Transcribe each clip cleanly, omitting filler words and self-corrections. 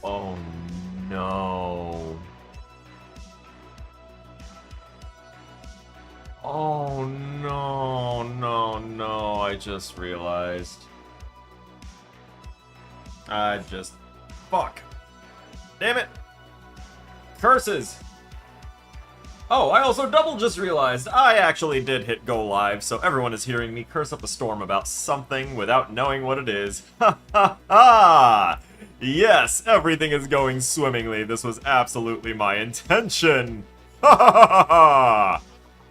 Oh no. Oh no, no, no, I just realized. I just... Fuck. Damn it! Curses! Oh, I also double just realized I actually did hit go live, so everyone is hearing me curse up a storm about something without knowing what it is. Ha ha ha! Yes, everything is going swimmingly. This was absolutely my intention. Ha ha ha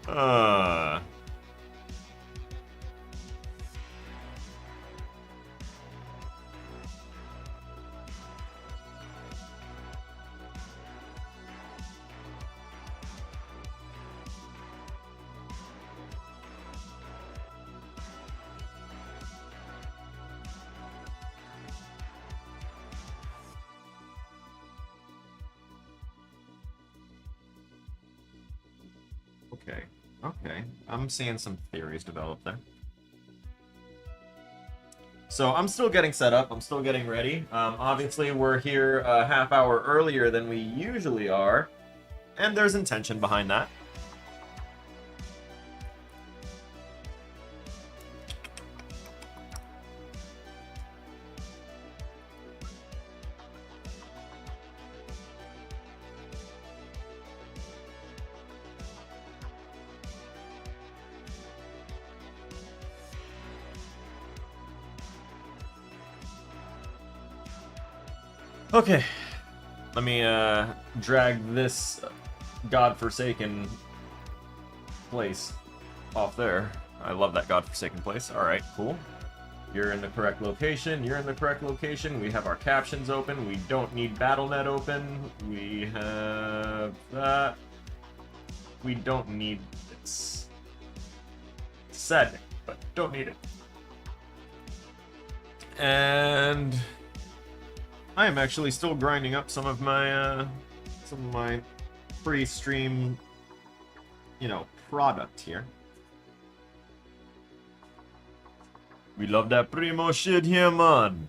ha! Okay, okay. I'm seeing some theories develop there. So I'm still getting set up. I'm still getting ready. Obviously, we're here a half hour earlier than we usually are, and there's intention behind that. Okay, let me drag this godforsaken place off there. I love that godforsaken place. All right, cool. You're in the correct location. You're in the correct location. We have our captions open. We don't need BattleNet open. We have that. We don't need this. Sad, but don't need it. And I am actually still grinding up some of my pre-stream, product here. We love that primo shit here, man.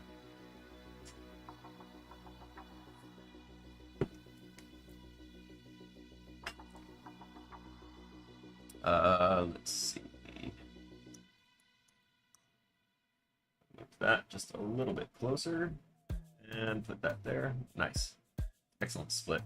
Let's see. Move that just a little bit closer. And put that there. Nice. Excellent split.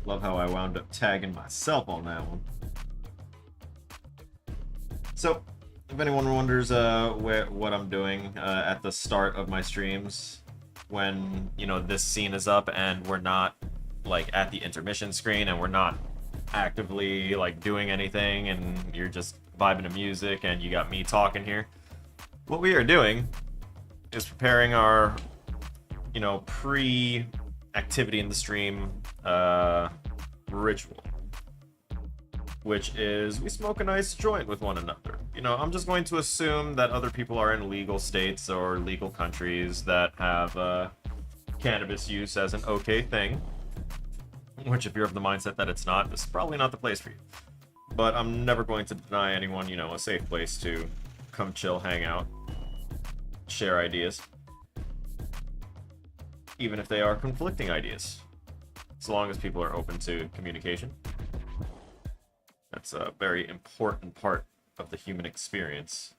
Love how I wound up tagging myself on that one. So, if anyone wonders what I'm doing at the start of my streams, when this scene is up and we're not at the intermission screen and we're not actively doing anything and you're just vibing to music and you got me talking here, what we are doing is preparing our pre-activity in the stream ritual, which is we smoke a nice joint with one another. I'm just going to assume that other people are in legal states or legal countries that have cannabis use as an okay thing, which if you're of the mindset that it's not, this is probably not the place for you. But I'm never going to deny anyone, a safe place to come chill, hang out, share ideas, even if they are conflicting ideas, as long as people are open to communication. That's a very important part of the human experience,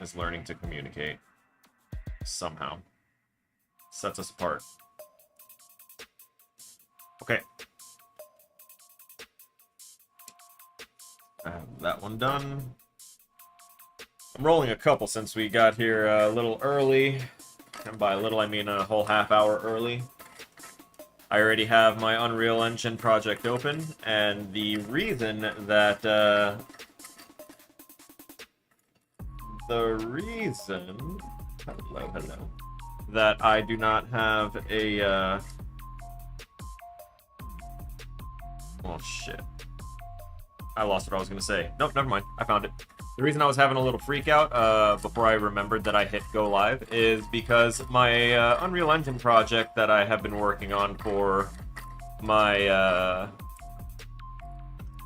is learning to communicate somehow. Sets us apart. Okay. I have that one done. I'm rolling a couple since we got here a little early. And by a little, I mean a whole half hour early. I already have my Unreal Engine project open, and the reason that, hello, that I do not have a, oh shit. I lost what I was gonna say. Nope, never mind. I found it. The reason I was having a little freak out before I remembered that I hit go live is because my Unreal Engine project that I have been working on for my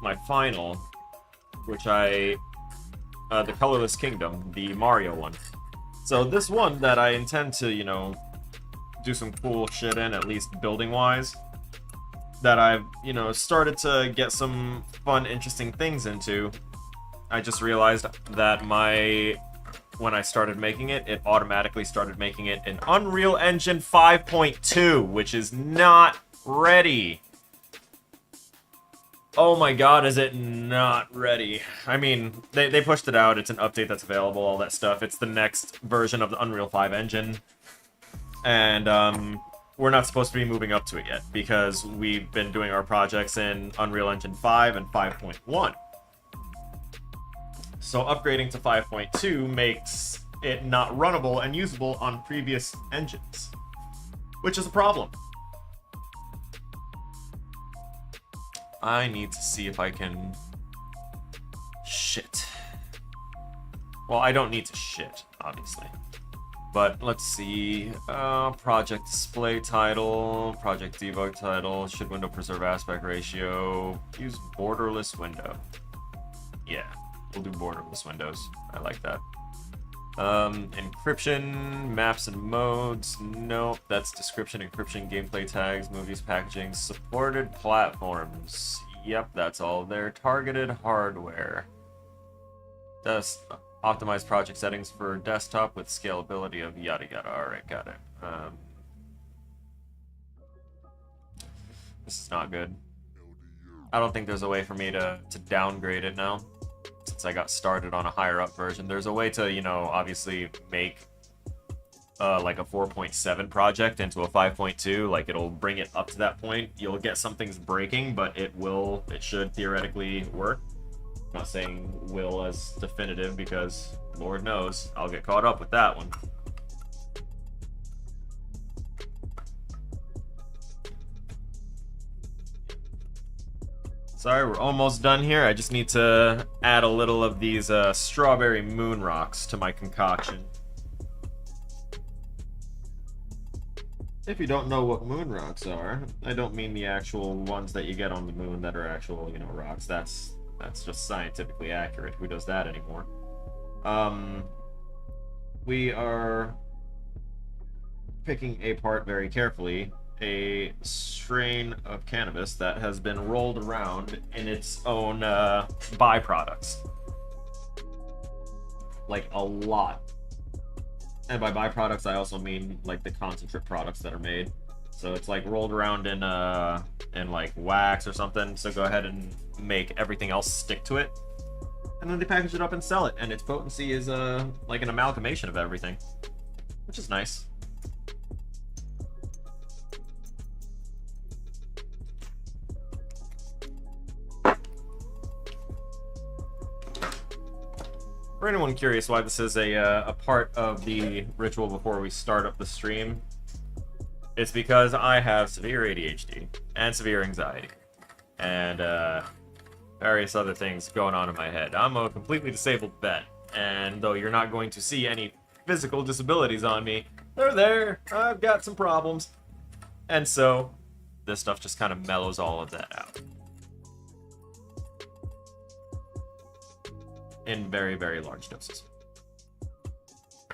my final, which the Colorless Kingdom, the Mario one. So this one that I intend to, you know, do some cool shit in, at least building-wise, that I've, you know, started to get some fun, interesting things into. I just realized that when I started making it, it automatically started making it in Unreal Engine 5.2, which is not ready. Oh my god, is it not ready? I mean, they pushed it out, it's an update that's available, all that stuff. It's the next version of the Unreal 5 engine. And, we're not supposed to be moving up to it yet, because we've been doing our projects in Unreal Engine 5 and 5.1. So upgrading to 5.2 makes it not runnable and usable on previous engines, which is a problem. I need to see if I can... Shit. Well, I don't need to shit, obviously. But let's see. Project display title, project debug title, should window preserve aspect ratio, use borderless window. Yeah, we'll do borderless windows. I like that. Encryption, maps and modes. Nope, that's description, encryption, gameplay tags, movies, packaging, supported platforms. Yep, that's all there. Targeted hardware. Optimize project settings for desktop with scalability of yada yada. Alright, got it. This is not good. I don't think there's a way for me to downgrade it now, since I got started on a higher up version. There's a way to, you know, obviously make like a 4.7 project into a 5.2. Like, it'll bring it up to that point. You'll get some things breaking, but it should theoretically work. I'm not saying will as definitive, because Lord knows I'll get caught up with that one. Sorry, we're almost done here. I just need to add a little of these strawberry moon rocks to my concoction. If you don't know what moon rocks are, I don't mean the actual ones that you get on the moon that are actual, you know, rocks. That's just scientifically accurate. Who does that anymore? We are picking apart very carefully a strain of cannabis that has been rolled around in its own byproducts. Like, a lot. And by byproducts, I also mean like the concentrate products that are made. So it's like rolled around in like wax or something. So go ahead and make everything else stick to it, and then they package it up and sell it. And its potency is like an amalgamation of everything, which is nice. For anyone curious why this is a part of the ritual before we start up the stream, it's because I have severe ADHD and severe anxiety and various other things going on in my head. I'm a completely disabled vet, and though you're not going to see any physical disabilities on me, they're there. I've got some problems. And so this stuff just kind of mellows all of that out. In very, very large doses.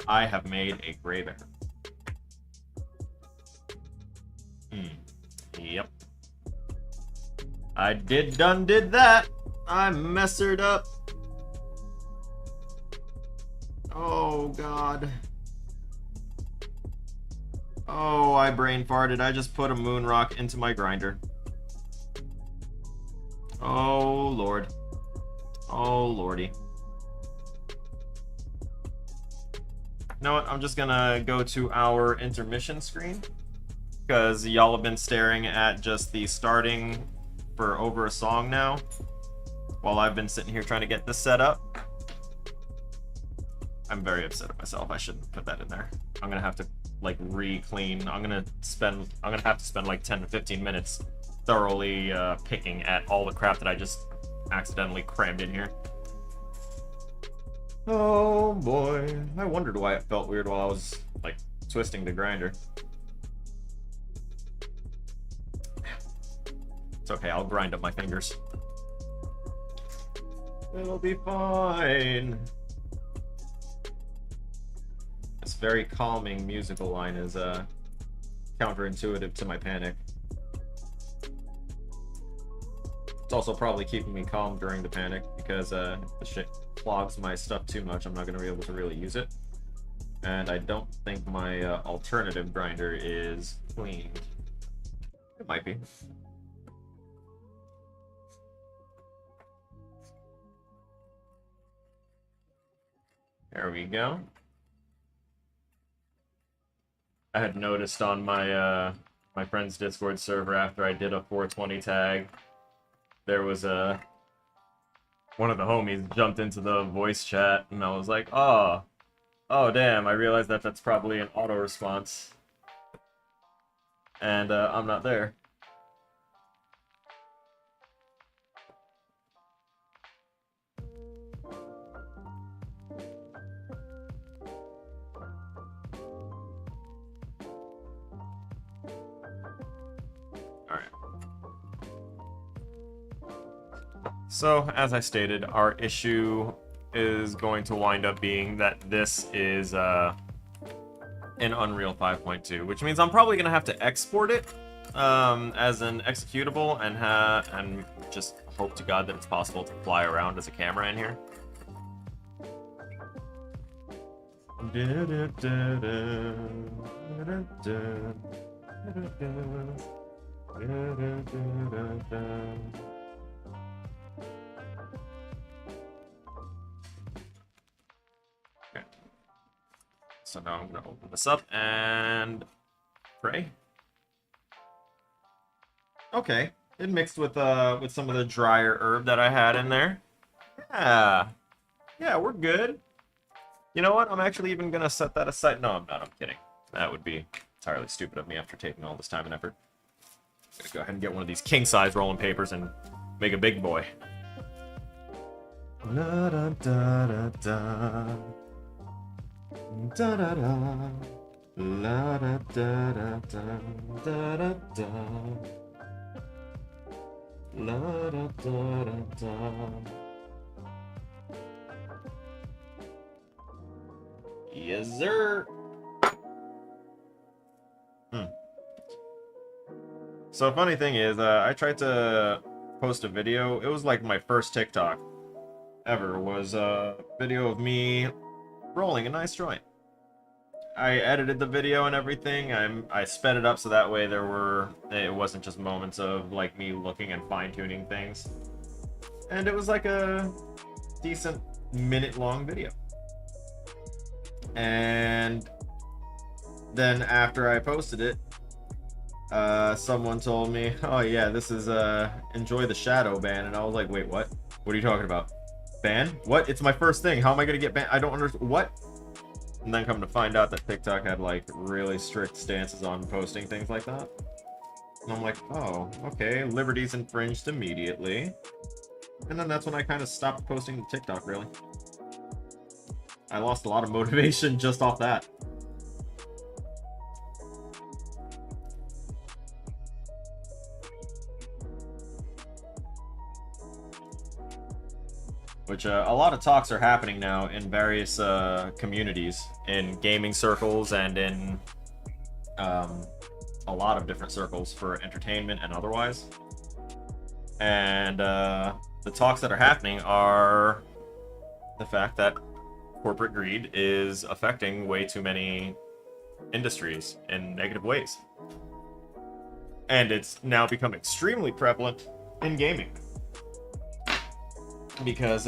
I have made a grave error. Yep. I did that. I messed it up. Oh, God. Oh, I brain farted. I just put a moon rock into my grinder. Oh, Lord. Oh, Lordy. You know what? I'm just gonna go to our intermission screen because y'all have been staring at just the starting for over a song now, while I've been sitting here trying to get this set up. I'm very upset at myself. I shouldn't put that in there. I'm gonna have to like re-clean. I'm gonna have to spend like 10 to 15 minutes thoroughly picking at all the crap that I just accidentally crammed in here. Oh boy, I wondered why it felt weird while I was like twisting the grinder. It's okay, I'll grind up my fingers. It'll be fine. This very calming musical line is counterintuitive to my panic. It's also probably keeping me calm during the panic because if the shit clogs my stuff too much, I'm not going to be able to really use it. And I don't think my alternative grinder is cleaned. It might be. There we go. I had noticed on my my friend's Discord server after I did a 420 tag, there was one of the homies jumped into the voice chat, and I was like, oh damn, I realized that that's probably an auto response, and I'm not there. So, as I stated, our issue is going to wind up being that this is in Unreal 5.2, which means I'm probably going to have to export it as an executable and just hope to God that it's possible to fly around as a camera in here. So now I'm gonna open this up and pray. Okay, it mixed with some of the drier herb that I had in there. Yeah, we're good. You know what? I'm actually even gonna set that aside. No, I'm not. I'm kidding. That would be entirely stupid of me after taking all this time and effort. I'm gonna go ahead and get one of these king-size rolling papers and make a big boy. La da da da da. Da da da, la da da da da da da, la da da da da. Yes, sir. So funny thing is, I tried to post a video. It was like my first TikTok ever. Was a video of me rolling a nice joint. I edited the video and everything. I sped it up so that way it wasn't just moments of like me looking and fine-tuning things. And it was like a decent minute-long video. And then after I posted it, someone told me, oh yeah, this is enjoy the shadow ban, and I was like, wait, what? What are you talking about? Ban? What? It's my first thing. How am I gonna get banned? I don't understand. What? And then come to find out that TikTok had like really strict stances on posting things like that. And I'm like, oh, okay, liberties infringed immediately. And then that's when I kind of stopped posting to TikTok, really. I lost a lot of motivation just off that. Which a lot of talks are happening now in various communities, in gaming circles and in a lot of different circles for entertainment and otherwise. And the talks that are happening are the fact that corporate greed is affecting way too many industries in negative ways. And it's now become extremely prevalent in gaming. Because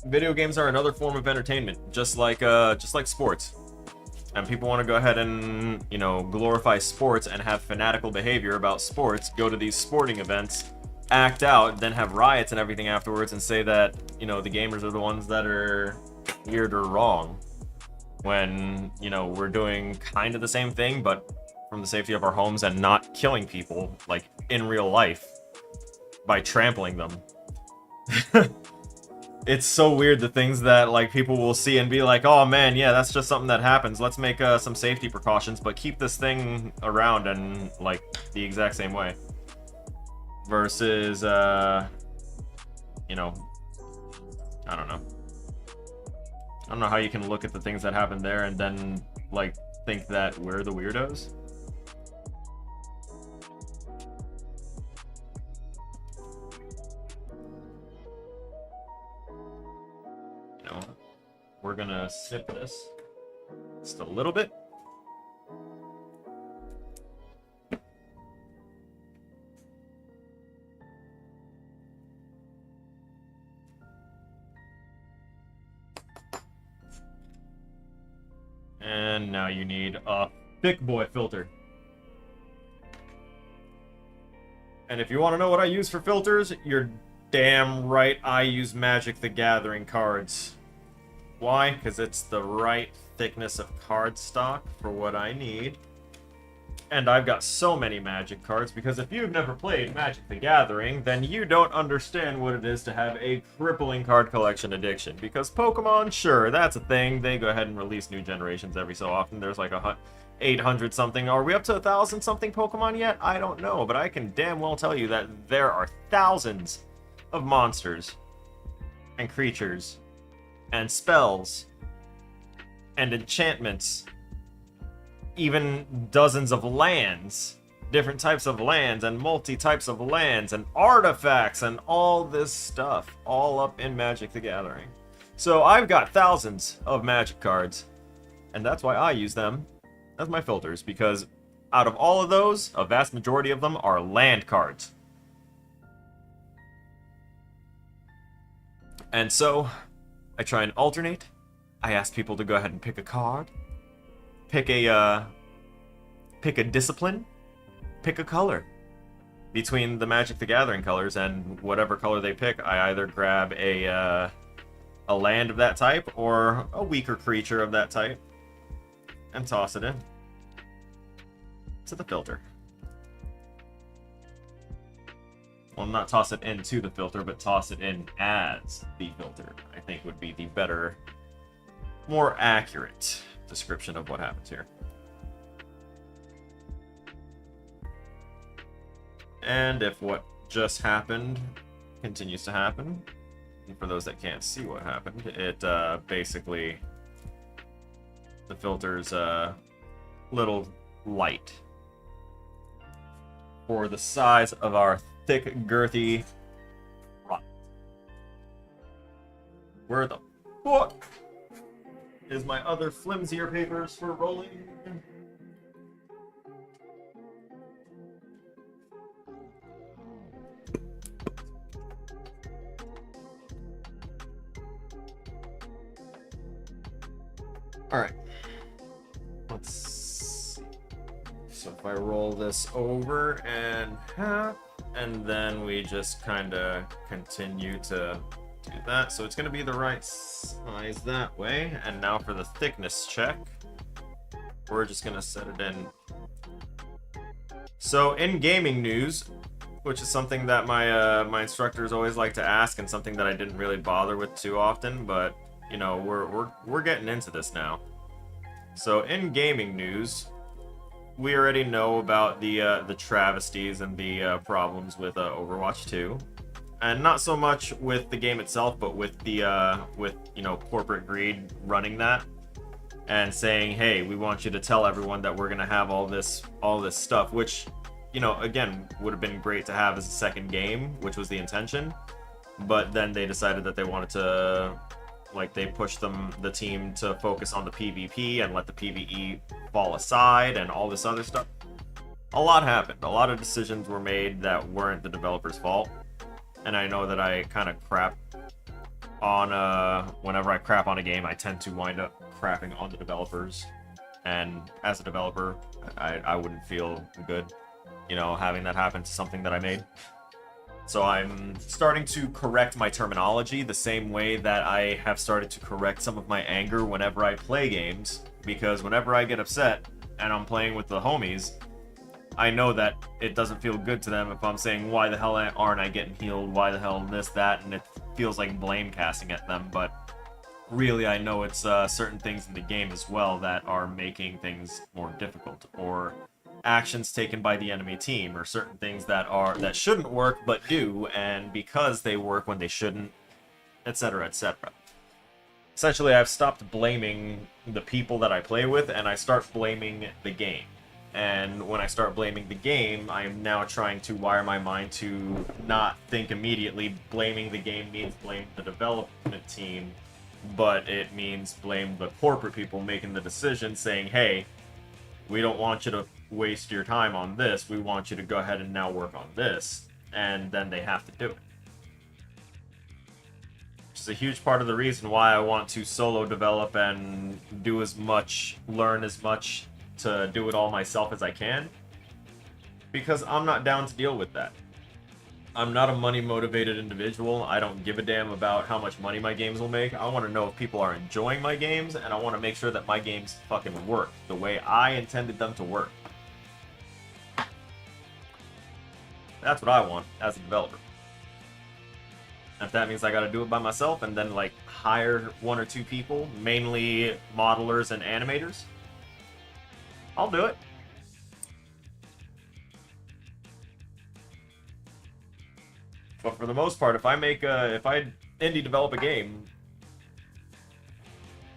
video games are another form of entertainment, just like sports. and people want to go ahead and, you know, glorify sports and have fanatical behavior about sports, go to these sporting events, act out, then have riots and everything afterwards, and say that, you know, the gamers are the ones that are weird or wrong, when, you know, we're doing kind of the same thing, but from the safety of our homes and not killing people, like, in real life, by trampling them. It's so weird, the things that, like, people will see and be like, oh man, yeah, that's just something that happens, let's make some safety precautions, but keep this thing around and, like, the exact same way. Versus, you know, I don't know. I don't know how you can look at the things that happen there and then, like, think that we're the weirdos. You know, we're gonna sip this just a little bit. And now you need a thick boy filter. And if you want to know what I use for filters, you're damn right I use Magic the Gathering cards. Why? Because it's the right thickness of card stock for what I need. And I've got so many Magic cards, because if you've never played Magic the Gathering, then you don't understand what it is to have a crippling card collection addiction. Because Pokemon, sure, that's a thing. They go ahead and release new generations every so often. There's like 800 something. Are we up to 1,000 something Pokemon yet? I don't know, but I can damn well tell you that there are thousands of monsters and creatures and spells and enchantments, even dozens of lands, different types of lands and multi-types of lands and artifacts and all this stuff, all up in Magic the Gathering. So I've got thousands of Magic cards, and that's why I use them as my filters, because out of all of those, a vast majority of them are land cards. And so I try and alternate. I ask people to go ahead and pick a card, pick a discipline, pick a color. Between the Magic the Gathering colors and whatever color they pick, I either grab a land of that type or a weaker creature of that type and toss it in to the filter. Well, not toss it into the filter, but toss it in as the filter, I think would be the better, more accurate description of what happens here. And if what just happened continues to happen, and for those that can't see what happened, it basically, the filter's a little light for the size of our thick, girthy rock. Where the fuck is my other flimsier papers for rolling? Alright. Let's see. So if I roll this over and half, and then we just kind of continue to do that. So it's going to be the right size that way. And now for the thickness check, we're just going to set it in. So in gaming news, which is something that my instructors always like to ask, and something that I didn't really bother with too often, but you know, we're getting into this now. So in gaming news, we already know about the travesties and the problems with Overwatch 2, and not so much with the game itself, but with the you know, corporate greed running that and saying, hey, we want you to tell everyone that we're gonna have all this stuff, which, you know, again, would have been great to have as a second game, which was the intention, but then they decided that they wanted to, like, they pushed the team to focus on the PvP and let the PvE fall aside and all this other stuff. A lot happened. A lot of decisions were made that weren't the developers' fault. And I know that I kind of crap on, whenever I crap on a game, I tend to wind up crapping on the developers And as a developer, I wouldn't feel good, you know, having that happen to something that I made. So I'm starting to correct my terminology the same way that I have started to correct some of my anger whenever I play games, because whenever I get upset and I'm playing with the homies, I know that it doesn't feel good to them if I'm saying, why the hell aren't I getting healed, why the hell this, that, and it feels like blame casting at them, but really I know it's certain things in the game as well that are making things more difficult, or actions taken by the enemy team, or certain things that shouldn't work but do, and because they work when they shouldn't, etc., etc. Essentially, I've stopped blaming the people that I play with, and I start blaming the game. And when I start blaming the game, I am now trying to wire my mind to not think immediately blaming the game means blame the development team, but it means blame the corporate people making the decision, saying, hey, we don't want you to waste your time on this, we want you to go ahead and now work on this, and then they have to do it. Which is a huge part of the reason why I want to solo develop and do as much, learn as much, to do it all myself as I can, because I'm not down to deal with that. I'm not a money-motivated individual. I don't give a damn about how much money my games will make. I want to know if people are enjoying my games, and I want to make sure that my games fucking work the way I intended them to work. That's what I want as a developer. And if that means I gotta do it by myself and then, like, hire one or two people, mainly modelers and animators, I'll do it. But for the most part, if I indie develop a game,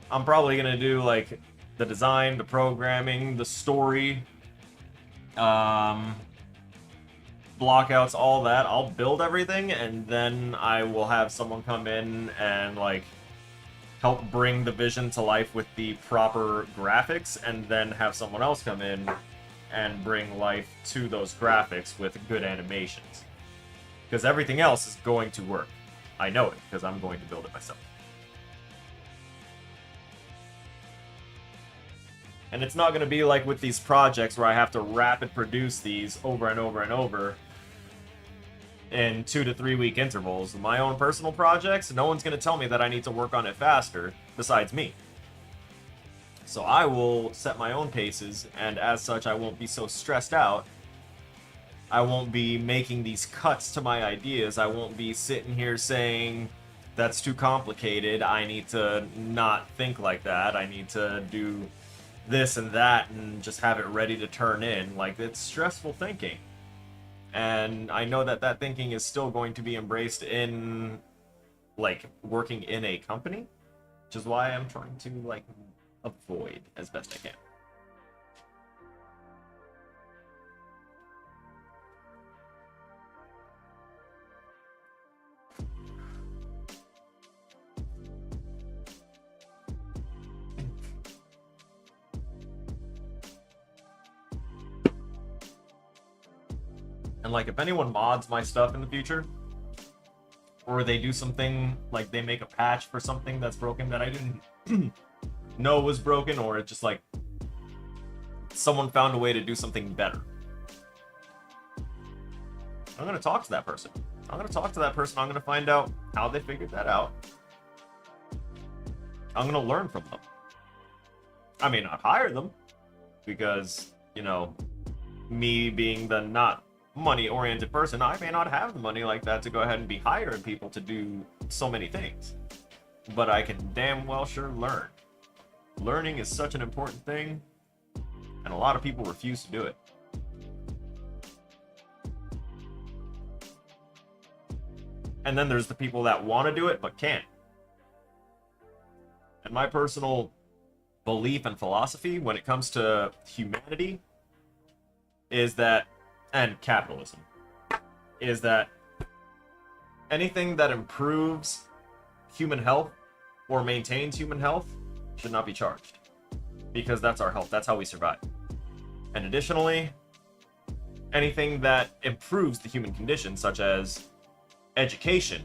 I'm probably gonna do like the design, the programming, the story, blockouts, all that. I'll build everything, and then I will have someone come in and like help bring the vision to life with the proper graphics, and then have someone else come in and bring life to those graphics with good animations. Because everything else is going to work. I know it, because I'm going to build it myself. And it's not going to be like with these projects where I have to rapid produce these over and over and over in 2 to 3 week intervals. My own personal projects, no one's going to tell me that I need to work on it faster, besides me. So I will set my own paces, and as such I won't be so stressed out. I won't be making these cuts to my ideas. I won't be sitting here saying, that's too complicated, I need to not think like that, I need to do this and that and just have it ready to turn in. Like, it's stressful thinking. And I know that that thinking is still going to be embraced in, like, working in a company, which is why I'm trying to, like, avoid as best I can. And, like, if anyone mods my stuff in the future, or they do something, like they make a patch for something that's broken that I didn't know was broken, or it's just like someone found a way to do something better, I'm going to talk to that person. I'm going to find out how they figured that out. I'm going to learn from them. I may not hire them, because, you know, me being the not money-oriented person, I may not have the money like that to go ahead and be hiring people to do so many things. But I can damn well sure learn. Learning is such an important thing, and a lot of people refuse to do it. And then there's the people that want to do it but can't. And my personal belief and philosophy when it comes to humanity is that, and capitalism, is that anything that improves human health or maintains human health should not be charged, because that's our health, that's how we survive. And additionally, anything that improves the human condition, such as education,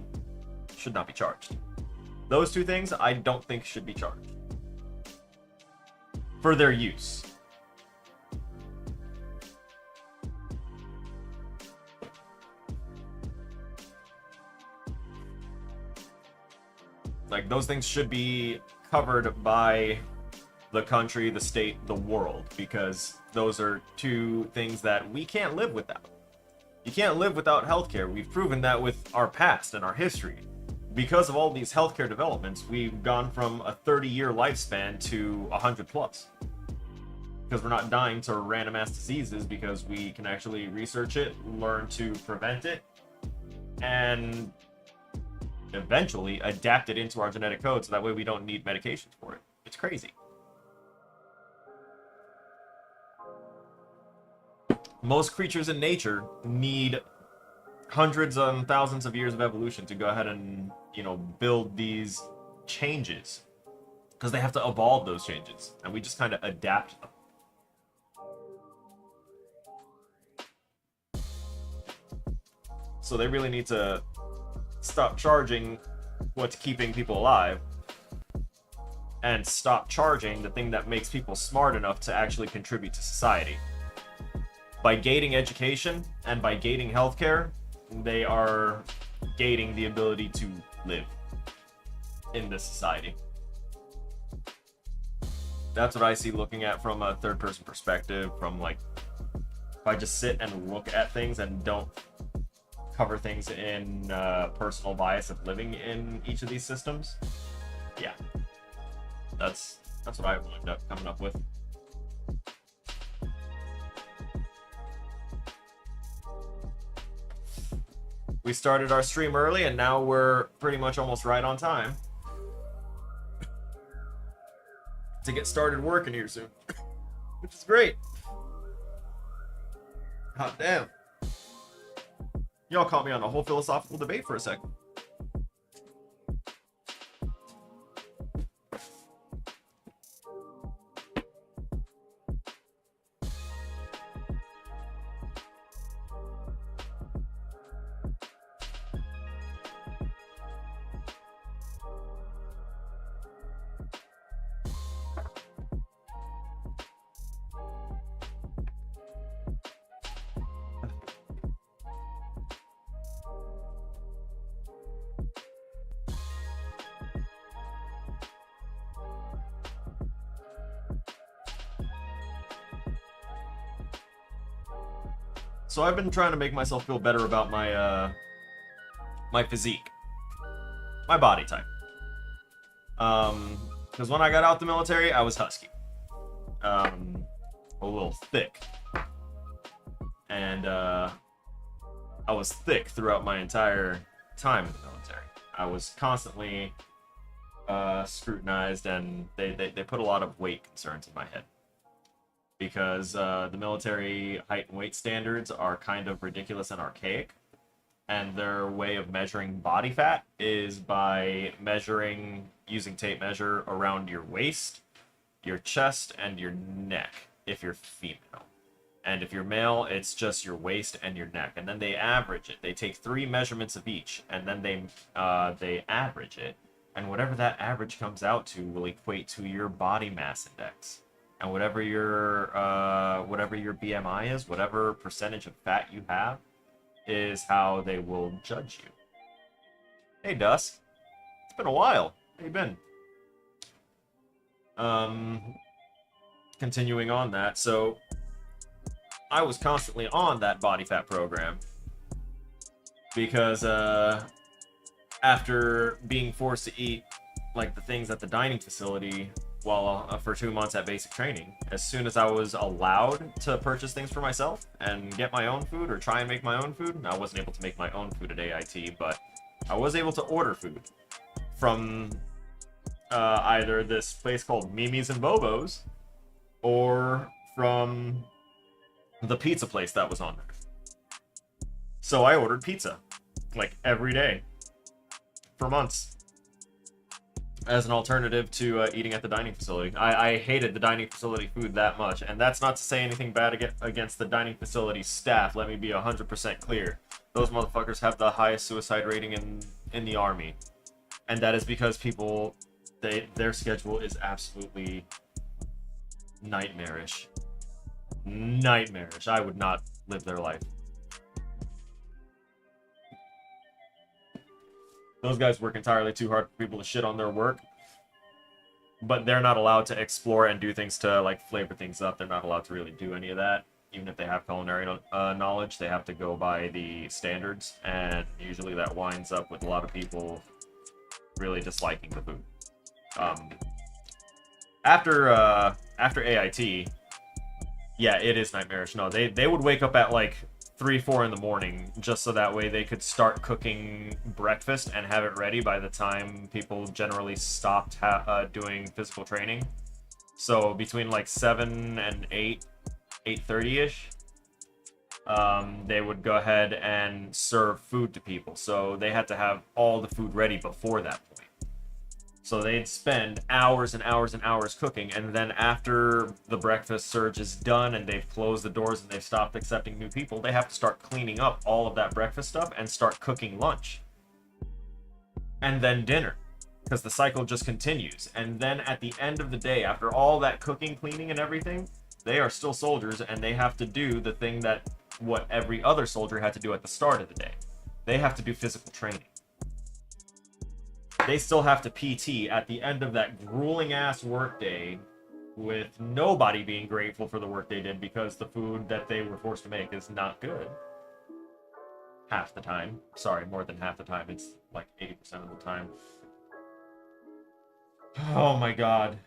should not be charged. Those two things I don't think should be charged. for their use. Like, those things should be covered by the country, the state, the world, because those are two things that we can't live without. You can't live without healthcare. We've proven that with our past and our history. Because of all these healthcare developments, we've gone from a 30-year lifespan to 100 plus. Because we're not dying to random ass diseases, because we can actually research it, learn to prevent it, and eventually adapt it into our genetic code so that way we don't need medications for it. It's crazy. Most creatures in nature need hundreds and thousands of years of evolution to go ahead and, you know, build these changes. Because they have to evolve those changes. And we just kind of adapt them. So they really need to stop charging what's keeping people alive and stop charging the thing that makes people smart enough to actually contribute to society. By gating education and by gating healthcare, they are gating the ability to live in this society. That's what I see looking at from a third-person perspective, from like, if I just sit and look at things and don't cover things in personal bias of living in each of these systems. Yeah, that's what I wound up coming up with. We started our stream early, and now we're pretty much almost right on time to get started working here soon, which is great. Hot damn. Y'all caught me on a whole philosophical debate for a second. So I've been trying to make myself feel better about my my physique, my body type. Because when I got out the military, I was husky, a little thick, and I was thick throughout my entire time in the military. I was constantly scrutinized, and they put a lot of weight concerns in my head. Because the military height and weight standards are kind of ridiculous and archaic. And their way of measuring body fat is by measuring, using tape measure around your waist, your chest, and your neck, if you're female. And if you're male, it's just your waist and your neck. And then they average it. They take 3 measurements of each, and then they average it. And whatever that average comes out to will equate to your body mass index. And whatever your BMI is, whatever percentage of fat you have, is how they will judge you. Hey, Dusk. It's been a while. How you been? Continuing on that, so I was constantly on that body fat program because after being forced to eat like the things at the dining facility while for 2 months at basic training, as soon as I was allowed to purchase things for myself and get my own food or try and make my own food, I wasn't able to make my own food at AIT, but I was able to order food from either this place called Mimi's and Bobo's or from the pizza place that was on there. So I ordered pizza like every day for months as an alternative to eating at the dining facility. I hated the dining facility food that much, and that's not to say anything bad against the dining facility staff. Let me be 100% clear. Those motherfuckers have the highest suicide rating in the Army, and that is because people, their schedule is absolutely Nightmarish. Nightmarish. I would not live their life. Those guys work entirely too hard for people to shit on their work. But they're not allowed to explore and do things to, like, flavor things up. They're not allowed to really do any of that. Even if they have culinary knowledge, they have to go by the standards. And usually that winds up with a lot of people really disliking the food. After AIT, yeah, it is nightmarish. No, they would wake up at, like, 3, 4 in the morning, just so that way they could start cooking breakfast and have it ready by the time people generally stopped doing physical training. So between like 7 and 8, 8:30-ish, they would go ahead and serve food to people. So they had to have all the food ready before that point. So they'd spend hours and hours and hours cooking, and then after the breakfast surge is done and they've closed the doors and they've stopped accepting new people, they have to start cleaning up all of that breakfast stuff and start cooking lunch. And then dinner, because the cycle just continues. And then at the end of the day, after all that cooking, cleaning, and everything, they are still soldiers, and they have to do the thing that what every other soldier had to do at the start of the day. They have to do physical training. They still have to PT at the end of that grueling-ass workday with nobody being grateful for the work they did because the food that they were forced to make is not good. Half the time. Sorry, more than half the time. It's like 80% of the time. Oh my god.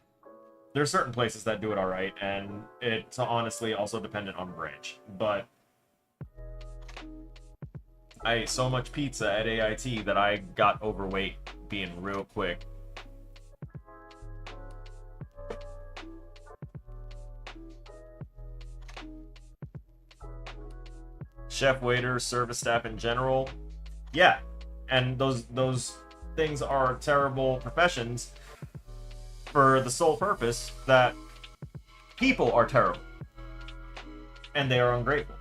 There are certain places that do it alright, and it's honestly also dependent on branch. But I ate so much pizza at AIT that I got overweight being real quick. Chef, waiter, service staff in general. Yeah. And those things are terrible professions for the sole purpose that people are terrible. And they are ungrateful.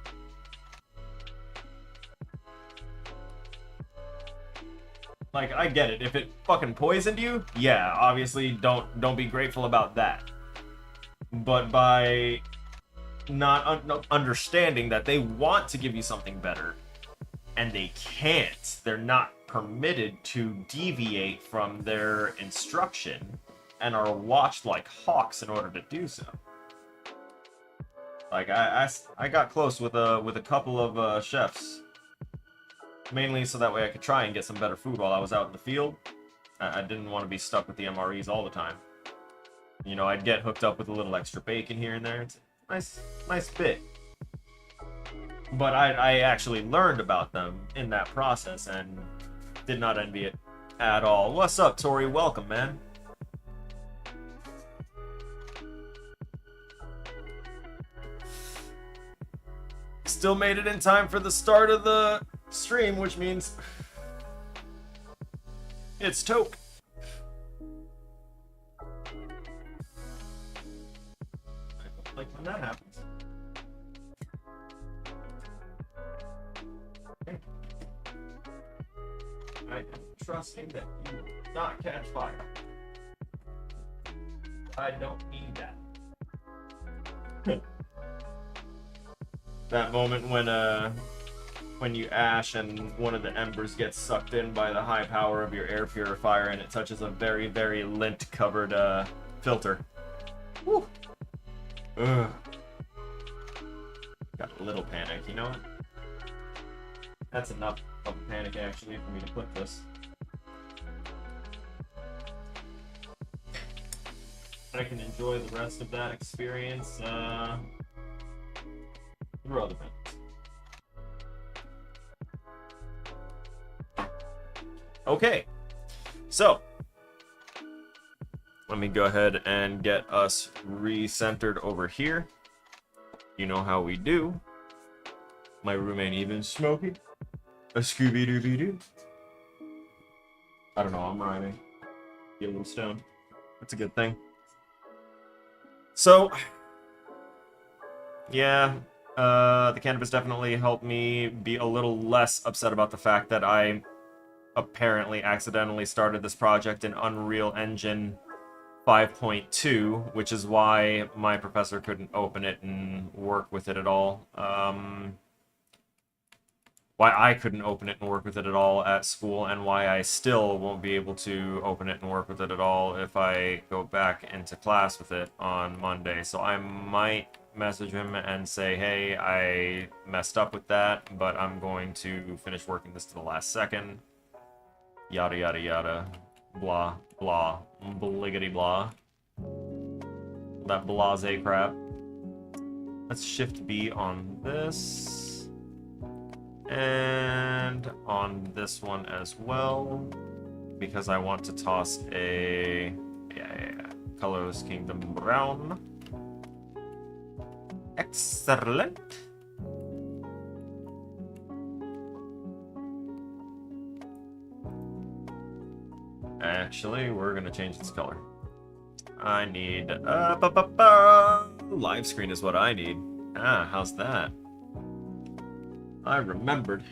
Like, I get it. If it fucking poisoned you, yeah, obviously don't be grateful about that. But by not understanding that they want to give you something better, and they can't, they're not permitted to deviate from their instruction, and are watched like hawks in order to do so. Like, I got close with a couple of chefs. Mainly so that way I could try and get some better food while I was out in the field. I didn't want to be stuck with the MREs all the time. You know, I'd get hooked up with a little extra bacon here and there. It's a nice bit. But I actually learned about them in that process and did not envy it at all. What's up, Tori? Welcome, man. Still made it in time for the start of the stream, which means it's toke. I don't like when that happens. Okay. I am trusting that you will not catch fire. I don't need that. That moment when you ash and one of the embers gets sucked in by the high power of your air purifier and it touches a very, very lint-covered filter. Woo! Ugh. Got a little panic, you know what? That's enough of a panic, actually, for me to put this. I can enjoy the rest of that experience through other things. Okay, so let me go ahead and get us recentered over here. You know how we do. My room ain't even smoky. A Scooby-Dooby-Doo. I don't know, I'm rhyming. Get a little stoned. That's a good thing. So, yeah, the cannabis definitely helped me be a little less upset about the fact that I apparently accidentally started this project in Unreal Engine 5.2, which is why my professor couldn't open it and work with it at all. Why I couldn't open it and work with it at all at school, and why I still won't be able to open it and work with it at all if I go back into class with it on Monday. So I might message him and say, hey, I messed up with that, but I'm going to finish working this to the last second. Yada, yada, yada. Blah, blah, bliggity blah. That blase crap. Let's shift B on this. And on this one as well. Because I want to toss a... Yeah. Colors Kingdom Brown. Excellent. Actually, we're gonna change its color. I need live screen is what I need. Ah, how's that? I remembered.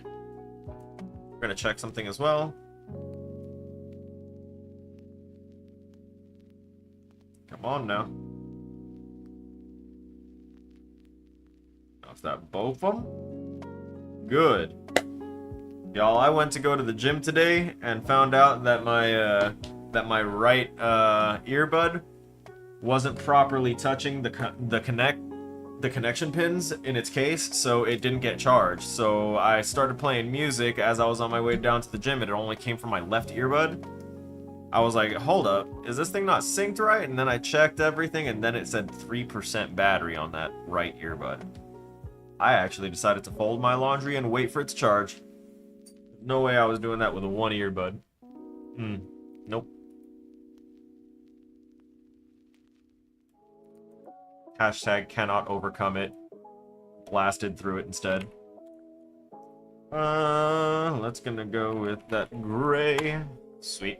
We're gonna check something as well. Come on now. Is that both of them? Good. Y'all, I went to go to the gym today and found out that my right earbud wasn't properly touching the connection pins in its case, so it didn't get charged. So I started playing music as I was on my way down to the gym, and it only came from my left earbud. I was like, hold up, is this thing not synced right? And then I checked everything, and then it said 3% battery on that right earbud. I actually decided to fold my laundry and wait for it to charge. No way I was doing that with a one earbud. Nope. Hashtag cannot overcome it. Blasted through it instead. Let's gonna go with that gray. Sweet.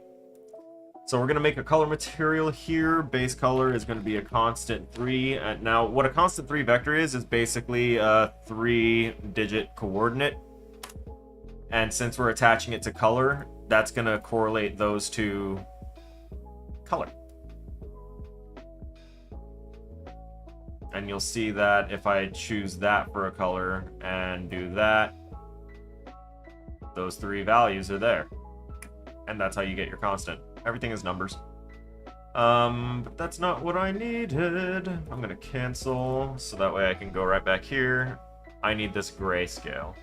So we're gonna make a color material here. Base color is gonna be a constant 3. Now, what a constant 3 vector is basically a 3-digit coordinate. And since we're attaching it to color, that's gonna correlate those to color. And you'll see that if I choose that for a color and do that, those 3 values are there. And that's how you get your constant. Everything is numbers. But that's not what I needed. I'm gonna cancel, so that way I can go right back here. I need this grayscale.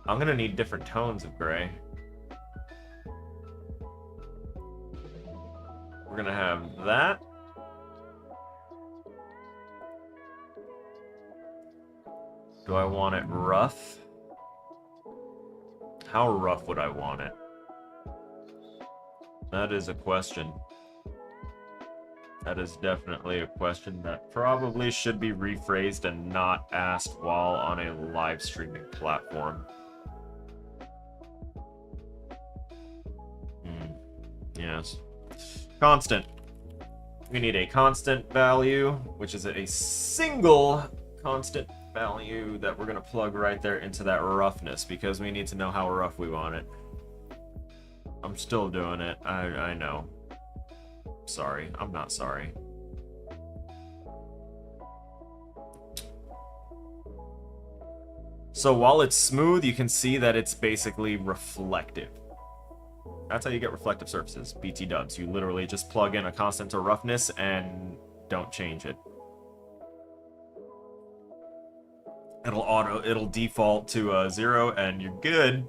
I'm gonna need different tones of gray. We're gonna have that. Do I want it rough? How rough would I want it? That is a question. That is definitely a question that probably should be rephrased and not asked while on a live streaming platform. Yes. Constant. We need a constant value, which is a single constant value that we're going to plug right there into that roughness, because we need to know how rough we want it. I'm still doing it. I know. Sorry. I'm not sorry. So while it's smooth, you can see that it's basically reflective. That's how you get reflective surfaces, BT dubs. You literally just plug in a constant to roughness and don't change it. It'll default to 0 and you're good.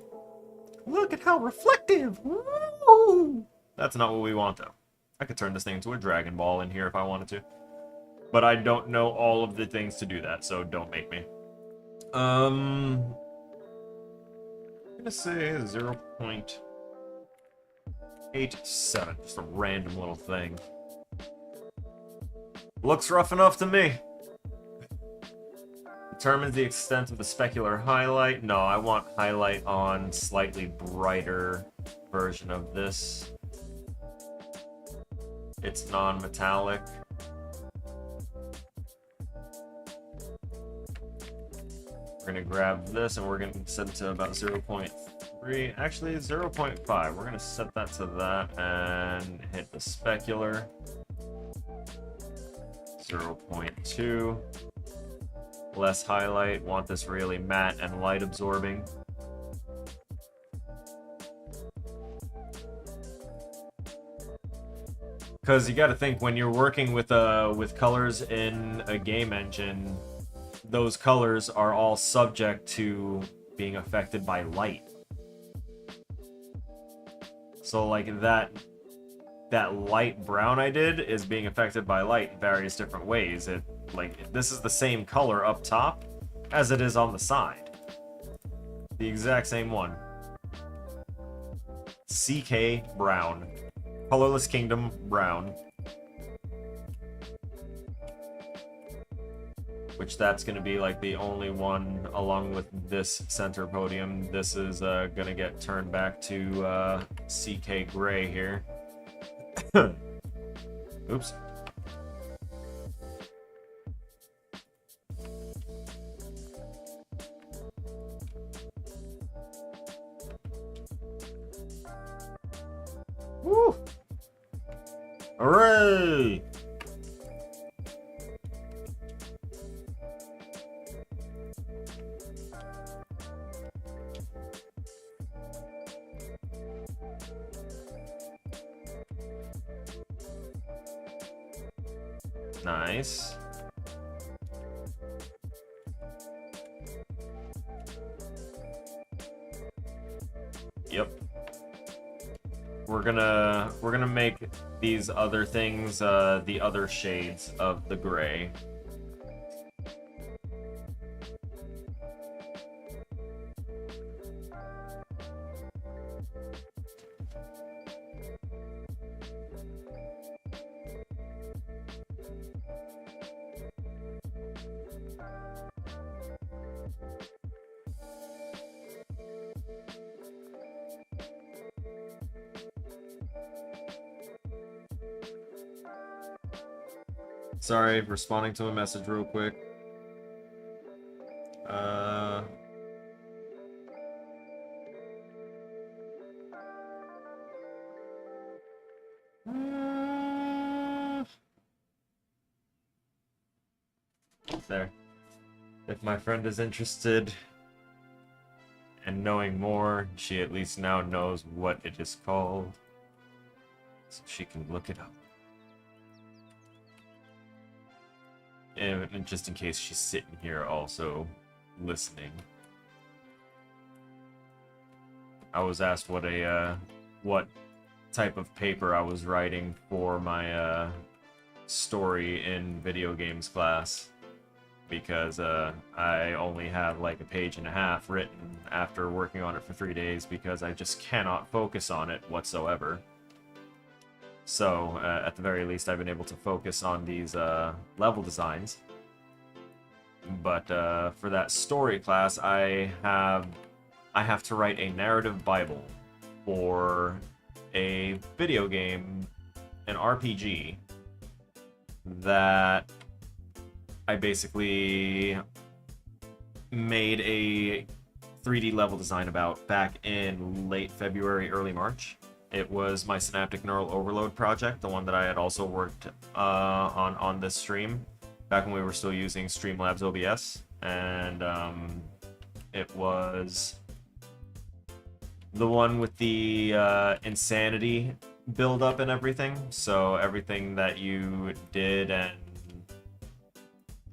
Look at how reflective! Woo! That's not what we want though. I could turn this thing into a Dragon Ball in here if I wanted to. But I don't know all of the things to do that, so don't make me. I'm gonna say 0.87, just a random little thing. Looks rough enough to me. Determines the extent of the specular highlight. No, I want highlight on slightly brighter version of this. It's non-metallic. We're gonna grab this and we're gonna set it to about 0.3. 3, actually 0.5. We're going to set that to that and hit the specular. 0.2. Less highlight. Want this really matte and light absorbing. Because you got to think, when you're working with colors in a game engine, those colors are all subject to being affected by light. So like that light brown I did is being affected by light in various different ways. This is the same color up top as it is on the side. The exact same one. CK brown. Colorless Kingdom brown. Which that's going to be like the only one along with this center podium. This is going to get turned back to CK gray here. Oops. Woo! Hooray! Nice. Yep. We're gonna make these other things the other shades of the gray. Sorry, responding to a message real quick. There. If my friend is interested in knowing more, she at least now knows what it is called, so she can look it up. And just in case she's sitting here also listening. I was asked what type of paper I was writing for my story in video games class, because I only have like a page and a half written after working on it for 3 days because I just cannot focus on it whatsoever. So, at the very least, I've been able to focus on these level designs. But for that story class, I have to write a narrative Bible for a video game, an RPG, that I basically made a 3D level design about back in late February, early March. It was my Synaptic Neural Overload project, the one that I had also worked on this stream, back when we were still using Streamlabs OBS, and it was the one with the insanity build-up and everything. So everything that you did, and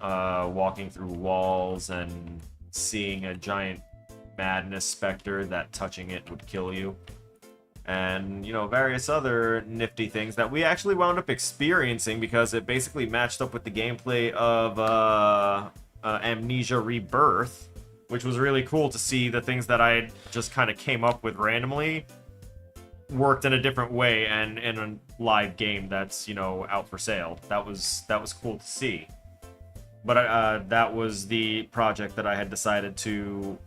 walking through walls and seeing a giant madness specter that touching it would kill you. And, you know, various other nifty things that we actually wound up experiencing because it basically matched up with the gameplay of Amnesia Rebirth, which was really cool to see the things that I just kind of came up with randomly worked in a different way and in a live game that's, you know, out for sale. That was cool to see. But that was the project that I had decided to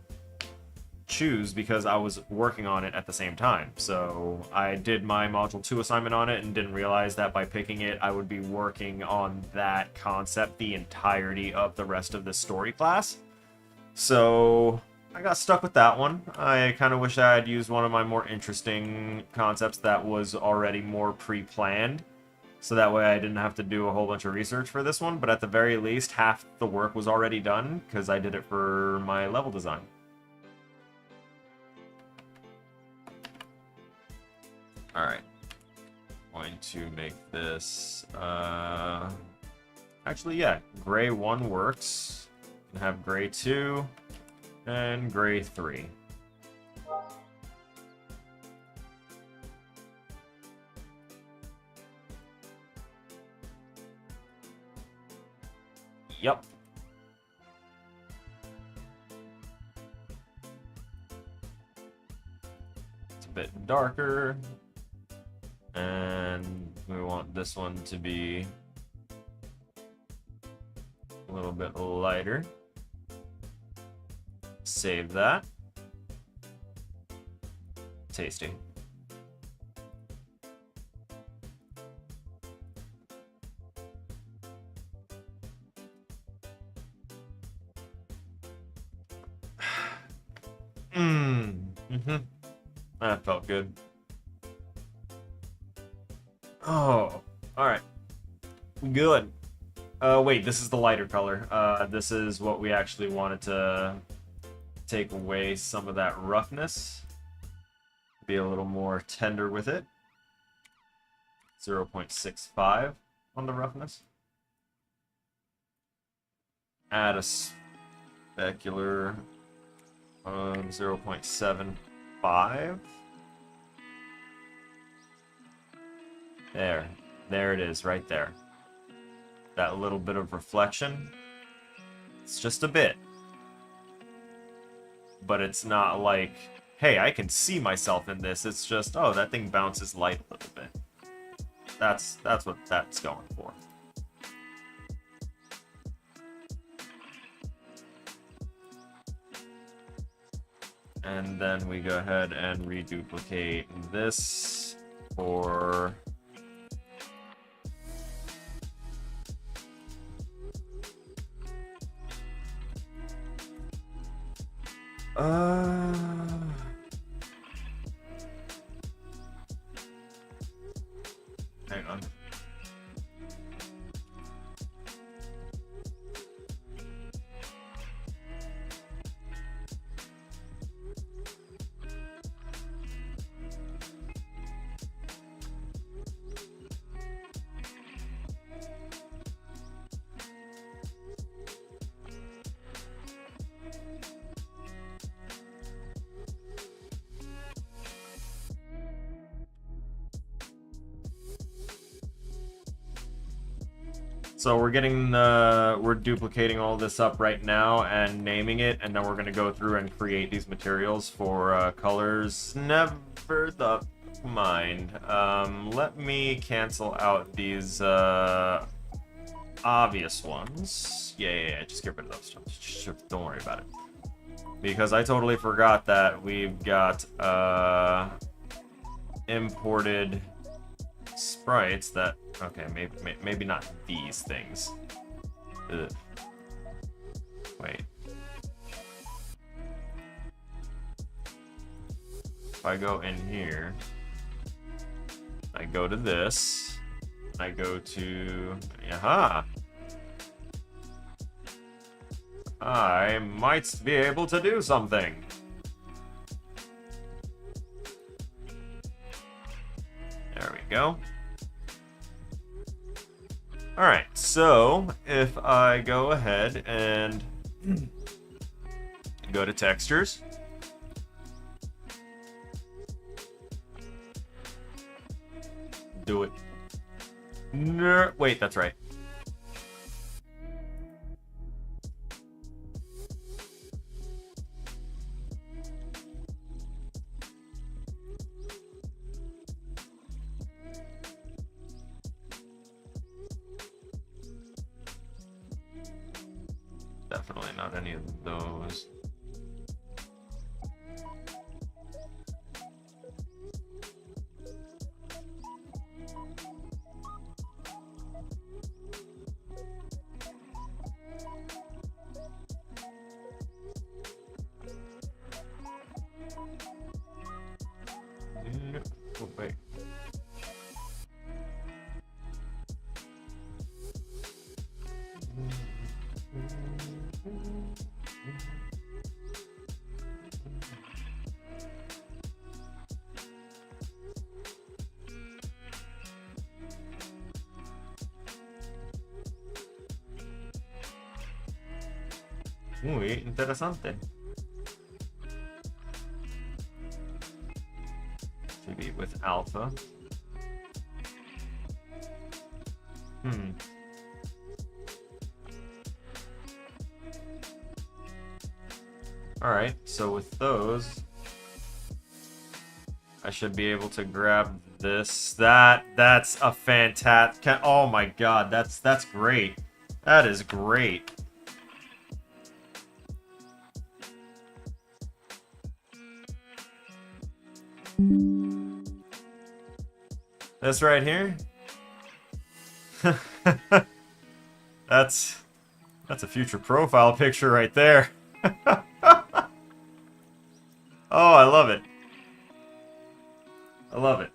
choose because I was working on it at the same time. So I did my Module 2 assignment on it and didn't realize that by picking it, I would be working on that concept the entirety of the rest of the story class. So I got stuck with that one. I kind of wish I had used one of my more interesting concepts that was already more pre-planned. So that way I didn't have to do a whole bunch of research for this one, but at the very least, half the work was already done, because I did it for my level design. Alright. Going to make this, actually, yeah, gray 1 works. You can have gray 2, and gray 3. Yep. It's a bit darker. And we want this one to be a little bit lighter. Save that. Tasty. That felt good. Oh, alright. Good. Wait, this is the lighter color. This is what we actually wanted to take away some of that roughness. Be a little more tender with it. 0.65 on the roughness. Add a specular 0.75. There. There it is, right there. That little bit of reflection. It's just a bit. But it's not like, hey, I can see myself in this. It's just, oh, that thing bounces light a little bit. That's what that's going for. And then we go ahead and reduplicate this for... Hang on. So we're getting we're duplicating all this up right now and naming it, and then we're gonna go through and create these materials for colors. Never the mind. Let me cancel out these obvious ones. Yeah, just get rid of those. Don't worry about it. Because I totally forgot that we've got imported sprites that, okay, maybe not these things. Ugh. Wait. If I go in here, I go to this, I go to, aha! I might be able to do something. There we go. Alright, so if I go ahead and go to textures, do it. Wait, that's right. Definitely not any of those. Muy interesante. Maybe with alpha. Alright, so with those, I should be able to grab this. That's a fantastic. Oh my god, that's great. That is great. This right here? That's a future profile picture right there. Oh, I love it. I love it.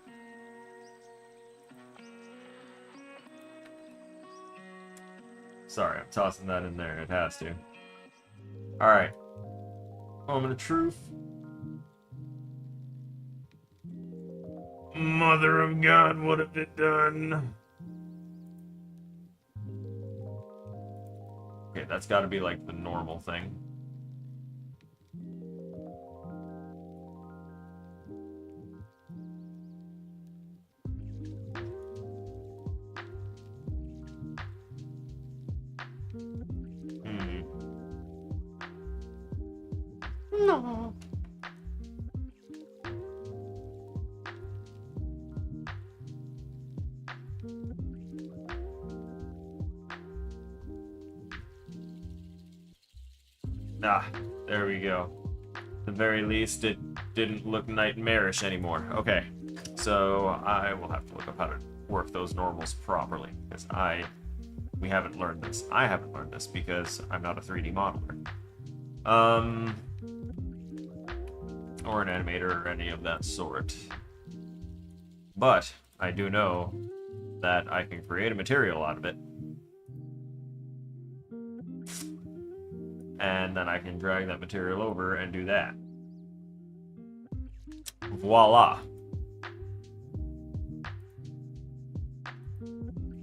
Sorry, I'm tossing that in there. It has to. Alright. Moment of truth. Mother of God, what have it done? Okay, that's got to be like the normal thing. No. Ah, there we go. At the very least, it didn't look nightmarish anymore. Okay, so I will have to look up how to work those normals properly, because we haven't learned this. I haven't learned this because I'm not a 3D modeler. Or an animator or any of that sort. But I do know that I can create a material out of it. And then I can drag that material over and do that. Voila.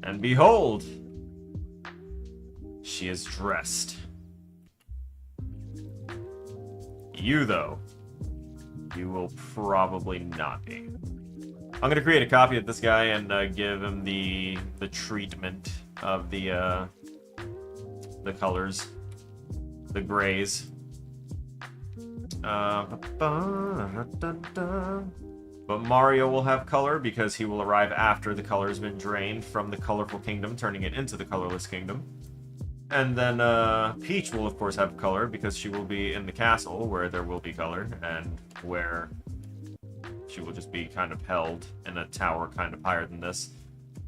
And behold, she is dressed. You, though, you will probably not be. I'm gonna create a copy of this guy and give him the treatment of the colors, the grays. But Mario will have color because he will arrive after the color has been drained from the colorful kingdom, turning it into the colorless kingdom. And then Peach will, of course, have color because she will be in the castle where there will be color and where she will just be kind of held in a tower kind of higher than this.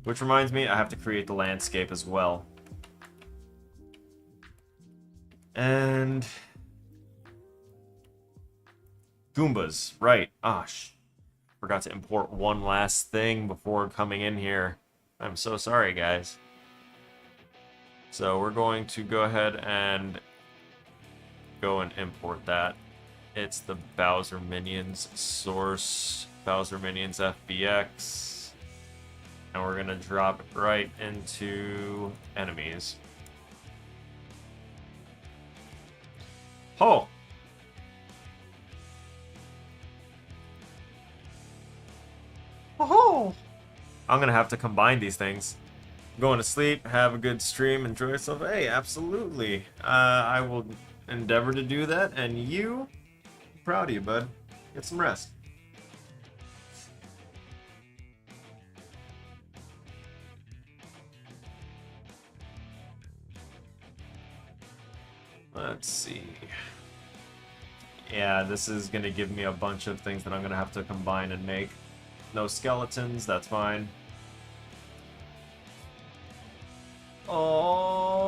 Which reminds me, I have to create the landscape as well. And Goombas, right. Forgot to import one last thing before coming in here. I'm so sorry, guys. So we're going to go ahead and go and import that. It's the Bowser Minions source, Bowser Minions FBX. And we're gonna drop it right into enemies. Oh! Oh! I'm gonna have to combine these things. Going to sleep, have a good stream, enjoy yourself. Hey, absolutely. I will endeavor to do that, and you, I'm proud of you, bud. Get some rest. Let's see. Yeah, this is going to give me a bunch of things that I'm going to have to combine and make. No skeletons, that's fine. Oh,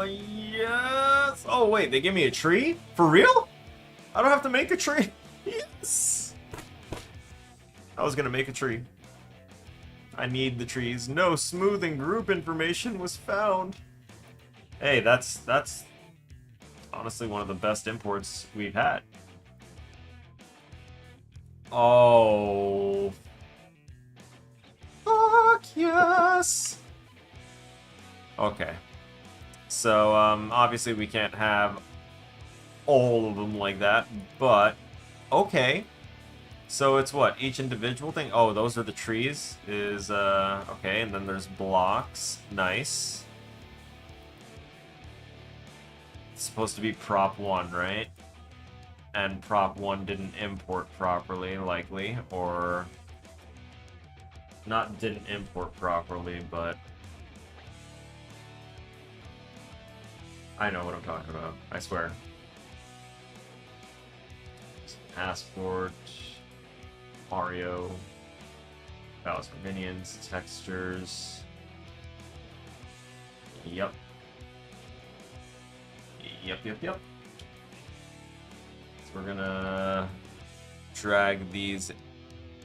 yes! Oh, wait, they give me a tree? For real? I don't have to make a tree? Yes! I was gonna make a tree. I need the trees. No smoothing group information was found. Hey, that's honestly one of the best imports we've had. Oh. Fuck yes! Okay. So, obviously we can't have all of them like that, but okay. So it's what? Each individual thing? Oh, those are the trees? Okay, and then there's blocks. Nice. It's supposed to be prop 1, right? And prop 1 didn't import properly, likely, or... Not didn't import properly, but... I know what I'm talking about, I swear. Passport... Mario... Bowser minions, textures... Yep. Yep. So we're gonna drag these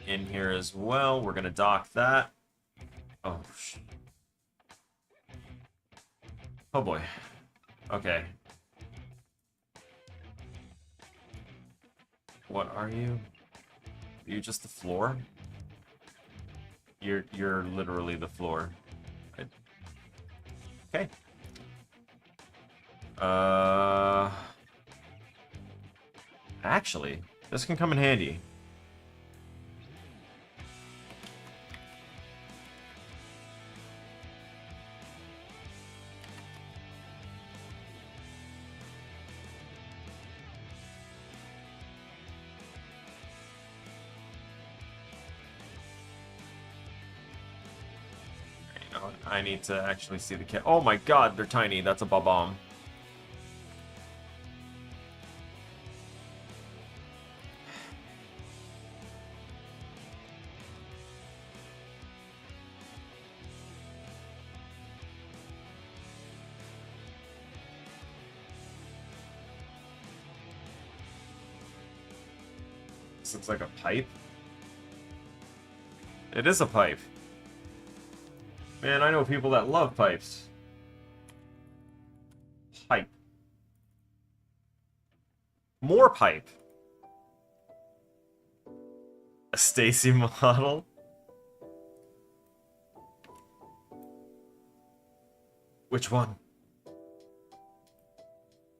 in here as well. We're gonna dock that. Oh, shit. Oh boy. Okay. What are you? Are you just the floor? You're literally the floor. Okay. Actually, this can come in handy. I need to actually see the cat. Oh my god, they're tiny. That's a bomb. This looks like a pipe. It is a pipe. Man, I know people that love pipes. Pipe. More pipe. A Stacy model. Which one?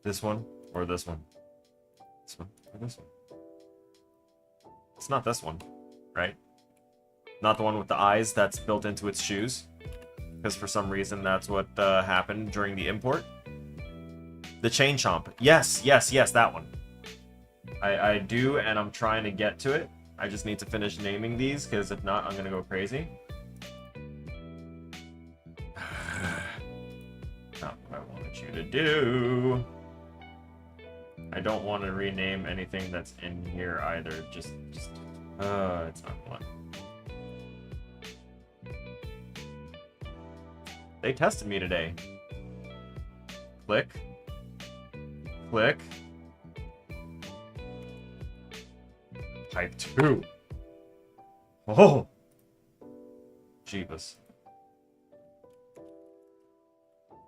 This one or this one? This one or this one? It's not this one, right? Not the one with the eyes that's built into its shoes. Because for some reason that's what happened during the import. The Chain Chomp. Yes, that one. I do, and I'm trying to get to it. I just need to finish naming these, because if not, I'm going to go crazy. Not what I wanted you to do. I don't want to rename anything that's in here either. It's not fun. They tested me today. Click. Click. Type 2. Oh! Jeebus.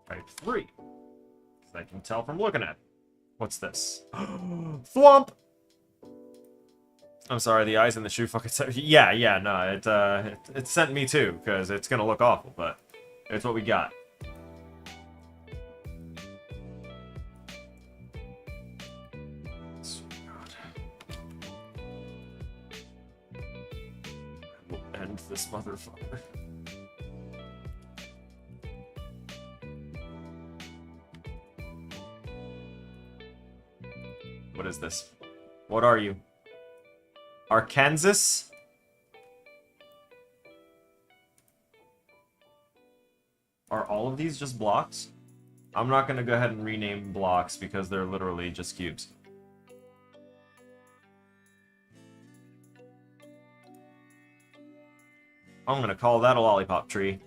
Type 3. I can tell from looking at it. What's this? Thwomp! I'm sorry, the eyes in the shoe fucking sent... Yeah, no, it sent me too, because it's gonna look awful, but it's what we got. I will end this motherfucker. What is this? What are you? Arkansas? Are all of these just blocks? I'm not going to go ahead and rename blocks because they're literally just cubes. I'm going to call that a lollipop tree.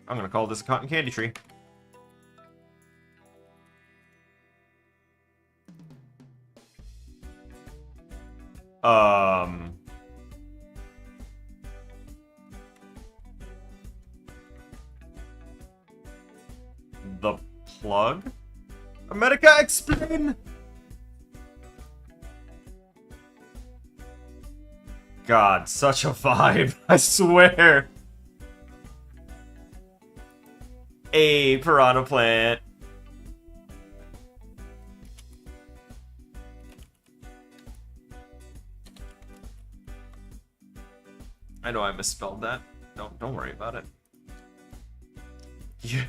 I'm going to call this a cotton candy tree. The plug? America, explain! God, such a vibe. I swear. A piranha plant. I know I misspelled that. Don't worry about it. Yeah.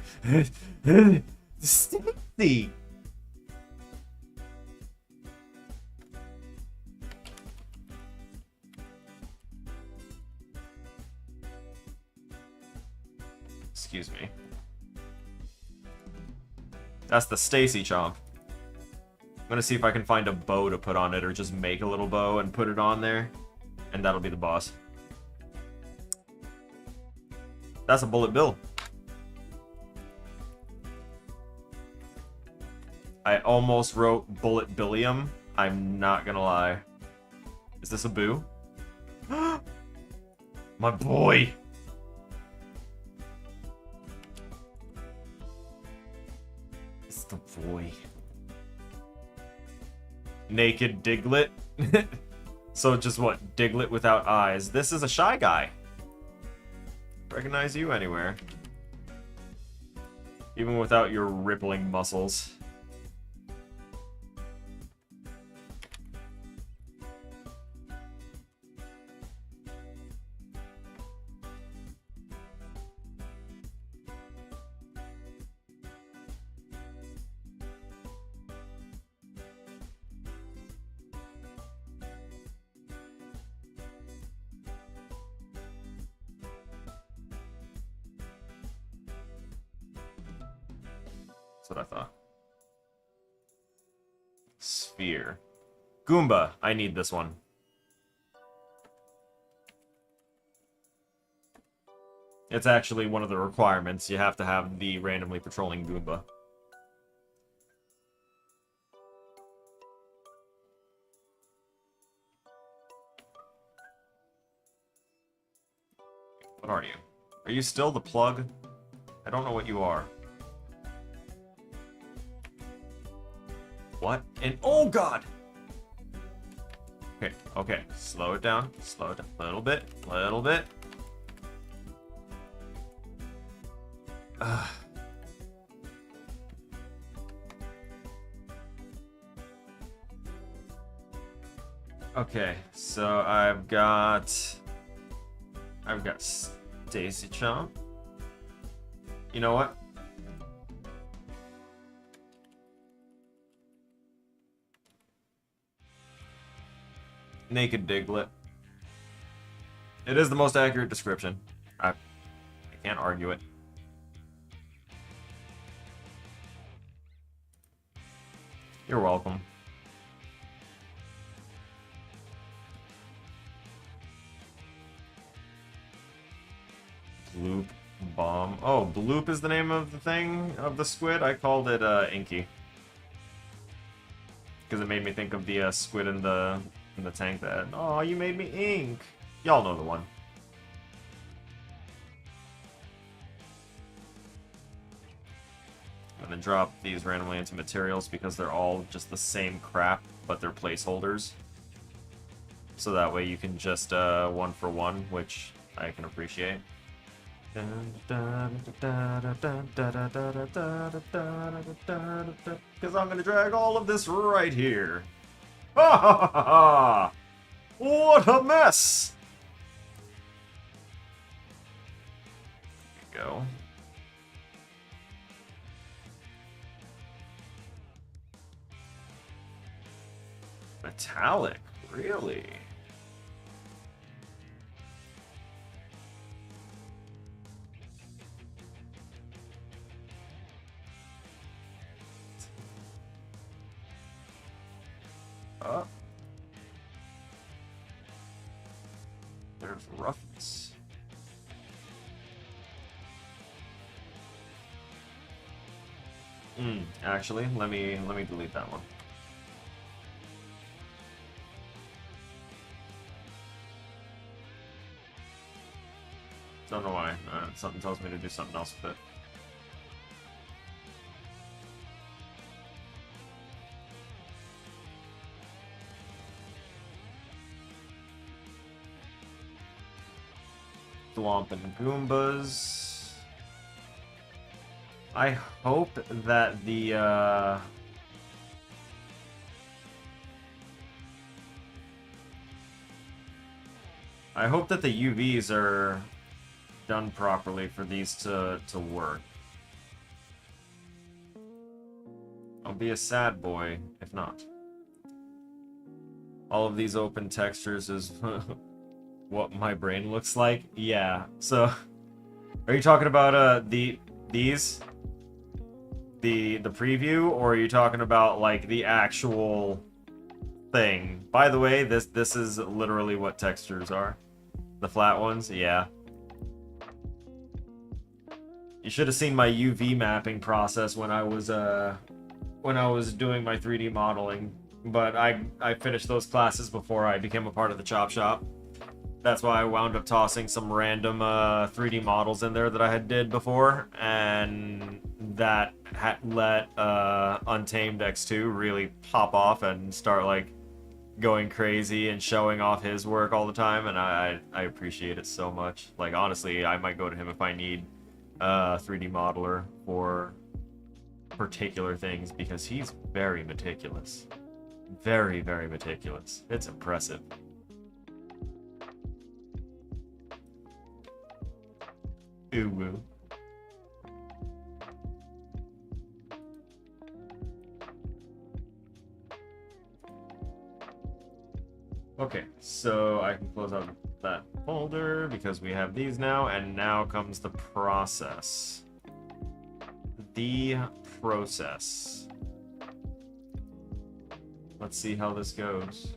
Stacy. Excuse me. That's the Stacy Chomp. I'm gonna see if I can find a bow to put on it, or just make a little bow and put it on there, and that'll be the boss. That's a Bullet Bill. I almost wrote Bullet Billium. I'm not gonna lie. Is this a boo? My boy! It's the boy. Naked Diglett. So just what? Diglett without eyes. This is a Shy Guy. Recognize you anywhere. Even without your rippling muscles. That's what I thought. Sphere. Goomba. I need this one. It's actually one of the requirements. You have to have the randomly patrolling Goomba. What are you? Are you still the plug? I don't know what you are. What? And oh god! Okay, okay. Slow it down. Slow it down. Little bit. Little bit. Okay, so I've got Stacy Chomp. You know what? Naked Diglett. It is the most accurate description. I can't argue it. You're welcome. Bloop Bomb. Oh, Bloop is the name of the thing, of the squid? I called it Inky. Because it made me think of the squid in the tank that, oh, you made me ink. Y'all know the one. I'm gonna drop these randomly into materials because they're all just the same crap, but they're placeholders. So that way you can just one for one, which I can appreciate. Because I'm gonna drag all of this right here. Ha ha ha ha! What a mess! There you go. Metallic, really? There's roughness. Actually, let me delete that one. Don't know why. Something tells me to do something else with it. Thwomp and Goombas. I hope that the UVs are done properly for these to work. I'll be a sad boy if not. All of these open textures is what my brain looks like. Yeah. So, are you talking about these? The preview, or are you talking about like the actual thing? By the way, this is literally what textures are. The flat ones, yeah. You should have seen my UV mapping process when I was doing my 3D modeling, but I finished those classes before I became a part of the Chop Shop. That's why I wound up tossing some random 3D models in there that I had did before, and that had let Untamed X2 really pop off and start like going crazy and showing off his work all the time, and I appreciate it so much. Like, honestly, I might go to him if I need a 3D modeler for particular things, because he's very meticulous. Very, very meticulous. It's impressive. Ooh woo. Okay, so I can close out that folder because we have these now, and now comes the process. The process. Let's see how this goes.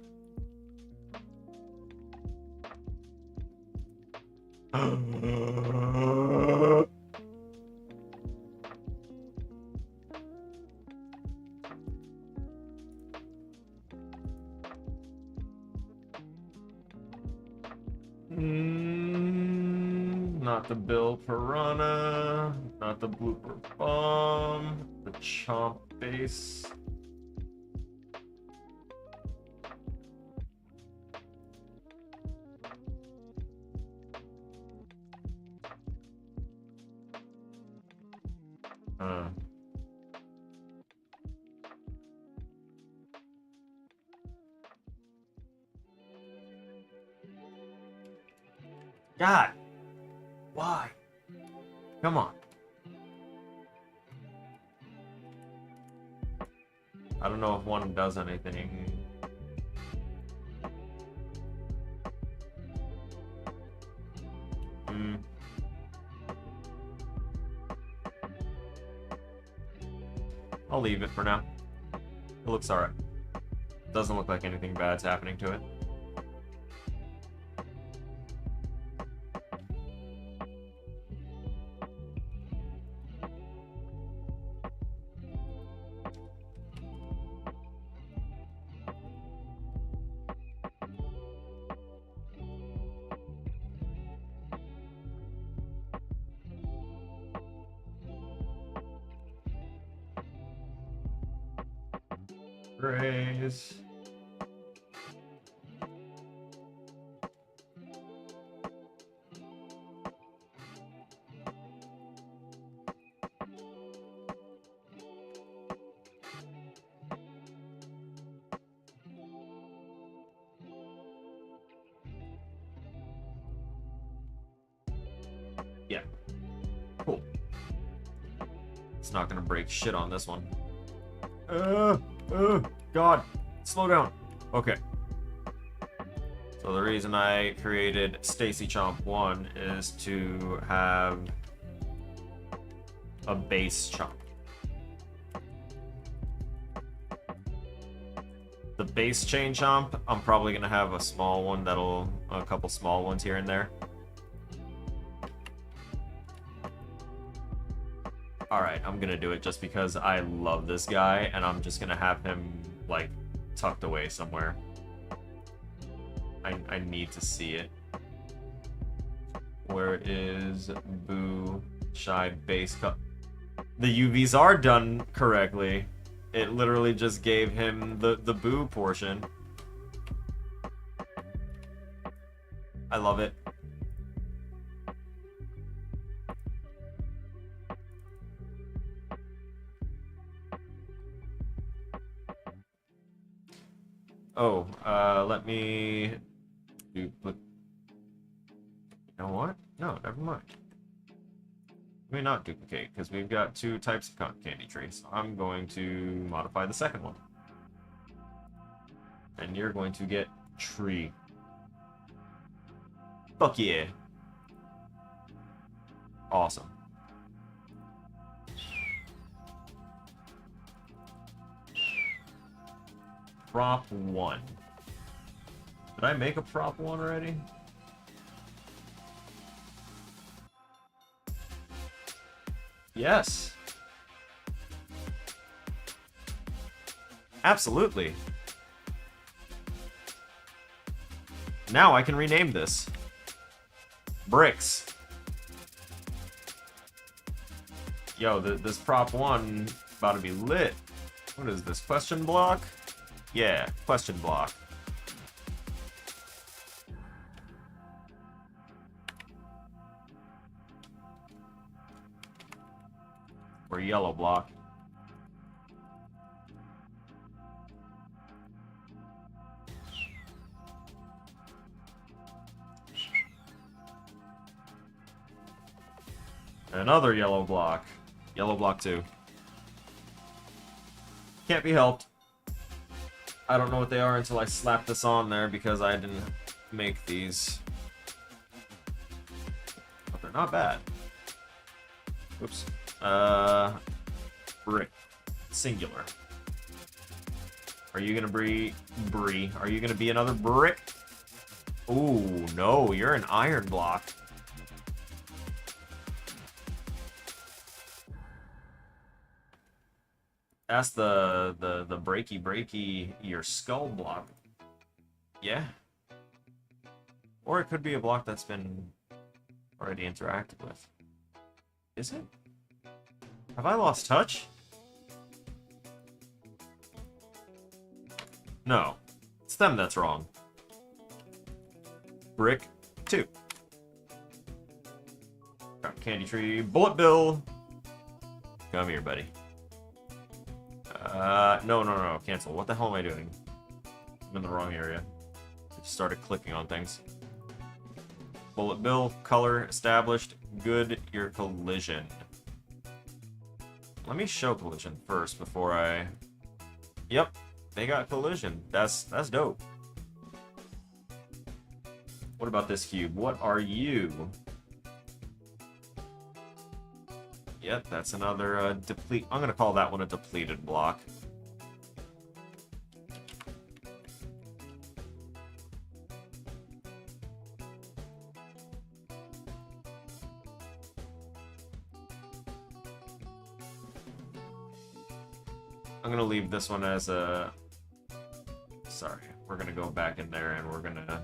Not the Bill Piranha, not the Blooper Bomb, the Chomp base. God, why? Come on. I don't know if one does anything. I'll leave it for now. It looks alright. Doesn't look like anything bad's happening to it. Raise. Yeah. Cool. It's not gonna break shit on this one. God, slow down. Okay. So the reason I created Stacy Chomp 1 is to have a base chomp. The base Chain Chomp, I'm probably gonna have a small one a couple small ones here and there. Alright, I'm gonna do it just because I love this guy, and I'm just gonna have him, like, tucked away somewhere. I need to see it. Where is Boo Shy Base Cut? The UVs are done correctly. It literally just gave him the Boo portion. I love it. Oh, let me do. You know what? No, never mind. Let me not duplicate, because we've got 2 types of cotton candy trees. I'm going to modify the second one. And you're going to get tree. Fuck yeah. Awesome. Prop 1. Did I make a prop 1 already? Yes. Absolutely. Now I can rename this. Bricks. Yo, this prop 1 about to be lit. What is this, question block? Yeah, question block. Or yellow block. Another yellow block. Yellow block 2. Can't be helped. I don't know what they are until I slap this on there because I didn't make these. But they're not bad. Oops. Brick. Singular. Are you gonna Bree? Are you gonna be another brick? Ooh, no, you're an iron block. That's the breaky your skull block. Yeah. Or it could be a block that's been already interacted with. Is it? Have I lost touch? No. It's them that's wrong. Brick 2. Candy tree. Bullet bill. Come here, buddy. No. Cancel. What the hell am I doing? I'm in the wrong area. I just started clicking on things. Bullet bill. Color. Established. Good. Your collision. Let me show collision first before I... Yep. They got collision. That's dope. What about this cube? What are you? Yep, that's another deplete. I'm gonna call that one a depleted block. I'm gonna leave this one as a... Sorry, we're gonna go back in there and we're gonna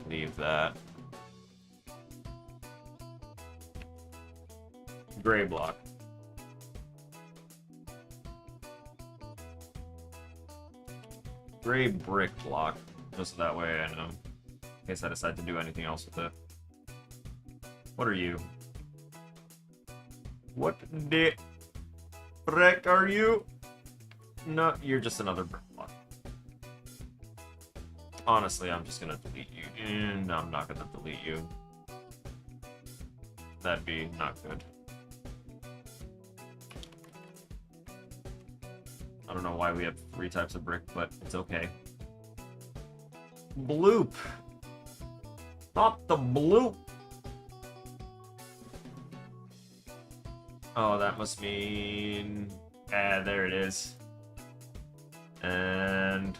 leave that. Gray block. Gray brick block. Just that way I know. In case I decide to do anything else with it. What are you? What the frick are you? No, you're just another brick block. Honestly, I'm just gonna delete you. No, I'm not gonna delete you. That'd be not good. I don't know why we have 3 types of brick, but it's okay. Bloop! Not the bloop! Oh, that must mean... Ah, there it is. And...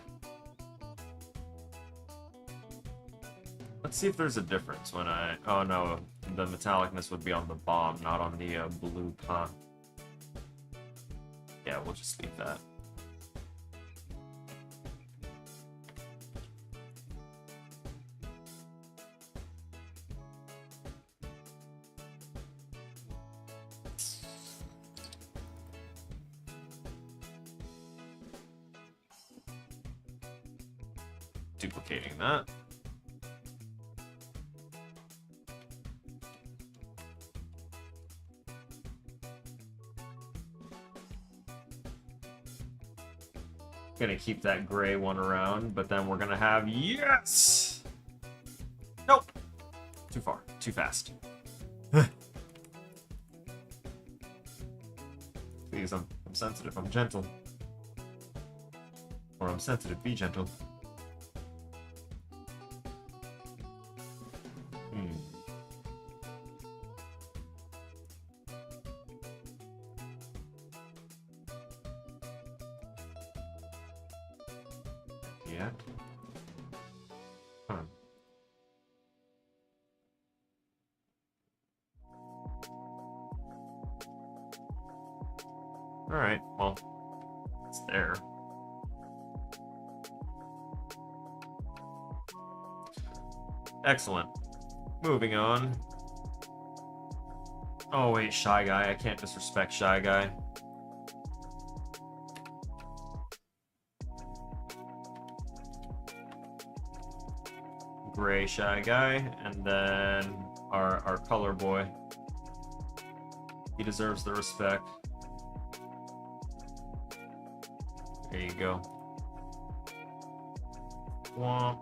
Let's see if there's a difference when I... Oh no, the metallicness would be on the bomb, not on the bloop, huh? Yeah, we'll just leave that. Duplicating that. Gonna keep that gray one around, but then we're gonna have... Yes! Nope! Too far. Too fast. Please, I'm sensitive. I'm gentle. Or I'm sensitive. Be gentle. Yeah. Huh. Alright, well, it's there. Excellent. Moving on. Oh wait, Shy Guy. I can't disrespect Shy Guy. Gray Shy Guy, and then our color boy. He deserves the respect. There you go. Womp.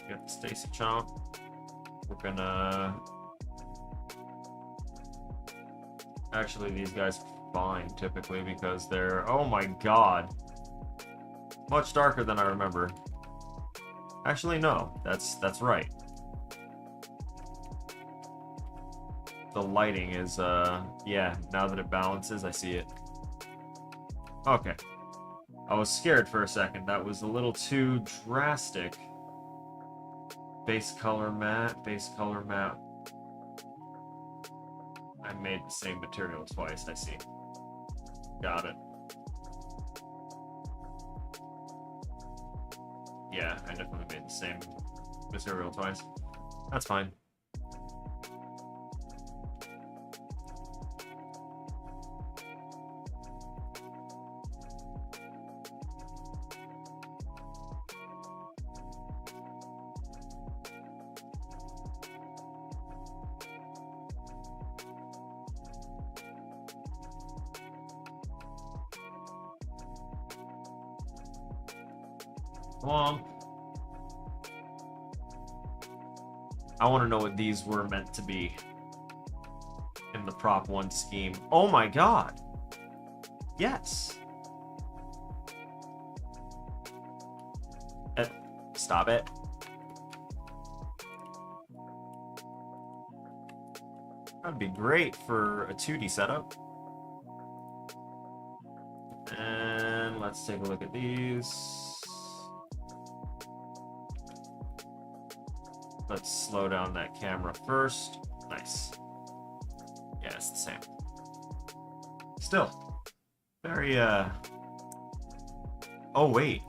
Got the Stacy Chomp. We're gonna... Actually, these guys are fine, typically, because they're... Oh my god! Much darker than I remember. Actually, no. That's right. The lighting is, yeah, now that it balances, I see it. Okay. I was scared for a second. That was a little too drastic. Base color matte, base color matte. I made the same material twice, I see. Got it. Yeah, I definitely made the same material twice. That's fine. Womp. I want to know what these were meant to be in the Prop 1 scheme. Oh my god! Yes! Stop it. That'd be great for a 2D setup. And let's take a look at these. Let's slow down that camera first. Nice. Yeah, it's the same. Still. Very, Oh, wait.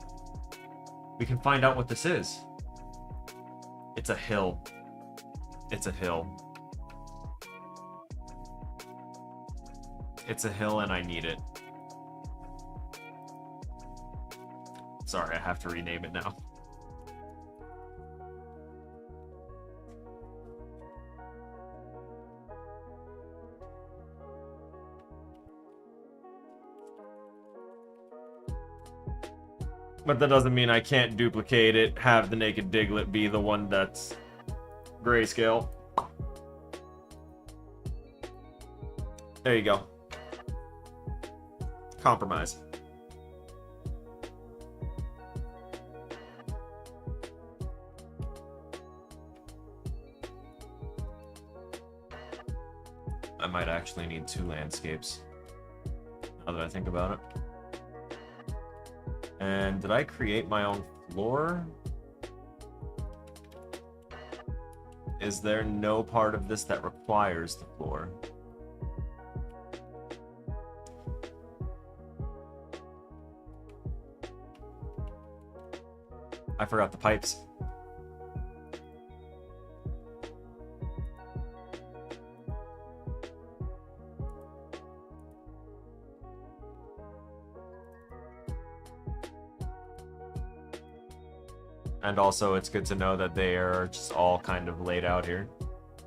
We can find out what this is. It's a hill. It's a hill. It's a hill and I need it. Sorry, I have to rename it now. But that doesn't mean I can't duplicate it, have the Naked Diglett be the one that's grayscale. There you go. Compromise. I might actually need 2 landscapes, now that I think about it. And did I create my own floor? Is there no part of this that requires the floor? I forgot the pipes. And also, it's good to know that they are just all kind of laid out here.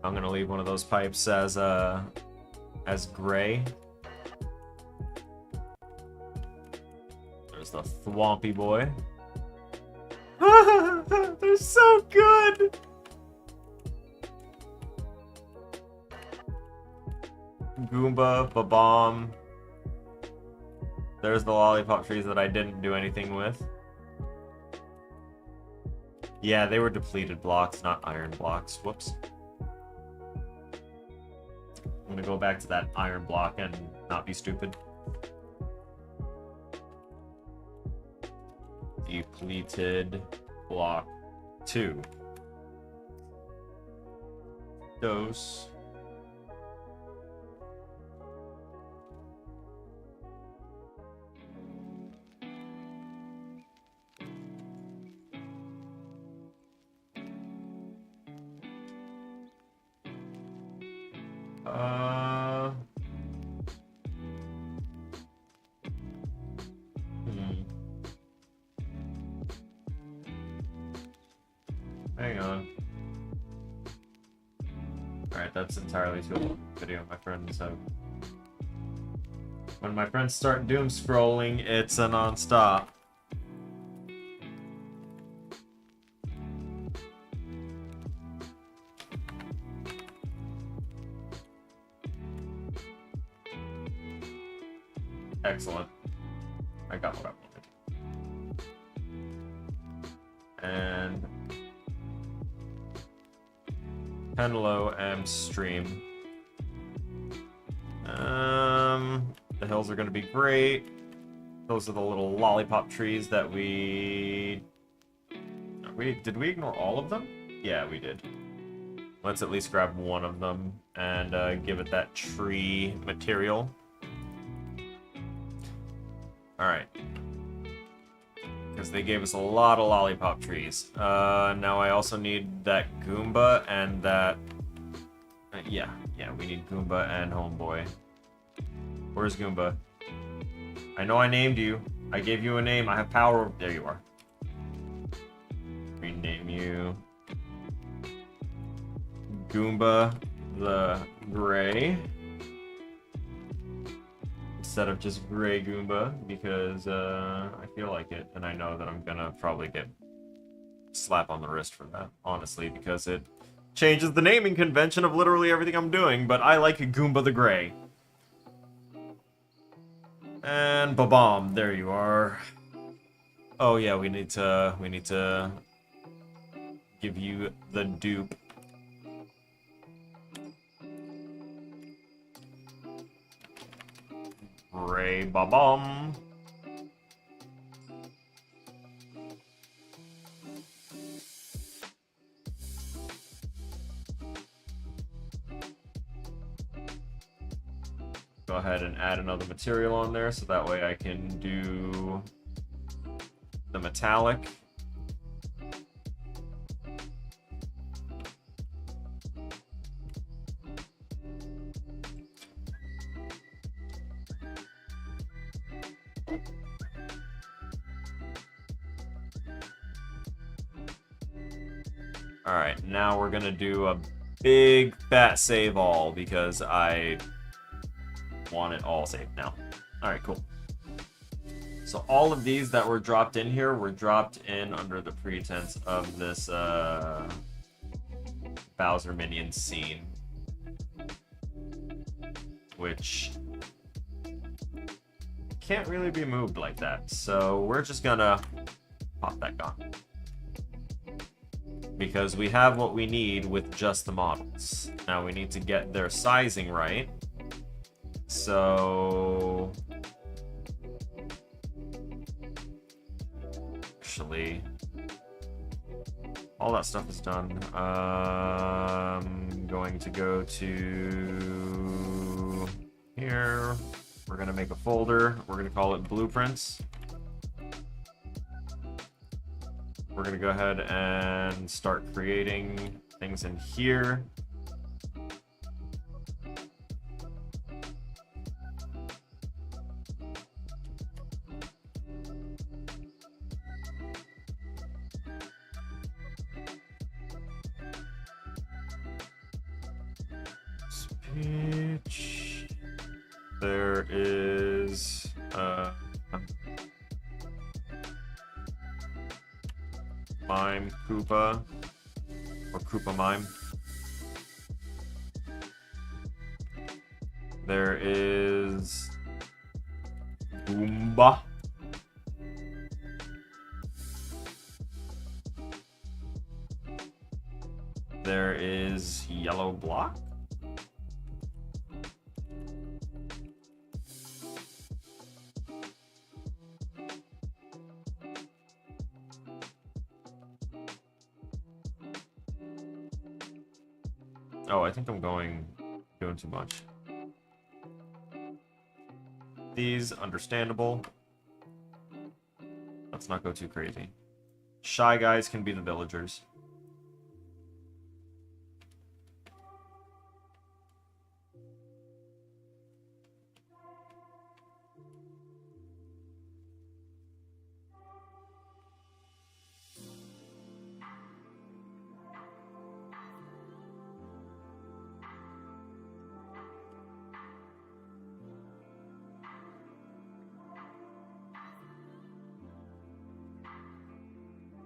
I'm gonna leave one of those pipes as gray. There's the Thwompy boy. They're so good! Goomba, Babomb. There's the lollipop trees that I didn't do anything with. Yeah, they were depleted blocks, not iron blocks. Whoops. I'm gonna go back to that iron block and not be stupid. Depleted block 2. Dose. Hang on. Alright, that's entirely too long video my friends have. When my friends start doom scrolling, it's a non-stop. Excellent. I got what I wanted. And Penlow M stream. The hills are gonna be great. Those are the little lollipop trees that we did we ignore all of them? Yeah, we did. Let's at least grab one of them and give it that tree material. Alright. Because they gave us a lot of lollipop trees. Now I also need that Goomba and that... yeah, we need Goomba and Homeboy. Where's Goomba? I know I named you. I gave you a name. I have power. There you are. Rename you. Goomba the Gray. Instead of just Gray Goomba, because I feel like it, and I know that I'm gonna probably get slap on the wrist for that, honestly, because it changes the naming convention of literally everything I'm doing, but I like Goomba the Gray. And Babomb, there you are. Oh yeah, we need to give you the dupe. Gray Babomb. Go ahead and add another material on there so that way I can do the metallic. Alright, now we're gonna do a big fat save all because I want it all saved now. Alright, cool. So all of these that were dropped in here were dropped in under the pretense of this Bowser minion scene, which can't really be moved like that. So we're just gonna pop that gun. Because we have what we need with just the models. Now we need to get their sizing right. So... actually... all that stuff is done. I'm going to go to... here. We're gonna make a folder. We're gonna call it Blueprints. We're gonna go ahead and start creating things in here. Speech. There is Mime Koopa. Or Koopa Mime. There is Goomba. There is Yellow Block. Oh, I think I'm doing too much. These, understandable. Let's not go too crazy. Shy Guys can be the villagers.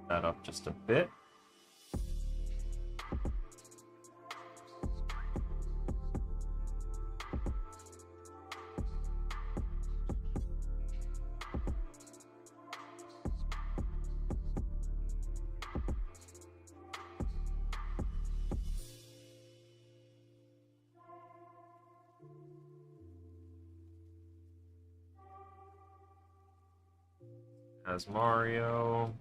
That up just a bit. As Mario,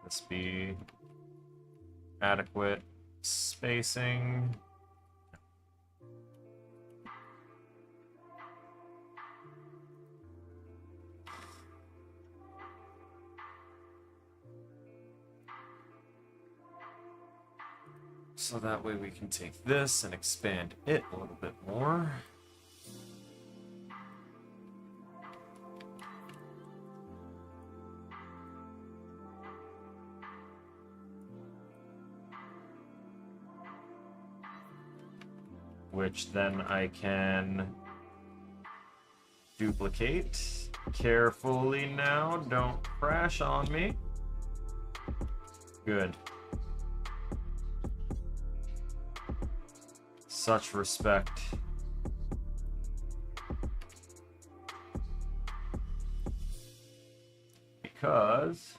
this be adequate spacing. So that way we can take this and expand it a little bit more. Which then I can duplicate carefully now. Don't crash on me. Good. Such respect. Because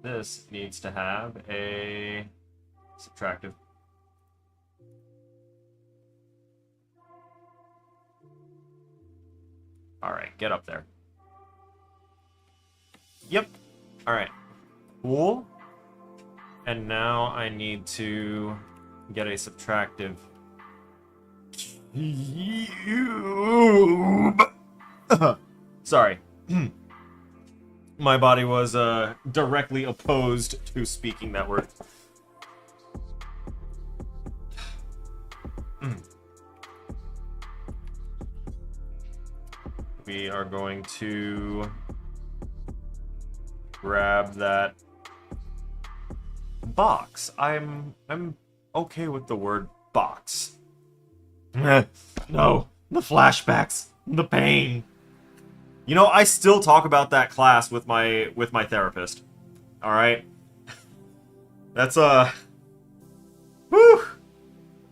this needs to have a subtractive. Alright, get up there. Yep. Alright. Cool. And now I need to get a subtractive cube. Sorry. My body was directly opposed to speaking that word. We are going to grab that box. I'm okay with the word box. No, the flashbacks, the pain. You know, I still talk about that class with my therapist. All right, that's whew.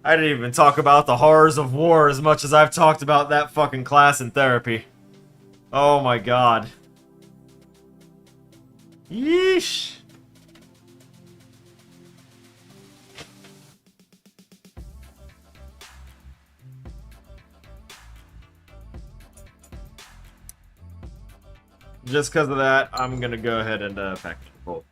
I didn't even talk about the horrors of war as much as I've talked about that fucking class in therapy. Oh my god. Yeesh. Just because of that, I'm gonna go ahead and package the bolt.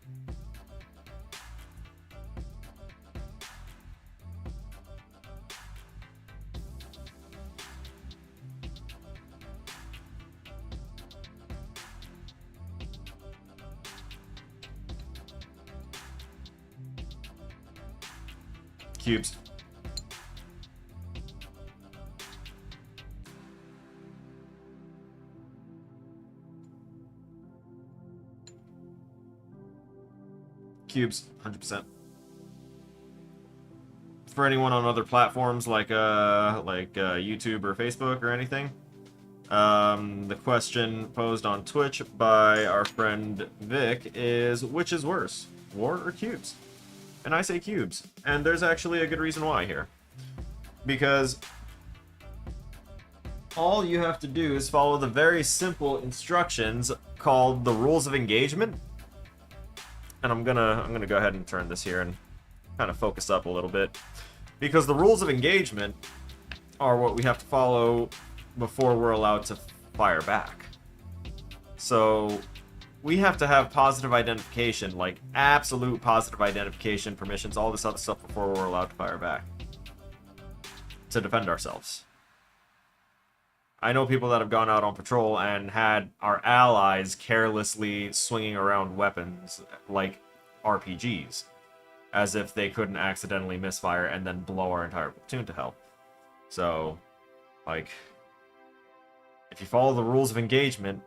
Cubes. Cubes, 100%. For anyone on other platforms like YouTube or Facebook or anything, the question posed on Twitch by our friend Vic is, which is worse, war or cubes. And I say cubes. And there's actually a good reason why here. Because all you have to do is follow the very simple instructions called the rules of engagement. And I'm gonna go ahead and turn this here and kind of focus up a little bit. Because the rules of engagement are what we have to follow before we're allowed to fire back. So we have to have positive identification, like absolute positive identification, permissions, all this other stuff before we're allowed to fire back. To defend ourselves. I know people that have gone out on patrol and had our allies carelessly swinging around weapons like RPGs, as if they couldn't accidentally misfire and then blow our entire platoon to hell. So, like, if you follow the rules of engagement,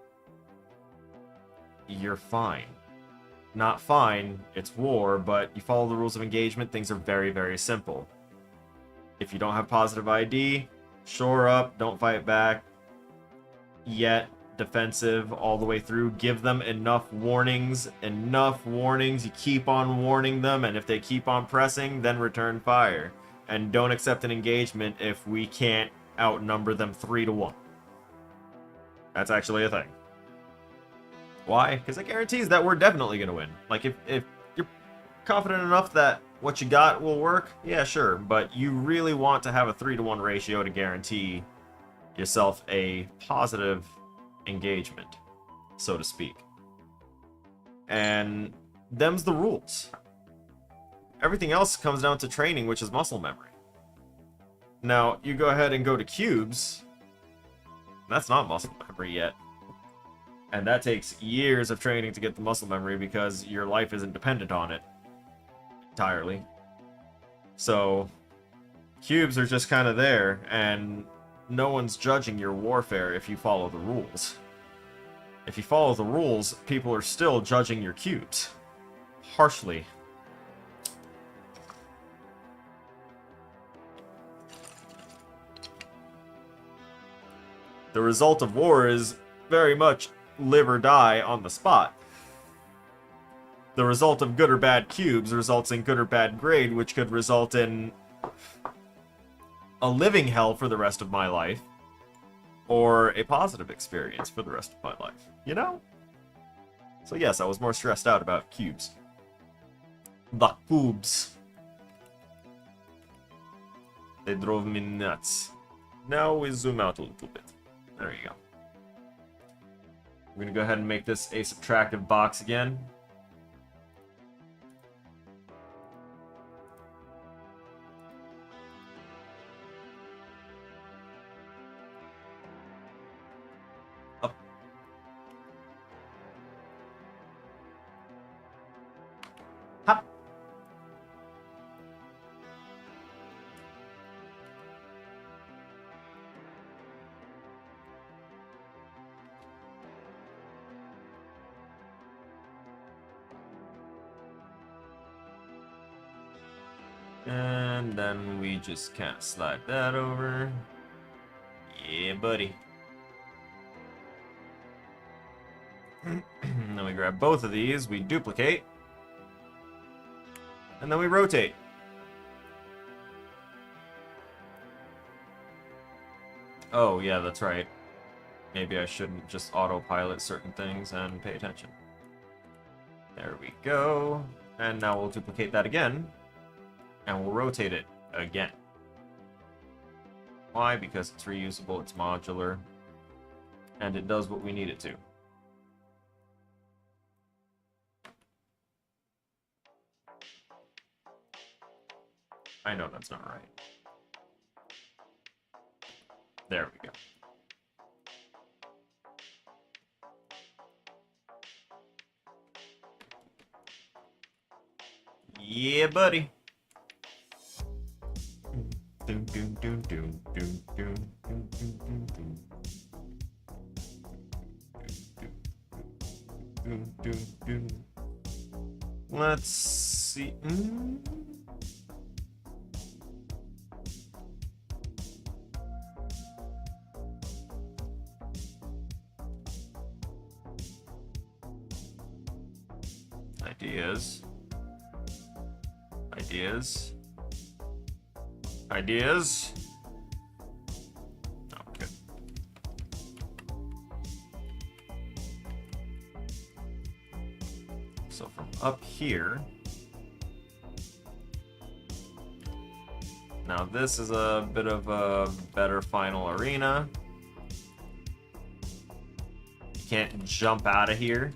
you're fine. Not fine, it's war, but you follow the rules of engagement, things are very, very simple. If you don't have positive ID, shore up, don't fight back, yet defensive all the way through. Give them enough warnings, you keep on warning them, and if they keep on pressing, then return fire. And don't accept an engagement if we can't outnumber them 3-1. That's actually a thing. Why? Because it guarantees that we're definitely going to win. Like, if you're confident enough that what you got will work, yeah, sure. But you really want to have a 3-1 ratio to guarantee yourself a positive engagement, so to speak. And them's the rules. Everything else comes down to training, which is muscle memory. Now, you go ahead and go to cubes. That's not muscle memory yet. And that takes years of training to get the muscle memory because your life isn't dependent on it entirely. So, cubes are just kind of there, and no one's judging your warfare if you follow the rules. If you follow the rules, people are still judging your cubes. Harshly. The result of war is very much live or die on the spot. The result of good or bad cubes results in good or bad grade, which could result in a living hell for the rest of my life, or a positive experience for the rest of my life, you know? So yes, I was more stressed out about cubes. The cubes. They drove me nuts. Now we zoom out a little bit. There you go. We're gonna go ahead and make this a subtractive box again. Up. Hop. And then we just can't slide that over. Yeah, buddy. Then we grab both of these, we duplicate. And then we rotate. Oh, yeah, that's right. Maybe I shouldn't just autopilot certain things and pay attention. There we go. And now we'll duplicate that again. And we'll rotate it again. Why? Because it's reusable, it's modular, and it does what we need it to. I know that's not right. There we go. Yeah, buddy. Let's see. Ideas. Ideas? Ideas? Oh, good. So from up here... Now this is a bit of a better final arena. You can't jump out of here.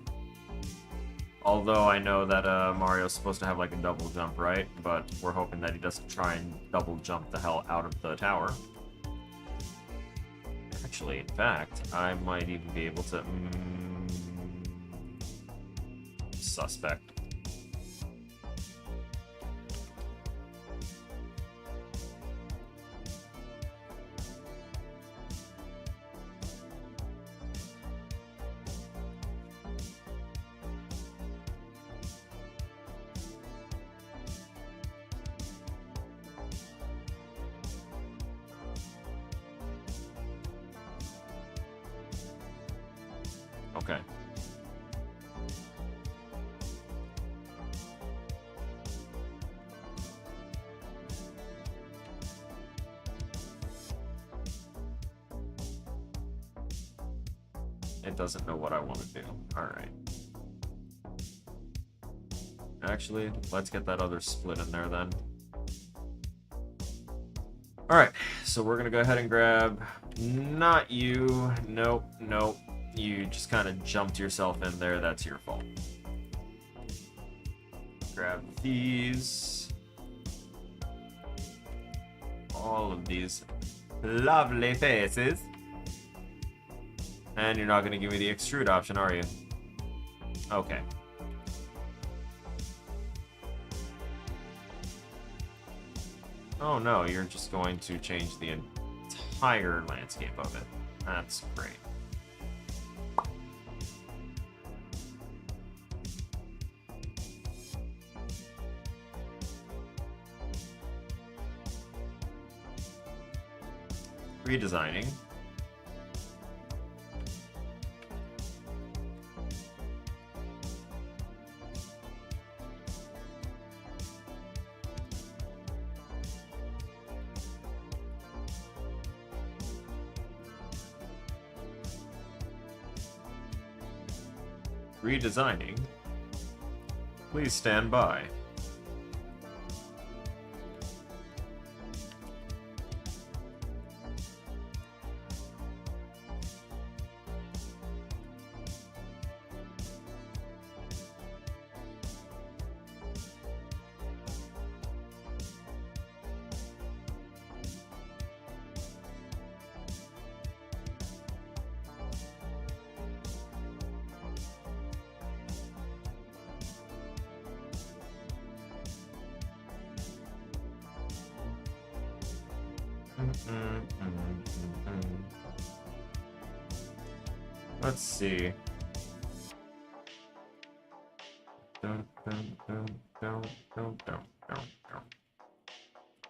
Although I know that Mario's supposed to have like a double jump, right? But we're hoping that he doesn't try and double jump the hell out of the tower. Actually, in fact, I might even be able to... suspect. Okay. It doesn't know what I want to do. Alright. Actually, let's get that other split in there then. Alright, so we're gonna go ahead and grab... Not you. Nope, nope. You just kind of jumped yourself in there. That's your fault. Grab these. All of these lovely faces. And you're not going to give me the extrude option, are you? Okay. Oh no, you're just going to change the entire landscape of it. That's great. Redesigning. Redesigning. Please stand by. Let's see.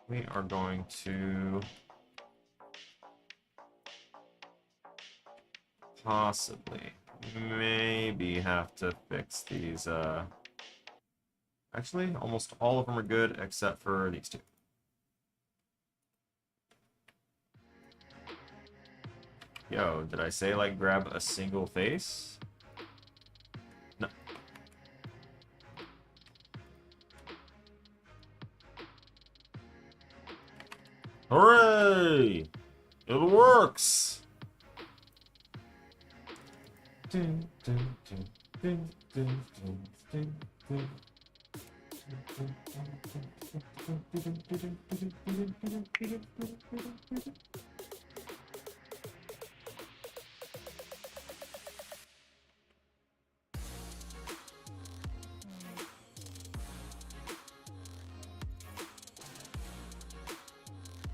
We are going to possibly, maybe have to fix these. Actually, almost all of them are good except for these two. Yo, did I say, like, grab a single face? No. Hooray! It works!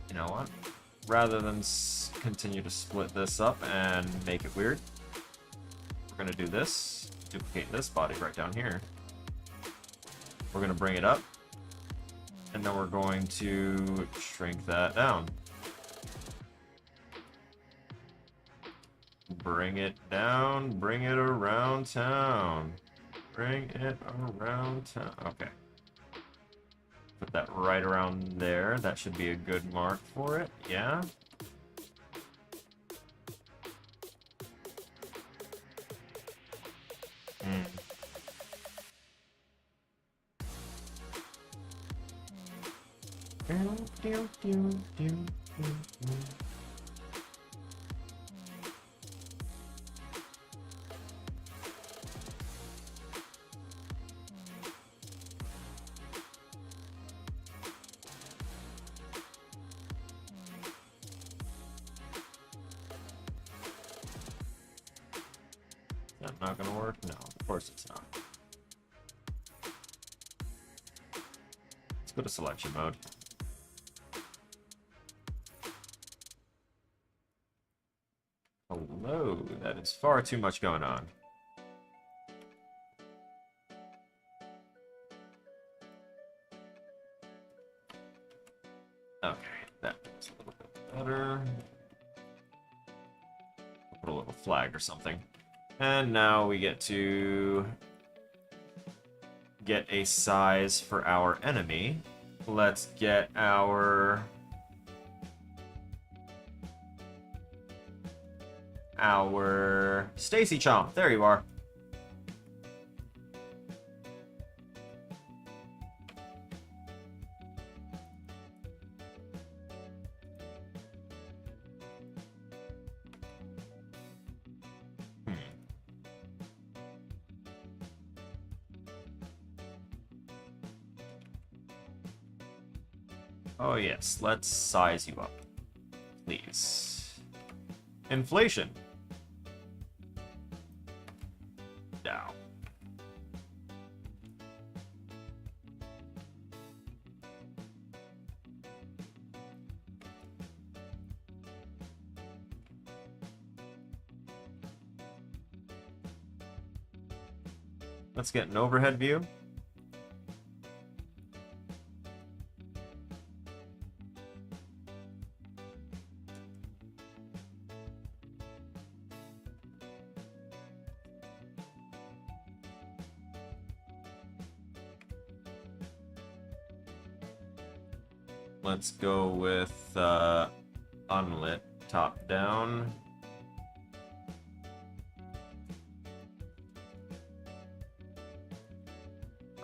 You know what? Rather than continue to split this up and make it weird, we're going to do this, duplicate this body right down here. We're going to bring it up, and then we're going to shrink that down. Bring it down, bring it around town. Bring it around town. Okay. Put that right around there. That should be a good mark for it. Yeah. Hmm. That's not gonna work? No, of course it's not. Let's go to selection mode. Hello, that is far too much going on. Okay, that looks a little bit better. Put a little flag or something. And now we get to get a size for our enemy. Let's get our Stacy Chomp. There you are. Oh yes, let's size you up, please. Inflation. Now. Let's get an overhead view. Let's go with unlit, top down.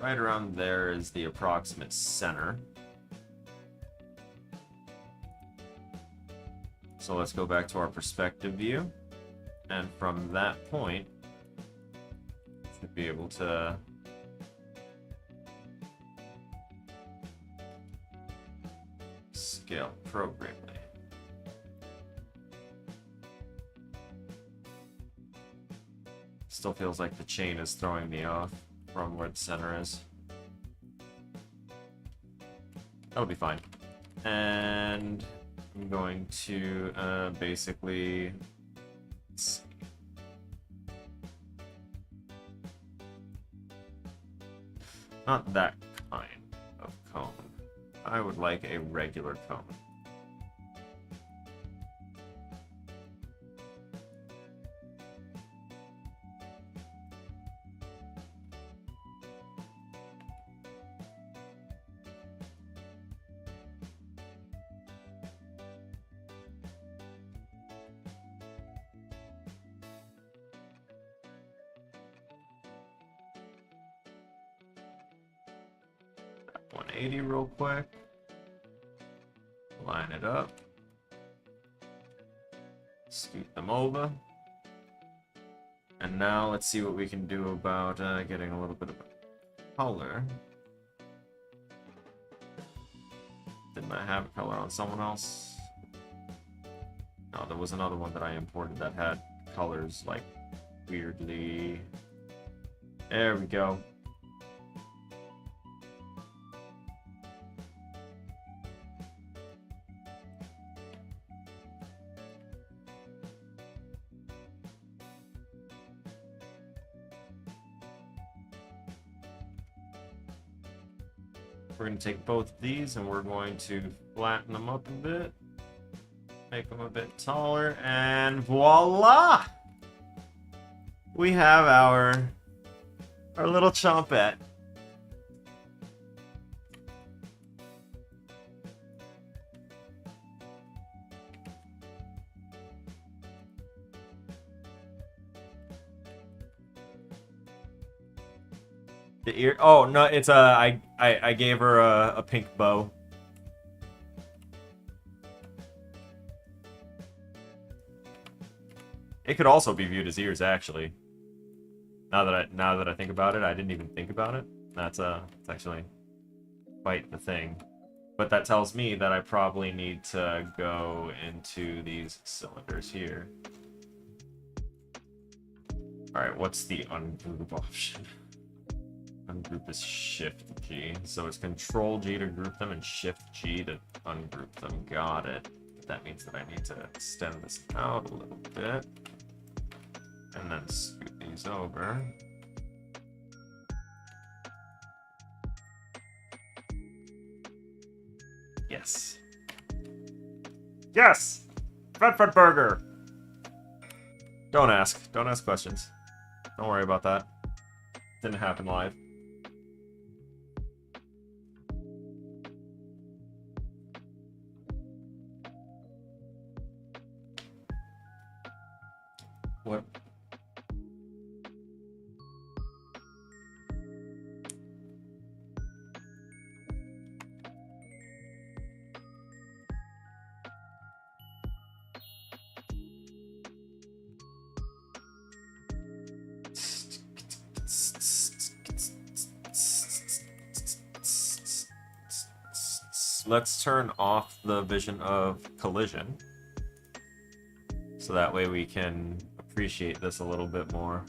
Right around there is the approximate center. So let's go back to our perspective view. And from that point, should be able to scale appropriately. Still feels like the chain is throwing me off from where the center is. That'll be fine. And I'm going to basically... let's see. Not that kind of cone. I would like a regular cone. That 180 real quick. Line it up. Scoot them over. And now let's see what we can do about getting a little bit of color. Didn't I have a color on someone else? No, there was another one that I imported that had colors like weirdly. There we go. We're going to take both of these and we're going to flatten them up a bit. Make them a bit taller, and voila! We have our little chompette. The ear. Oh no, it's I gave her a pink bow. It could also be viewed as ears, actually. Now that I think about it, I didn't even think about it. It's actually quite the thing. But that tells me that I probably need to go into these cylinders here. Alright, what's the ungroup option? Ungroup is Shift G. So it's Control G to group them and Shift G to ungroup them. Got it. That means that I need to extend this out a little bit. And then scoot these over. Yes. Yes! Fred Burger! Don't ask. Don't ask questions. Don't worry about that. Didn't happen live. What? Let's turn off the vision of collision. So that way we can appreciate this a little bit more.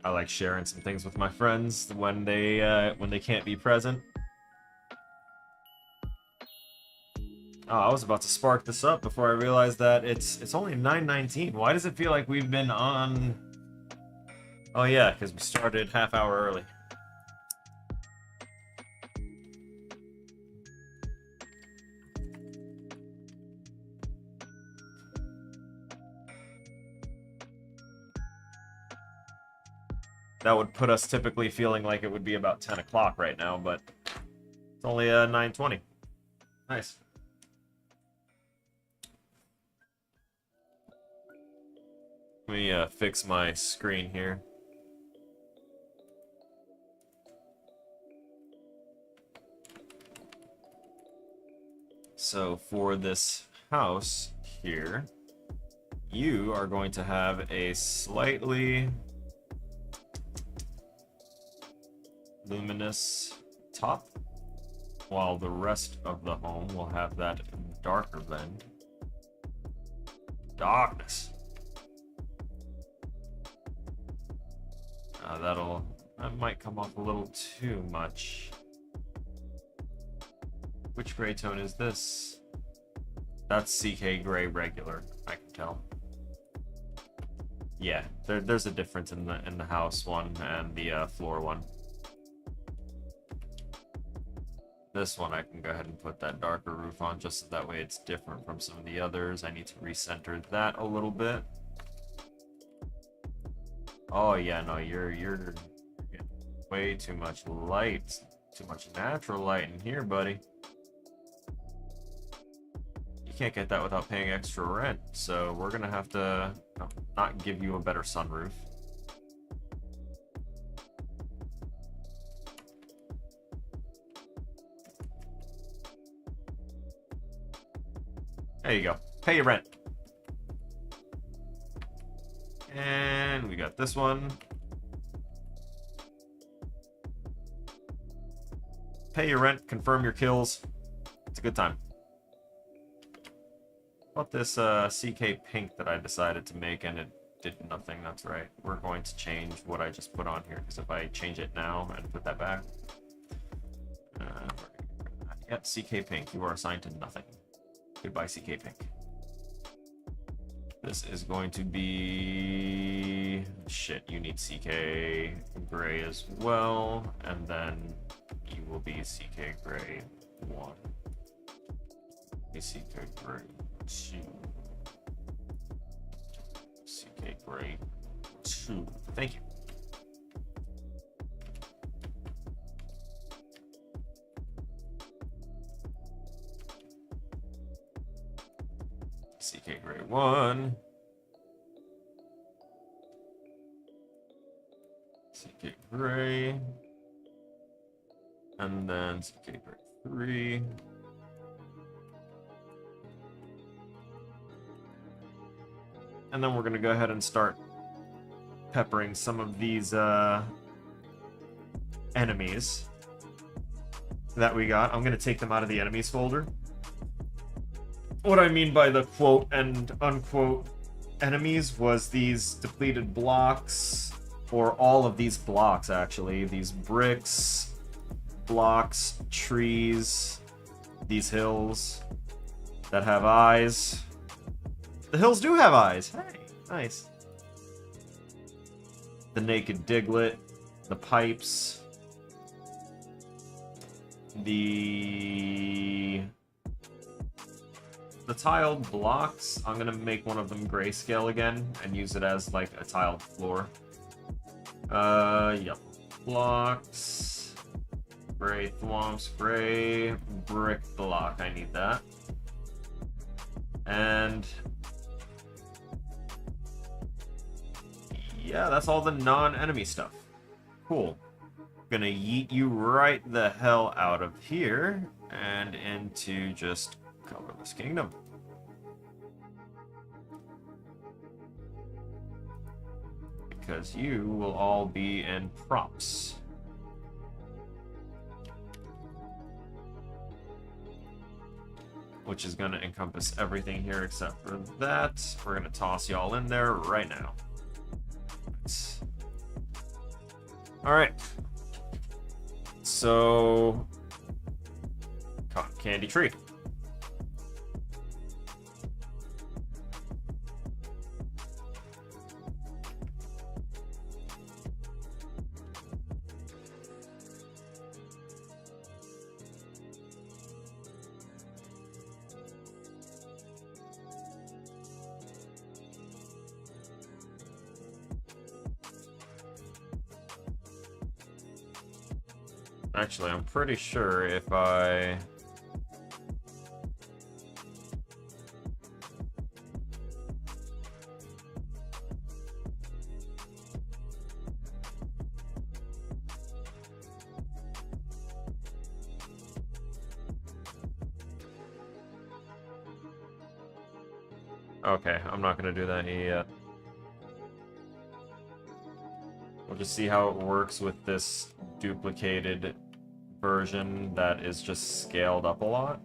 I like sharing some things with my friends when they can't be present. Oh, I was about to spark this up before I realized that it's only 9:19. Why does it feel like we've been on? Oh yeah, because we started half hour early. That would put us typically feeling like it would be about 10 o'clock right now, but it's only 9:20. Nice. Let me fix my screen here. So for this house here, you are going to have a slightly luminous top, while the rest of the home will have that darker blend. Darkness. That might come off a little too much. Which gray tone is this? That's CK gray regular, I can tell. Yeah, there's a difference in the house one and the floor one. This one I can go ahead and put that darker roof on just so that way it's different from some of the others. I need to recenter that a little bit. Oh yeah, no, you're getting way too much light, too much natural light in here, buddy. You can't get that without paying extra rent, so we're gonna have to not give you a better sunroof. There you go. Pay your rent. And we got this one. Pay your rent, confirm your kills. It's a good time. What this CK pink that I decided to make, and it did nothing. That's right. We're going to change what I just put on here, because if I change it now and put that back, yep, CK pink, you are assigned to nothing. Goodbye, CK pink. This is going to be... Shit, you need CK gray as well, and then you will be CK gray 1. CK gray 2. for a 2. Thank you. CK Gray 1. CK Gray. And then CK Gray 3. And then we're going to go ahead and start peppering some of these enemies that we got. I'm going to take them out of the enemies folder. What I mean by the quote and unquote enemies was these depleted blocks, or all of these blocks actually. These bricks, blocks, trees, these hills that have eyes. The hills do have eyes. Hey, nice. The naked Diglett, the pipes, the tiled blocks. I'm gonna make one of them grayscale again and use it as like a tiled floor. Yep. Blocks, gray thwomps, gray brick block. I need that. And yeah, that's all the non-enemy stuff. Cool. Gonna yeet you right the hell out of here and into just colorless kingdom. Because you will all be in props. Which is gonna encompass everything here except for that. We're gonna toss y'all in there right now. Alright. So, cotton candy tree. Actually, I'm pretty sure if I... Okay, I'm not going to do that yet. We'll just see how it works with this duplicated version that is just scaled up a lot.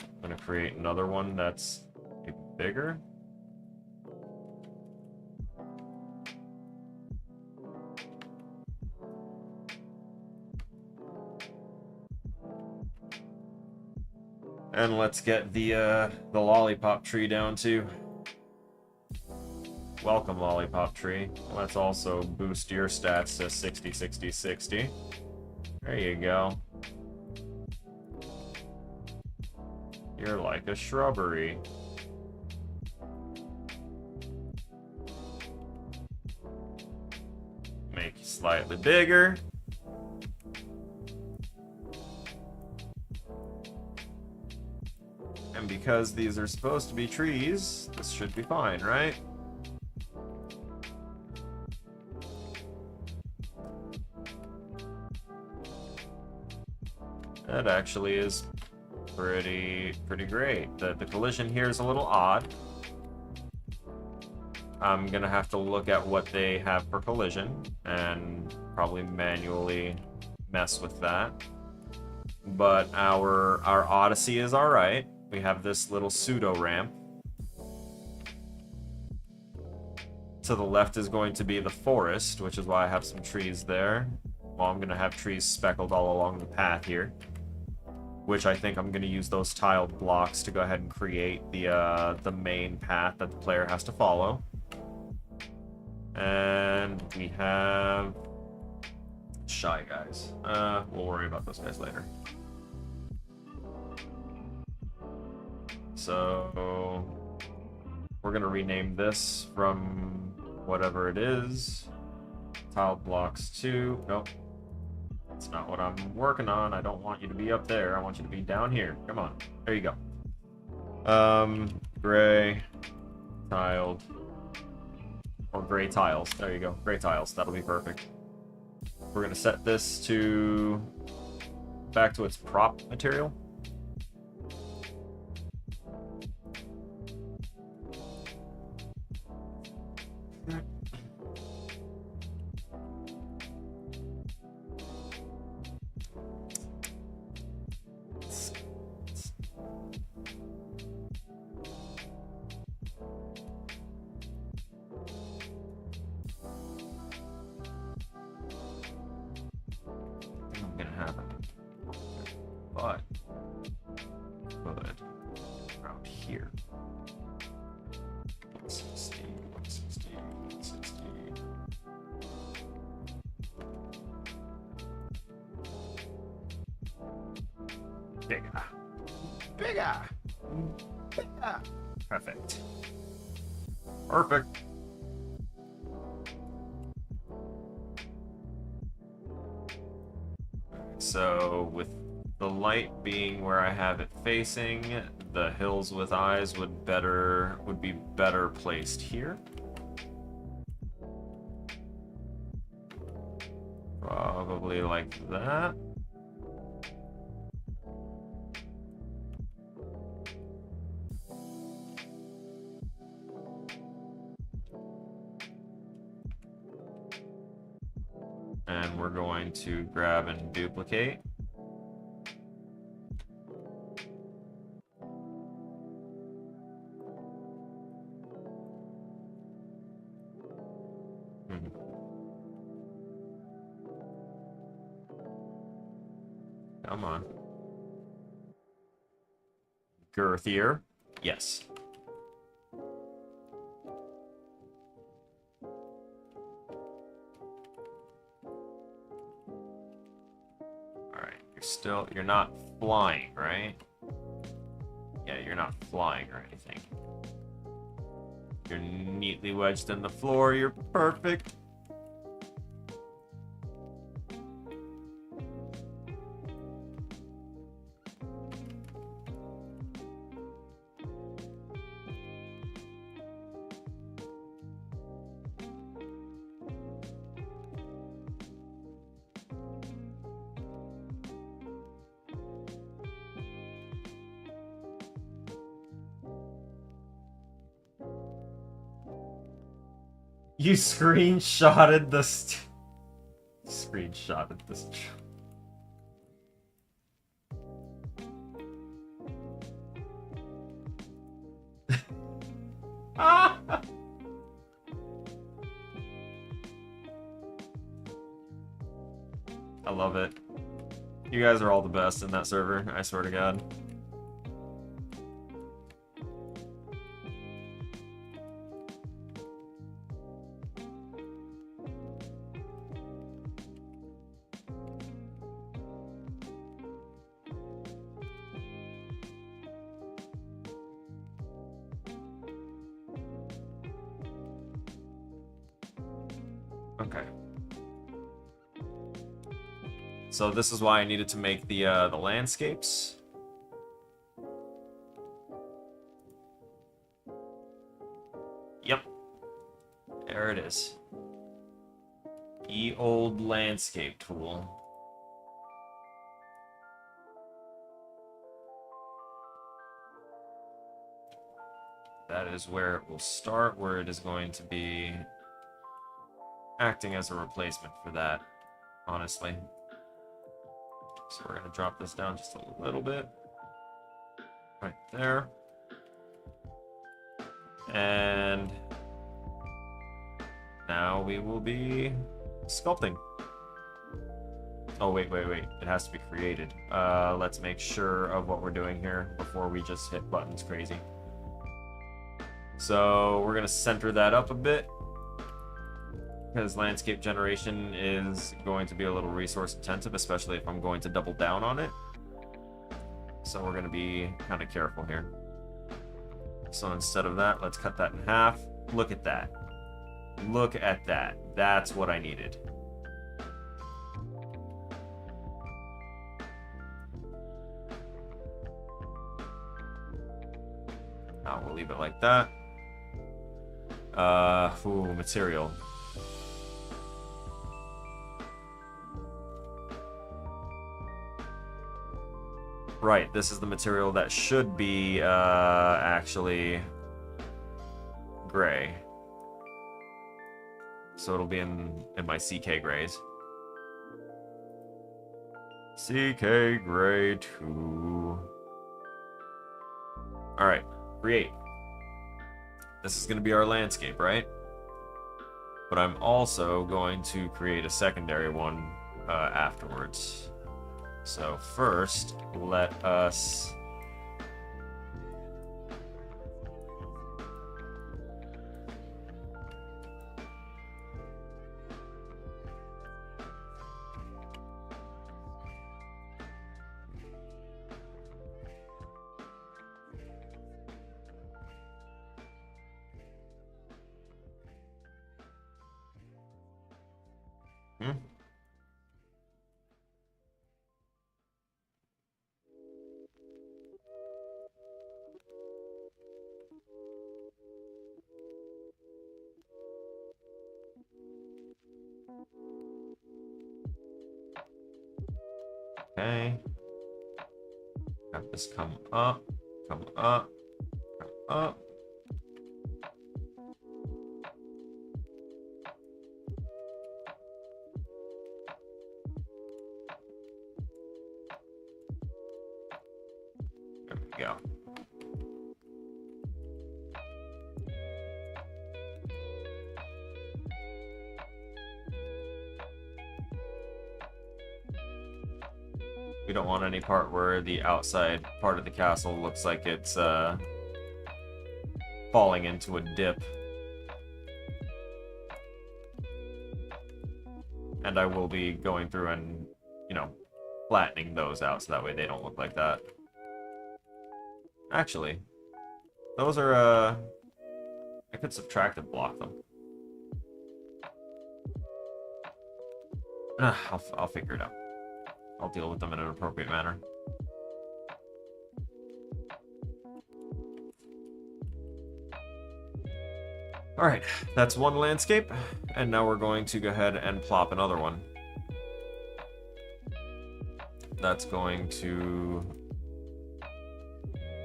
I'm going to create another one that's bigger. And let's get the lollipop tree down too. Welcome, lollipop tree. Let's also boost your stats to 60, 60, 60. There you go. You're like a shrubbery. Make you slightly bigger. And because these are supposed to be trees, this should be fine, right? That actually is pretty great. The collision here is a little odd. I'm gonna have to look at what they have for collision and probably manually mess with that. But our Odyssey is alright. We have this little pseudo ramp. To the left is going to be the forest, which is why I have some trees there. Well, I'm gonna have trees speckled all along the path here. Which I think I'm going to use those tiled blocks to go ahead and create the main path that the player has to follow. And we have Shy Guys. We'll worry about those guys later. So We're gonna rename this from whatever it is. Tile blocks 2. Nope. That's not what I'm working on. I don't want you to be up there. I want you to be down here. Come on. There you go. Gray, tiled, or gray tiles. There you go. Gray tiles. That'll be perfect. We're gonna set this to back to its prop material. But around here. 160, 160, 160. Bigger. Bigger. Bigger. Perfect. Perfect. So with the light being where I have it facing, the hills with eyes would be better placed here. Probably like that. And we're going to grab and duplicate. Come on. Girthier. Yes. You're not flying, right? Yeah, you're not flying or anything. You're neatly wedged in the floor. You're perfect. You screenshotted this. Screenshotted this. I love it. You guys are all the best in that server, I swear to God. Okay. So this is why I needed to make the landscapes. Yep. There it is. Old landscape tool. That is where it will start, where it is going to be acting as a replacement for that, honestly. So we're going to drop this down just a little bit. Right there. And now we will be sculpting. Oh, wait. It has to be created. Let's make sure of what we're doing here before we just hit buttons crazy. So we're going to center that up a bit, because landscape generation is going to be a little resource intensive, especially if I'm going to double down on it. So we're going to be kind of careful here. So instead of that, let's cut that in half. Look at that. Look at that. That's what I needed. Now we'll leave it like that. Material. Right, this is the material that should be, actually gray. So it'll be in my CK grays. CK gray 2. Alright, create. This is going to be our landscape, right? But I'm also going to create a secondary one afterwards. So first, let us... Okay. Have this come up, come up, come up. There we go. We don't want any part where the outside part of the castle looks like it's falling into a dip. And I will be going through and, you know, flattening those out so that way they don't look like that. Actually, those are, I could subtract and block them. I'll figure it out. I'll deal with them in an appropriate manner. Alright, that's one landscape, and now we're going to go ahead and plop another one. That's going to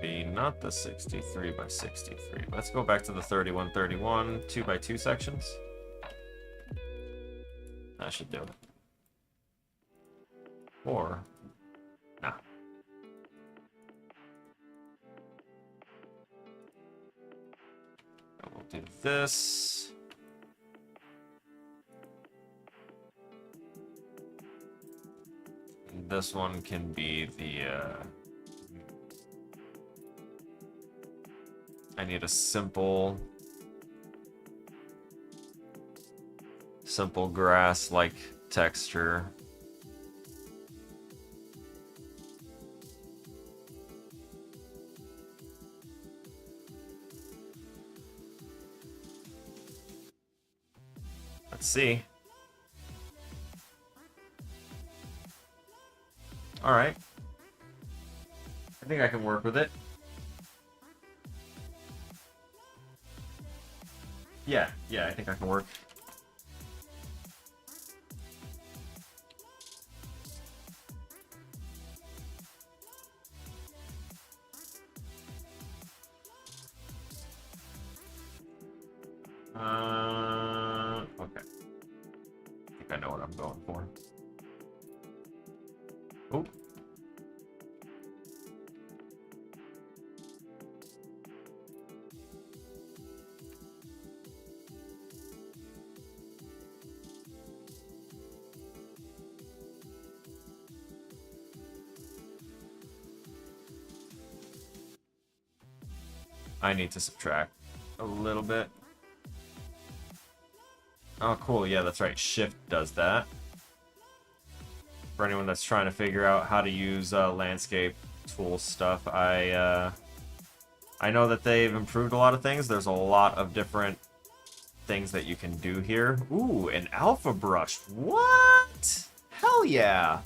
be not the 63 by 63. Let's go back to the 31-31, 2 by 2 sections. That should do it. Or, nah. We'll do this. And this one can be the, I need a simple grass-like texture. Let's see. All right. I think I can work with it. Yeah, I think I can work. Okay. I think I know what I'm going for. Oh. I need to subtract a little bit. Oh, cool. Yeah, that's right. Shift does that. For anyone that's trying to figure out how to use landscape tool stuff, I I know that they've improved a lot of things. There's a lot of different things that you can do here. Ooh, an alpha brush. What? Hell yeah.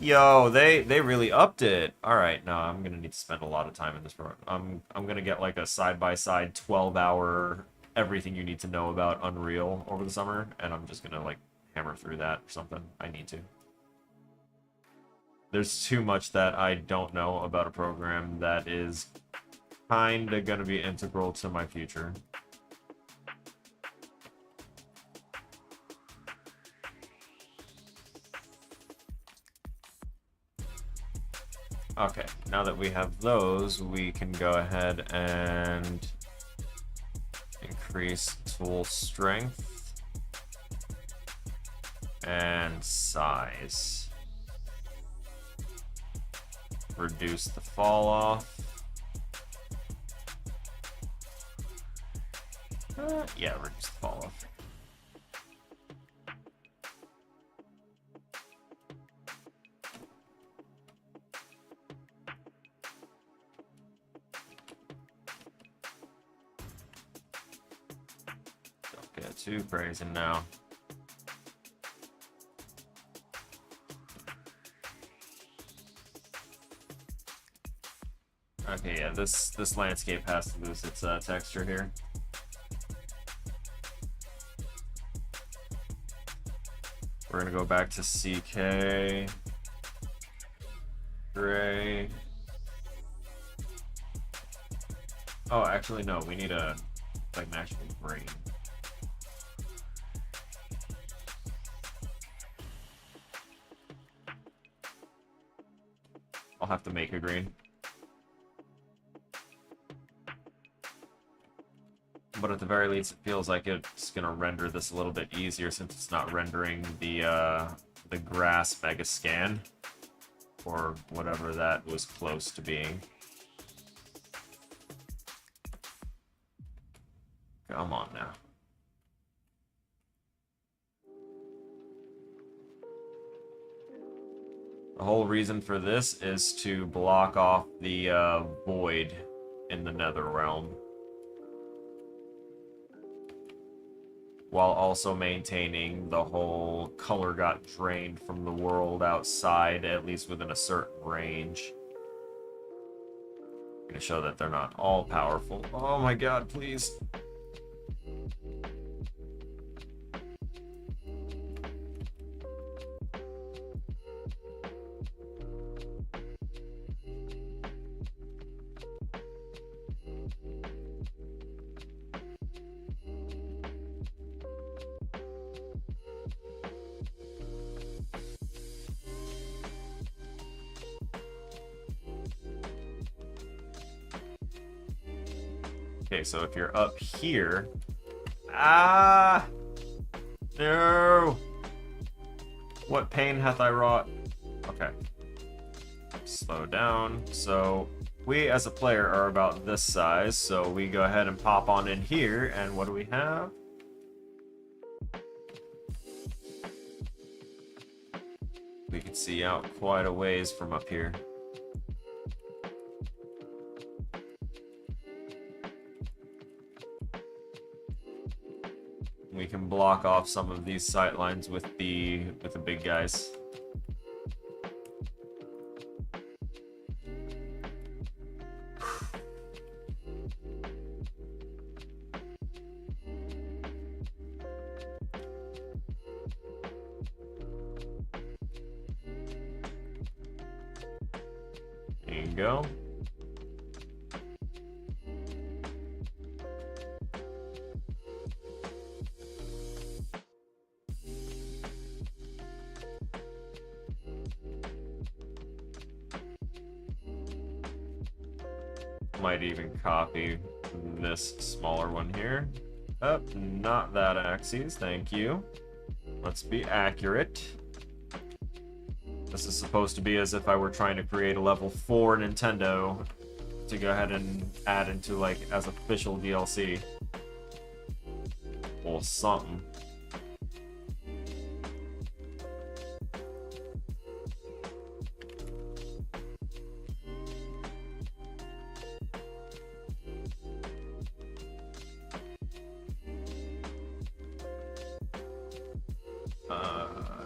Yo, they really upped it. All right, no, I'm gonna need to spend a lot of time in this program. I'm gonna get like a side-by-side 12-hour everything you need to know about Unreal over the summer, and I'm just gonna like hammer through that or something. I need to. There's too much that I don't know about a program that is kinda gonna be integral to my future. Okay, now that we have those, we can go ahead and increase tool strength and size. Reduce the fall off. Yeah, reduce the fall off. Don't get too crazy now. Okay, yeah, this landscape has to lose its texture here. We're gonna go back to CK, gray. Oh, actually no, we need a like an actual green. I'll have to make a green. But at the very least, it feels like it's gonna render this a little bit easier since it's not rendering the grass mega scan or whatever that was close to being. Come on now. The whole reason for this is to block off the void in the Nether Realm, while also maintaining the whole color got drained from the world outside, at least within a certain range. I'm gonna show that they're not all powerful. Oh my god, please. Okay, so if you're up here... Ah! No! What pain hath I wrought? Okay. Slow down. So, we as a player are about this size, so we go ahead and pop on in here, and what do we have? We can see out quite a ways from up here. We can block off some of these sight lines with the big guys. There you go. Might even copy this smaller one here. Oh, not that axis, thank you. Let's be accurate. This is supposed to be as if I were trying to create a level 4 Nintendo to go ahead and add into, like, as official DLC. Or something.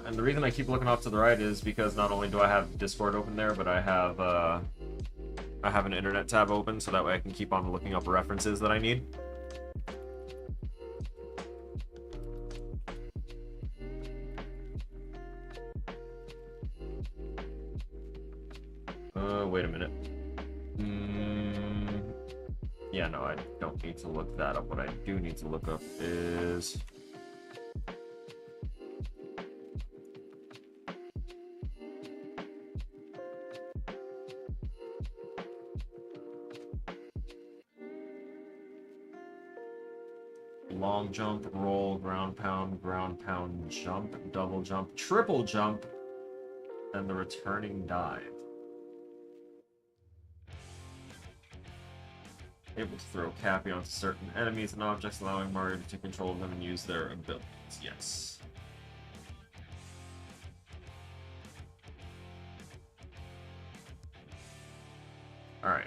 And the reason I keep looking off to the right is because not only do I have Discord open there, but I have an internet tab open, so that way I can keep on looking up references that I need. Wait a minute. Yeah, no, I don't need to look that up. What I do need to look up is... long jump, roll, ground pound, jump, double jump, triple jump, and the returning dive. Able to throw Cappy onto certain enemies and objects, allowing Mario to take control of them and use their abilities. Yes. Alright.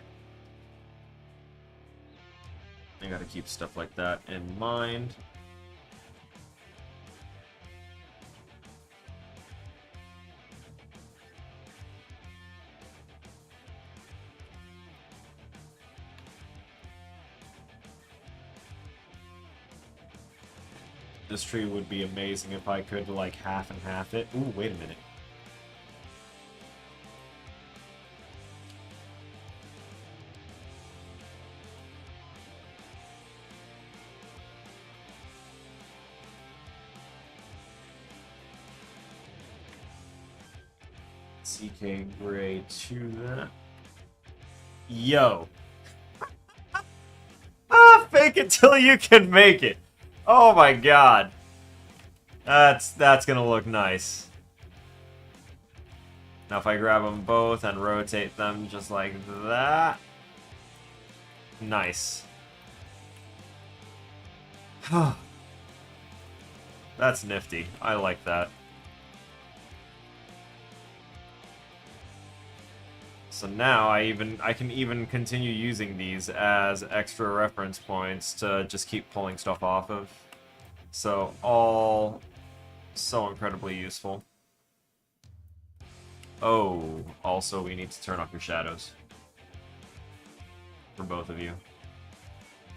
I gotta keep stuff like that in mind. This tree would be amazing if I could, like, half and half it. Ooh, wait a minute. CK Gray to that. Yo. Fake it till you can make it. Oh my god. That's gonna look nice. Now if I grab them both and rotate them just like that. Nice. That's nifty. I like that. So now I can even continue using these as extra reference points to just keep pulling stuff off of. So all so incredibly useful. Oh, also we need to turn off your shadows. For both of you.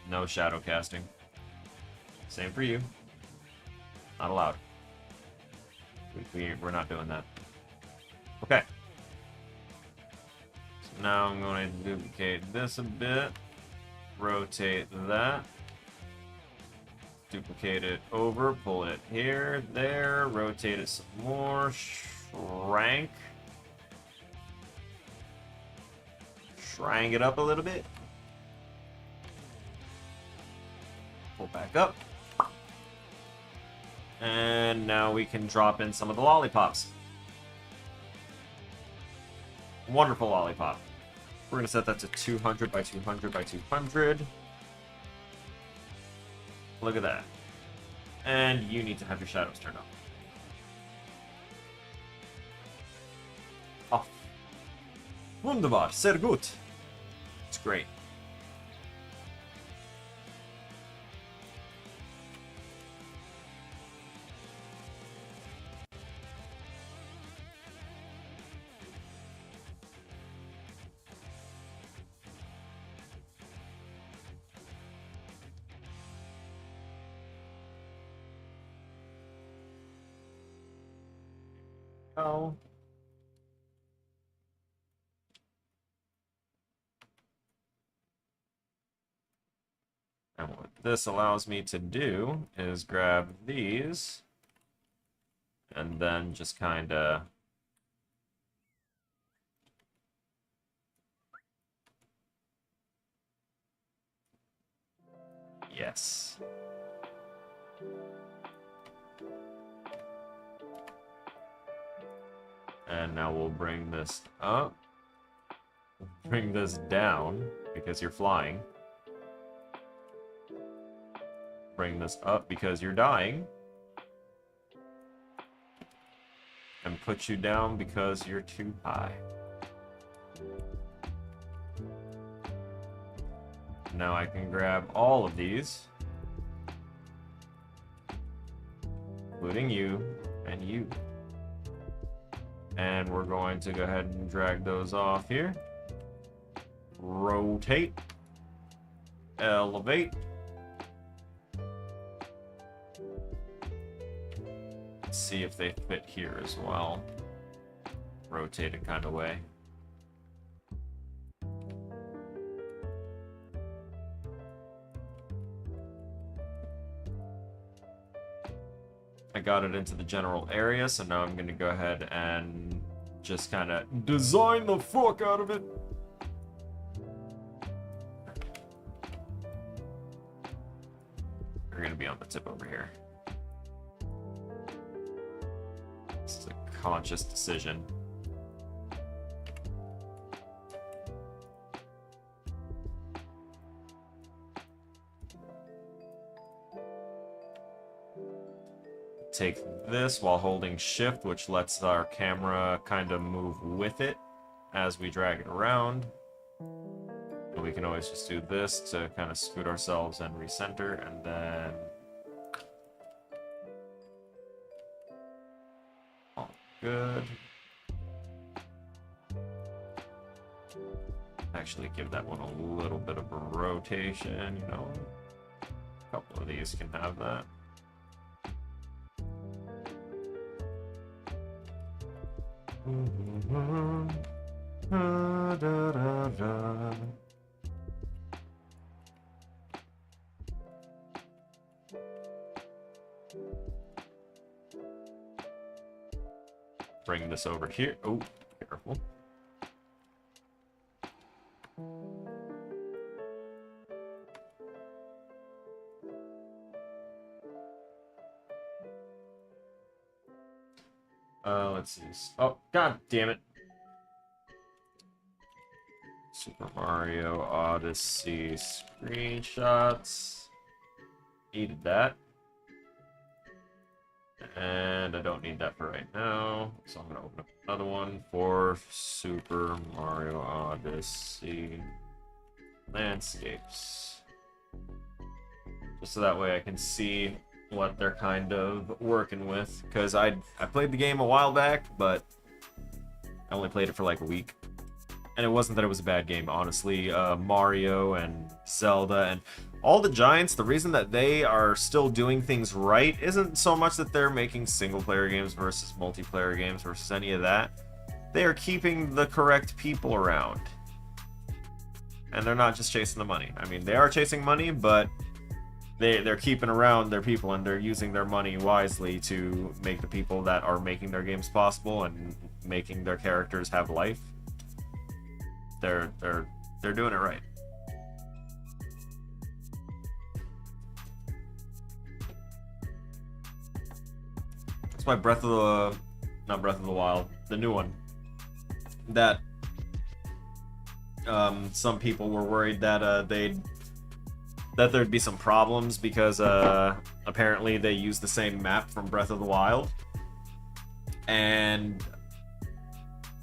No shadow casting. Same for you. Not allowed. We're not doing that. Okay. Now I'm going to duplicate this a bit, rotate that, duplicate it over, pull it here, there, rotate it some more, shrank it up a little bit, pull back up, and now we can drop in some of the lollipops. Wonderful lollipop. We're going to set that to 200 by 200 by 200. Look at that. And you need to have your shadows turned off. Off. Wunderbar. Sehr gut. It's great. Oh. And what this allows me to do is grab these and then just kind of yes. And now we'll bring this up. Bring this down, because you're flying. Bring this up because you're dying. And put you down because you're too high. Now I can grab all of these, including you, And you. And we're going to go ahead and drag those off here. Rotate. Elevate. Let's see if they fit here as well. Rotated kind of way. I got it into the general area, so now I'm going to go ahead and just kind of design the fuck out of it. We're going to be on the tip over here. This is a conscious decision. Take this while holding shift, which lets our camera kind of move with it as we drag it around. And we can always just do this to kind of scoot ourselves and recenter, and then all good. Actually give that one a little bit of a rotation, you know. A couple of these can have that. Bring this over here. Oh, careful. Let's see. Oh, god damn it. Super Mario Odyssey screenshots. Needed that. And I don't need that for right now. So I'm going to open up another one for Super Mario Odyssey landscapes. Just so that way I can see what they're kind of working with, because I played the game a while back, but I only played it for like a week, and it wasn't that it was a bad game, honestly. Mario and Zelda and all the giants, the reason that they are still doing things right isn't so much that they're making single-player games versus multiplayer games versus any of that. They are keeping the correct people around, and they're not just chasing the money. I mean, they are chasing money, but they're keeping around their people, and they're using their money wisely to make the people that are making their games possible and making their characters have life. They're doing it right. That's why not Breath of the Wild, the new one, that some people were worried that there'd be some problems because apparently they use the same map from Breath of the Wild, and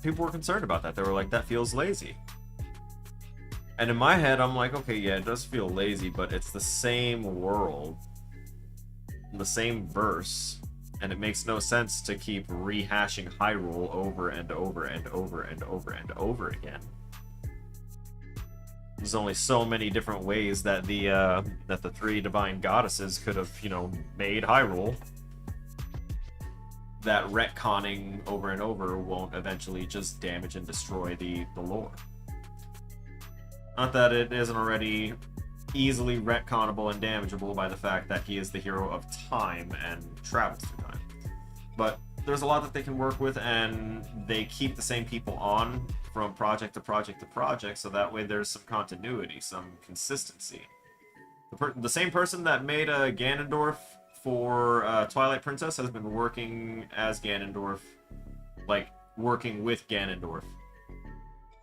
people were concerned about that. They were like, that feels lazy. And in my head, I'm like, okay, yeah, it does feel lazy, but it's the same world, the same verse, and it makes no sense to keep rehashing Hyrule over and over and over and over and over again. There's only so many different ways that the three divine goddesses could have, you know, made Hyrule. That retconning over and over won't eventually just damage and destroy the lore. Not that it isn't already easily retconnable and damageable by the fact that he is the hero of time and travels through time. But there's a lot that they can work with, and they keep the same people on from project to project to project, so that way there's some continuity, some consistency. The same person that made Ganondorf for Twilight Princess has been working as Ganondorf, like, working with Ganondorf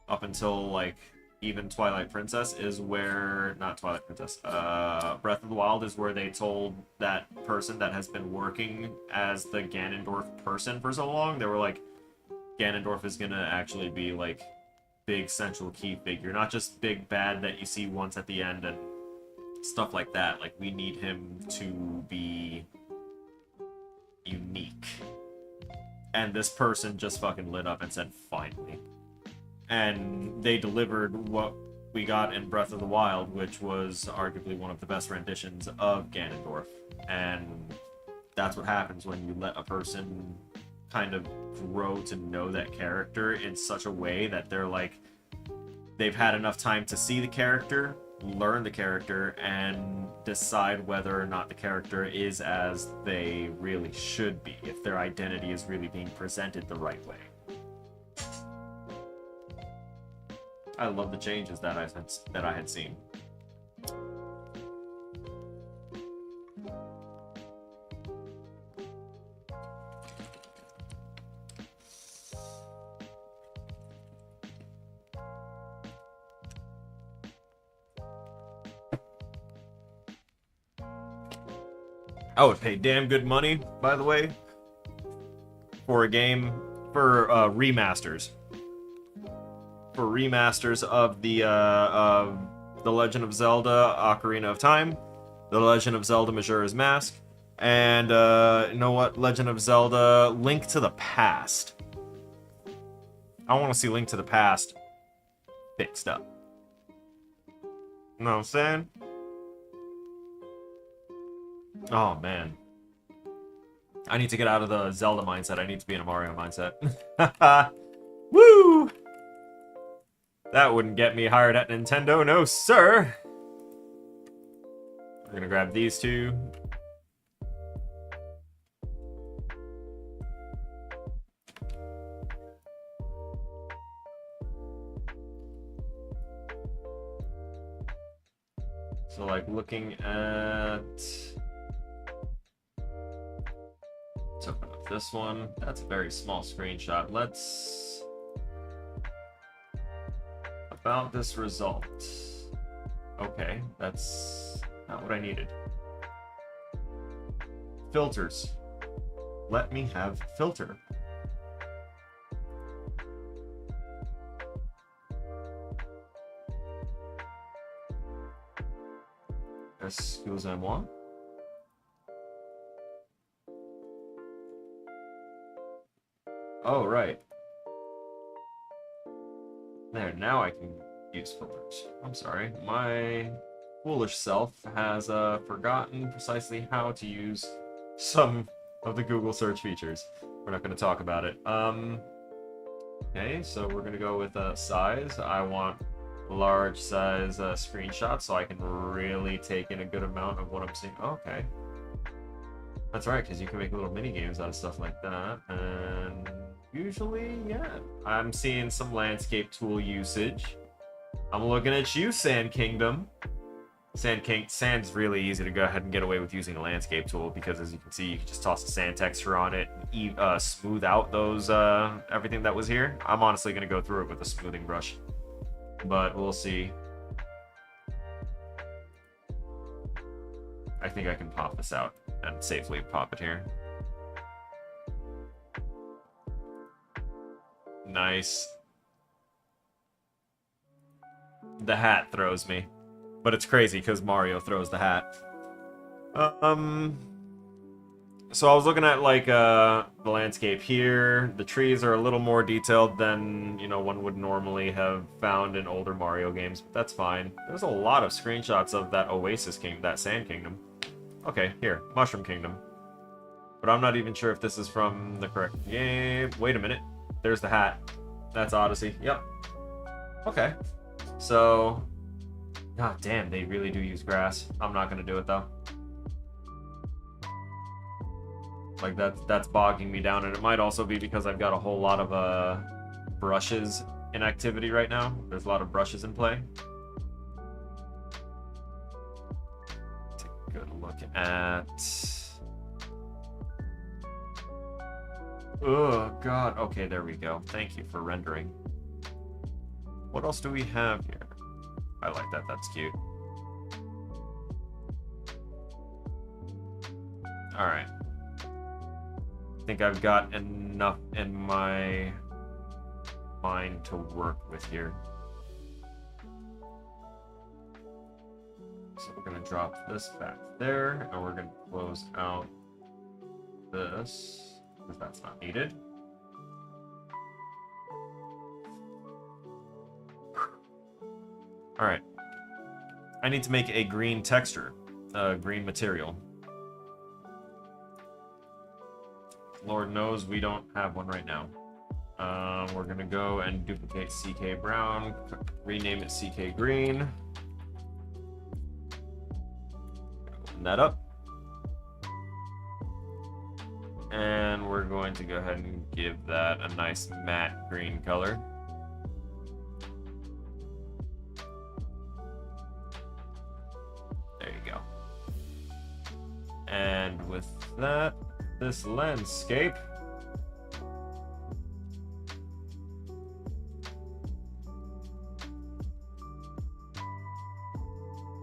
up until, like, even Twilight Princess is where, not Twilight Princess, Breath of the Wild is where they told that person that has been working as the Ganondorf person for so long, they were like, Ganondorf is gonna actually be, like, big central key figure, not just big bad that you see once at the end and stuff like that. Like, we need him to be unique. And this person just fucking lit up and said, finally. And they delivered what we got in Breath of the Wild, which was arguably one of the best renditions of Ganondorf. And that's what happens when you let a person kind of grow to know that character in such a way that they're like, they've had enough time to see the character, learn the character, and decide whether or not the character is as they really should be, if their identity is really being presented the right way. I love the changes that I had seen. I would pay damn good money, by the way, for a game, for remasters. For remasters of the Legend of Zelda Ocarina of Time, The Legend of Zelda Majora's Mask, and you know what? Legend of Zelda Link to the Past. I want to see Link to the Past fixed up. You know what I'm saying? Oh, man. I need to get out of the Zelda mindset. I need to be in a Mario mindset. Woo! That wouldn't get me hired at Nintendo, no sir! We're gonna grab these two. So, like, looking at... Let's open up this one. That's a very small screenshot. Let's... About this result. Okay, that's not what I needed. Filters. Let me have filter. Excusez-moi. Oh, right. There, now I can use filters. I'm sorry. My foolish self has forgotten precisely how to use some of the Google search features. We're not going to talk about it. Okay, so we're going to go with size. I want large size screenshots so I can really take in a good amount of what I'm seeing. Oh, okay. That's right, because you can make little mini games out of stuff like that. And usually, yeah, I'm seeing some landscape tool usage. I'm looking at you, Sand Kingdom. Sand's really easy to go ahead and get away with using a landscape tool because, as you can see, you can just toss a sand texture on it and smooth out those everything that was here. I'm honestly going to go through it with a smoothing brush, but we'll see. I think I can pop this out and safely pop it here. Nice. The hat throws me. But it's crazy because Mario throws the hat. So I was looking at, like, the landscape here. The trees are a little more detailed than, you know, one would normally have found in older Mario games, but that's fine. There's a lot of screenshots of that Oasis Kingdom, that Sand Kingdom. Okay, here, Mushroom Kingdom. But I'm not even sure if this is from the correct game. Wait a minute. There's the hat. That's Odyssey. Yep. Okay. So... God damn, they really do use grass. I'm not gonna do it though. Like that's bogging me down, and it might also be because I've got a whole lot of brushes in activity right now. There's a lot of brushes in play. Take a good look at. Oh god. Okay, there we go. Thank you for rendering. What else do we have here? I like that, that's cute. Alright. I think I've got enough in my mind to work with here. So we're going to drop this back there, and we're going to close out this, because that's not needed. Alright. I need to make a green texture. Green material. Lord knows we don't have one right now. We're gonna go and duplicate CK Brown, rename it CK Green. Open that up. And we're going to go ahead and give that a nice matte green color. There you go. And with that, this landscape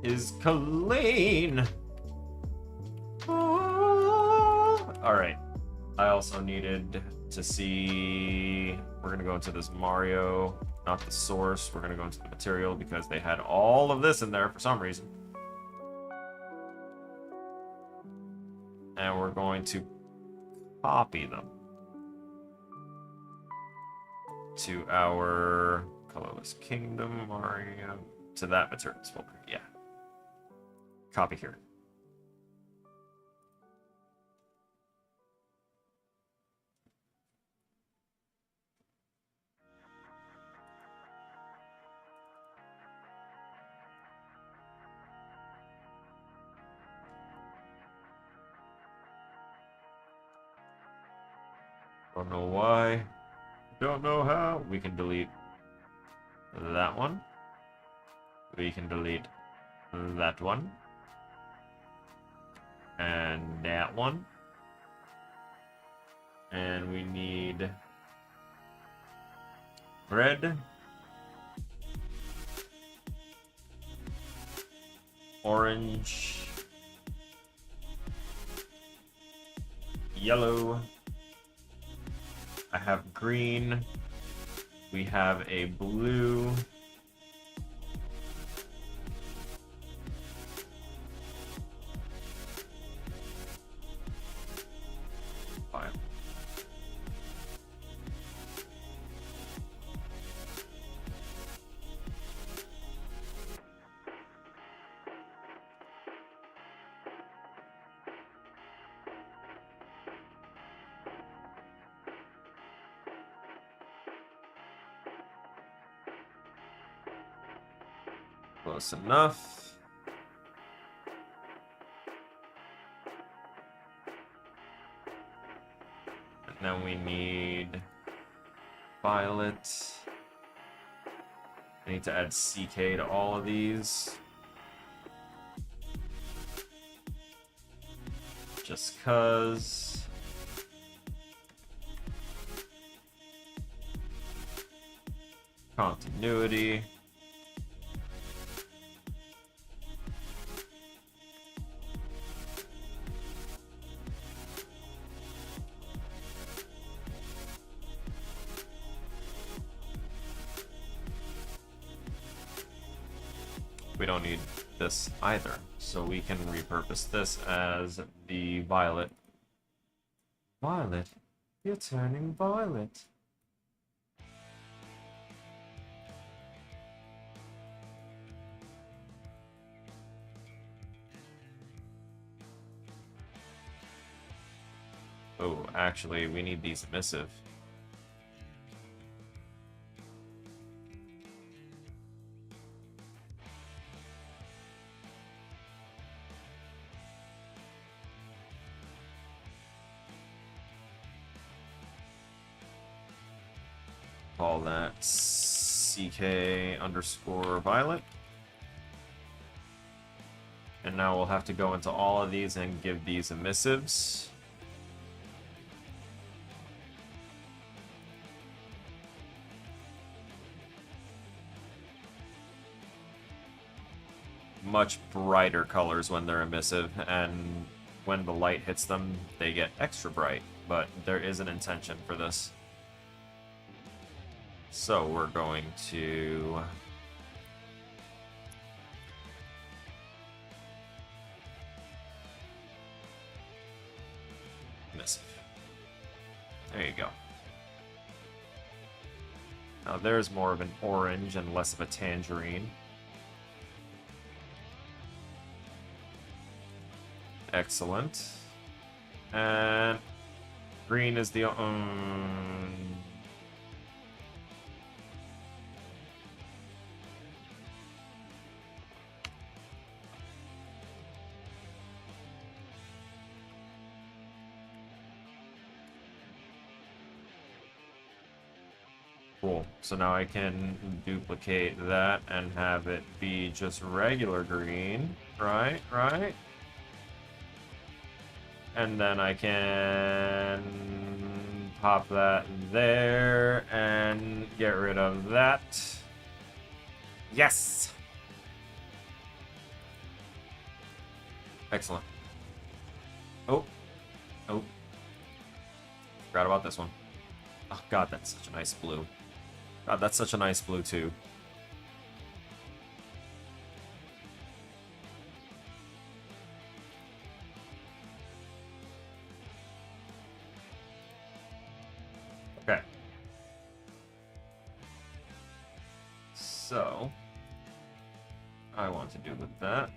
is clean. Alright. I also needed to see... We're going to go into this Mario, not the source. We're going to go into the material because they had all of this in there for some reason. And we're going to copy them to our Colorless Kingdom Mario, to that materials folder. Yeah. Copy here. Don't know why. Don't know how. We can delete that one. We can delete that one. And that one. And we need red, orange, yellow. I have green. We have a blue. Fine. Close enough. And then we need violet. I need to add CK to all of these. Just 'cause. Continuity. We don't need this either, so we can repurpose this as the violet. Violet, you're turning violet. Oh, actually, we need these emissive. Call that CK underscore violet. And now we'll have to go into all of these and give these emissives. Much brighter colors when they're emissive, and when the light hits them, they get extra bright, but there is an intention for this. So we're going to emissive. There you go. Now there's more of an orange and less of a tangerine. Excellent. And green is the... Cool. So now I can duplicate that and have it be just regular green. Right, right. And then I can pop that there and get rid of that. Yes! Excellent. Oh. Oh. Forgot about this one. Oh, God, that's such a nice blue. God, that's such a nice blue, too. Okay. So, I want to do with that.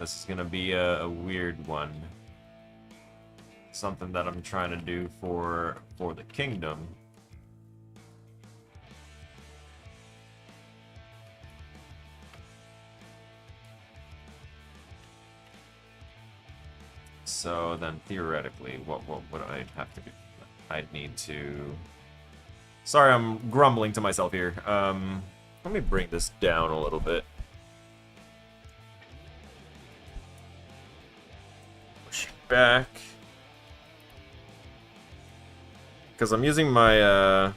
This is gonna be a weird one. Something that I'm trying to do for the kingdom. So then theoretically, what would I have to do? I'd need to... Sorry, I'm grumbling to myself here. Let me bring this down a little bit. Push it back. Because I'm using my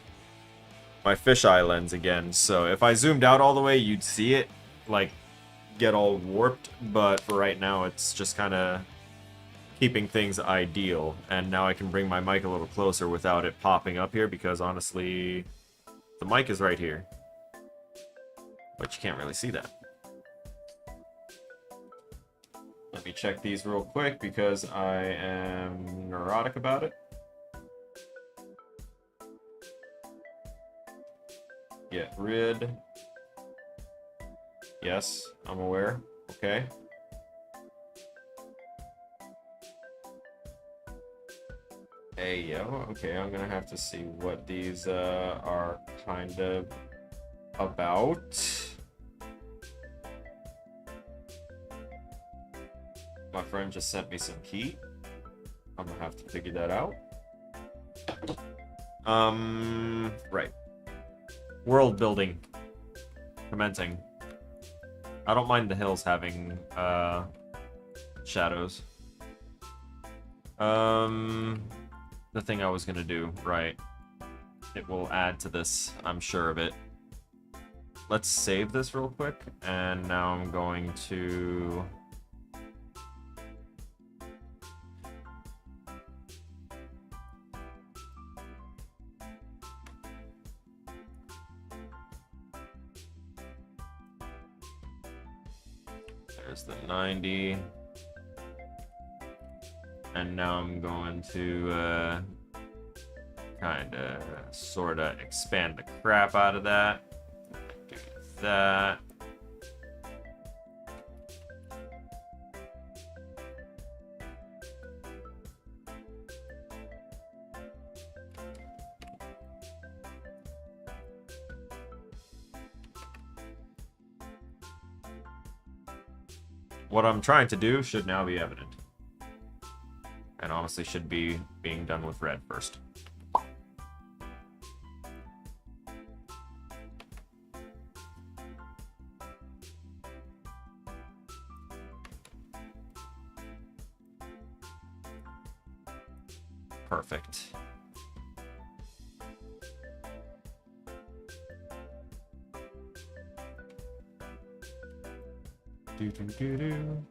my fisheye lens again, so if I zoomed out all the way, you'd see it, like, get all warped, but for right now, it's just kind of keeping things ideal. And now I can bring my mic a little closer without it popping up here, because honestly, the mic is right here. But you can't really see that. Let me check these real quick, because I am neurotic about it. Get rid. Yes, I'm aware. Okay. Hey, yo. Okay, I'm gonna have to see what these are kind of about. My friend just sent me some heat. I'm gonna have to figure that out. Right. World building. Commencing. I don't mind the hills having shadows. The thing I was gonna do, right. It will add to this, I'm sure of it. Let's save this real quick, and now I'm going to... There's the 90. And now I'm going to kind of sort of expand the crap out of that. Do that. What I'm trying to do should now be evident. And honestly should be being done with red first. Perfect. Do do do do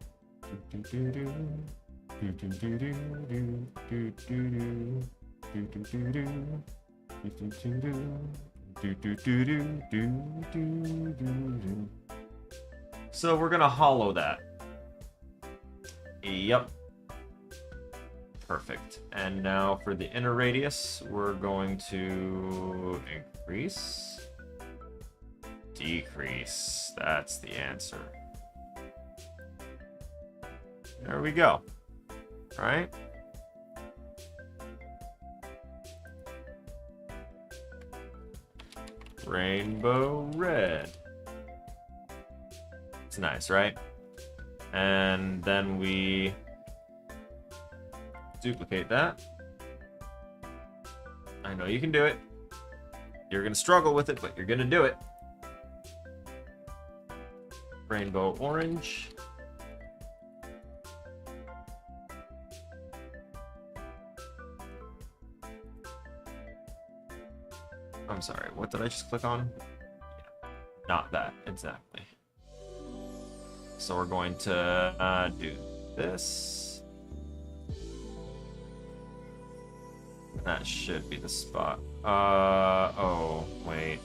do do do do. Do do do do do do do do do do. So we're gonna hollow that. Yep. Perfect. And now for the inner radius, we're going to increase, Decrease. That's the answer. There we go. All right. Rainbow red. It's nice, right? And then we duplicate that. I know you can do it. You're gonna struggle with it, but you're gonna do it. Rainbow orange. I'm sorry, what did I just click on? Yeah, not that, exactly. So we're going to do this. That should be the spot. Oh, wait.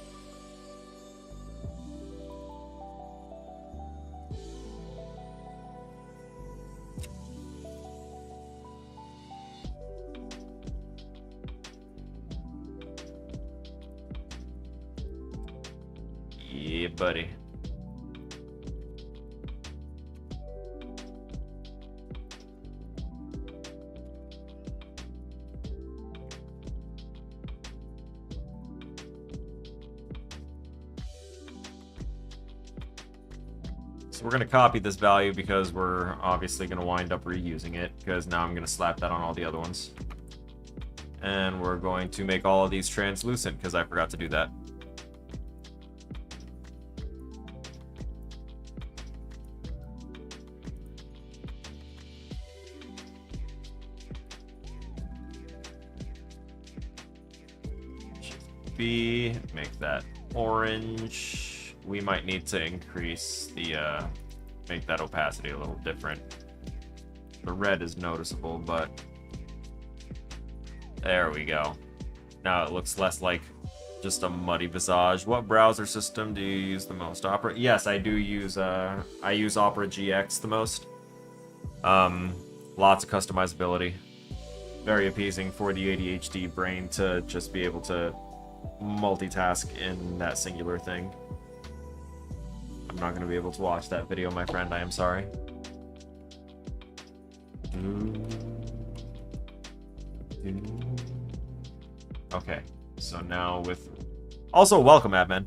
Yeah, buddy. So we're going to copy this value because we're obviously going to wind up reusing it, because now I'm going to slap that on all the other ones. And we're going to make all of these translucent because I forgot to do that. B, make that orange. We might need to increase the, make that opacity a little different. The red is noticeable, but there we go. Now it looks less like just a muddy visage. What browser system do you use the most? Opera? Yes, I do use, I use Opera GX the most. Lots of customizability. Very appeasing for the ADHD brain to just be able to multitask in that singular thing. I'm not going to be able to watch that video, my friend. I am sorry. Okay, so now with... Also, welcome, admin.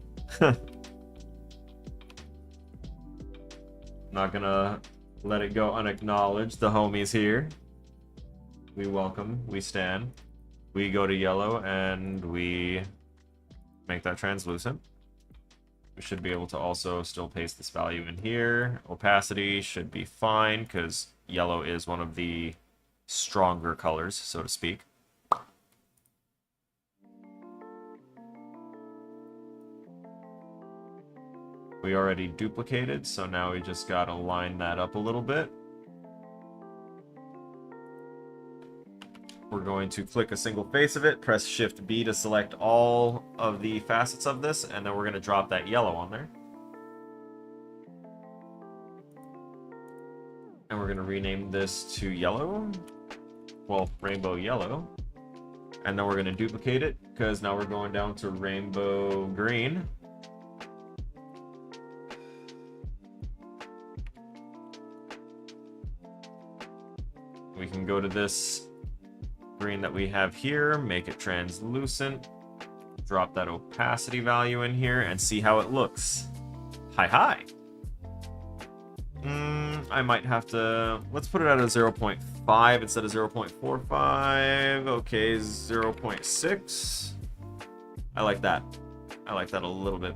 Not gonna let it go unacknowledged. The homies here. We welcome, we stand. We go to yellow and we make that translucent. We should be able to also still paste this value in here. Opacity should be fine because yellow is one of the stronger colors, so to speak. We already duplicated, so now we just gotta line that up a little bit. We're going to click a single face of it, press Shift B to select all of the facets of this, and then we're going to drop that yellow on there. And we're going to rename this to yellow. Well, rainbow yellow. And then we're going to duplicate it, because now we're going down to rainbow green. We can go to this green that we have here, make it translucent, drop that opacity value in here, and see how it looks. Hi. I might have to... Let's put it at a 0.5 instead of 0.45. Okay, 0.6. I like that. I like that a little bit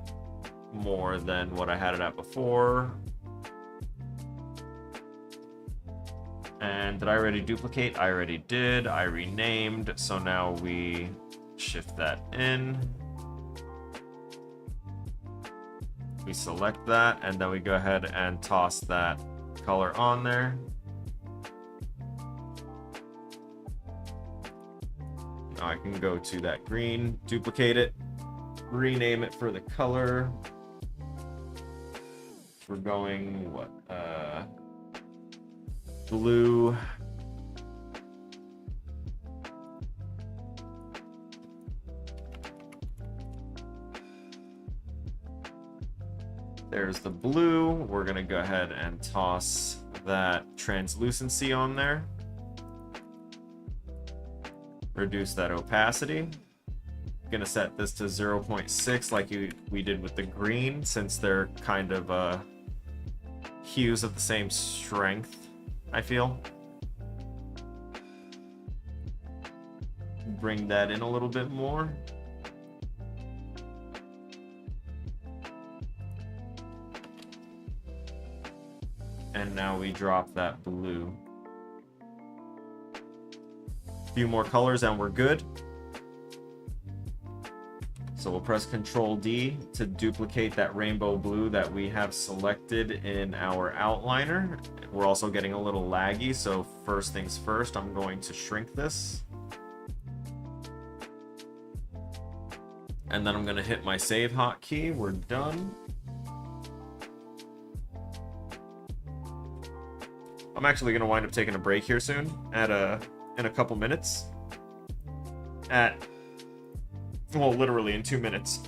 more than what I had it at before. And did I already duplicate? I already did. I renamed. So now we shift that in. We select that, and then we go ahead and toss that color on there. Now I can go to that green, duplicate it, rename it for the color. We're going, what, blue. There's the blue. We're gonna go ahead and toss that translucency on there. Reduce that opacity. Gonna set this to 0.6 like we did with the green, since they're kind of hues of the same strength, I feel. Bring that in a little bit more. And now we drop that blue. A few more colors and we're good. So we'll press Control D to duplicate that rainbow blue that we have selected in our outliner. We're also getting a little laggy, so first things first, I'm going to shrink this. And then I'm going to hit my save hotkey. We're done. I'm actually going to wind up taking a break here soon in a couple minutes. Well, literally in 2 minutes.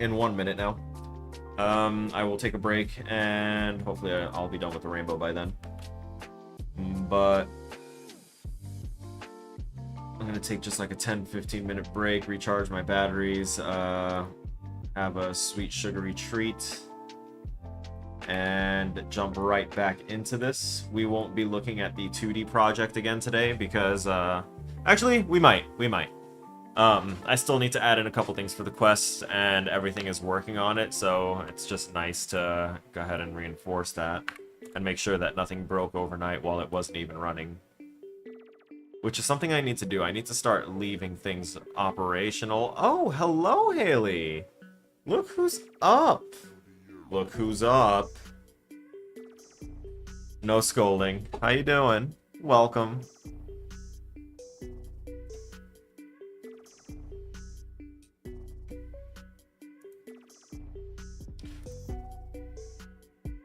In 1 minute now. I will take a break, and hopefully I'll be done with the rainbow by then. But I'm going to take just like a 10-15 minute break, recharge my batteries, have a sweet sugary treat, and jump right back into this. We won't be looking at the 2D project again today because, actually, we might. I still need to add in a couple things for the quest, and everything is working on it, so it's just nice to go ahead and reinforce that and make sure that nothing broke overnight while it wasn't even running. Which is something I need to do. I need to start leaving things operational. Oh, hello, Haley! Look who's up! Look who's up. No scolding. How you doing? Welcome.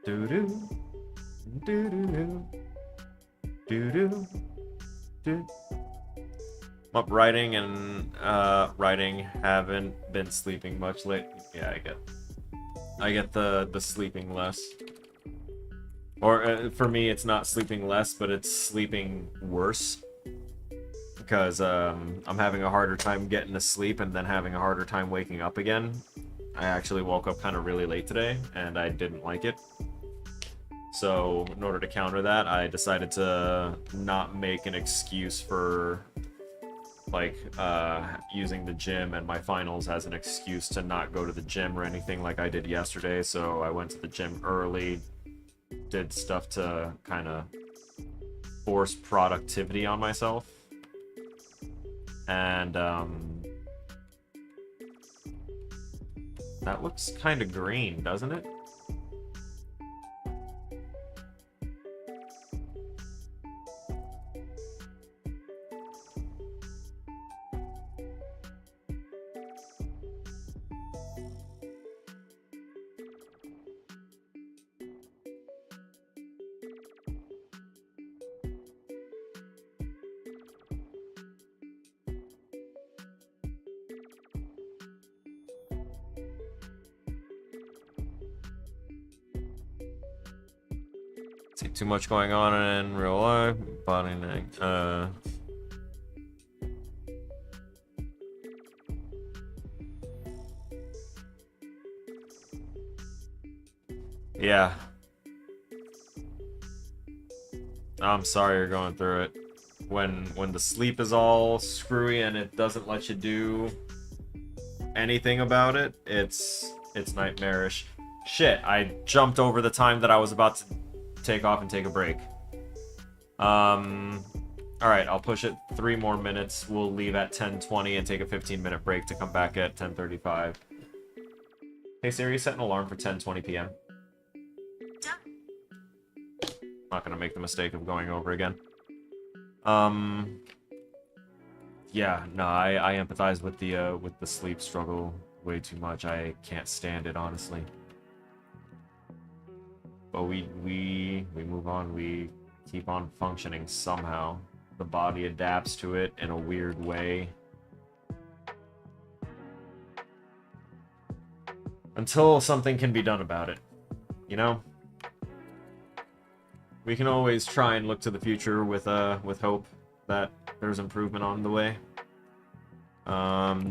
Doo-doo. Doo-doo-doo. Doo-doo. Doo. I'm up writing and writing. Haven't been sleeping much lately. Yeah, I get the sleeping less. Or for me, it's not sleeping less, but it's sleeping worse. Because I'm having a harder time getting to sleep and then having a harder time waking up again. I actually woke up kind of really late today, and I didn't like it. So, in order to counter that, I decided to not make an excuse for, like, using the gym and my finals as an excuse to not go to the gym or anything like I did yesterday. So I went to the gym early, did stuff to kind of force productivity on myself. And, that looks kind of green, doesn't it? Too much going on in real life. Body neck. Yeah. I'm sorry you're going through it. When the sleep is all screwy and it doesn't let you do anything about it, it's nightmarish. Shit, I jumped over the time that I was about to take off and take a break. Alright, I'll push it 3 more minutes. We'll leave at 10:20 and take a 15-minute break to come back at 10:35. Hey Siri, set an alarm for 10:20 p.m. Not gonna make the mistake of going over again. Yeah, no, I empathize with the sleep struggle way too much. I can't stand it, honestly. But we move on. We keep on functioning somehow. The body adapts to it in a weird way. Until something can be done about it. You know? We can always try and look to the future with hope that there's improvement on the way.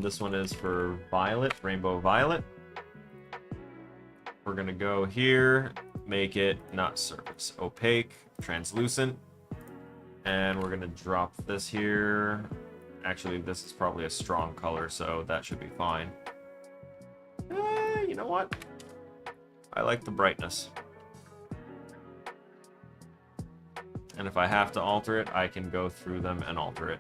This one is for Violet, Rainbow Violet. We're gonna go here, make it not surface, opaque, translucent, and we're gonna drop this here. Actually, this is probably a strong color, so that should be fine. You know what? I like the brightness. And if I have to alter it, I can go through them and alter it.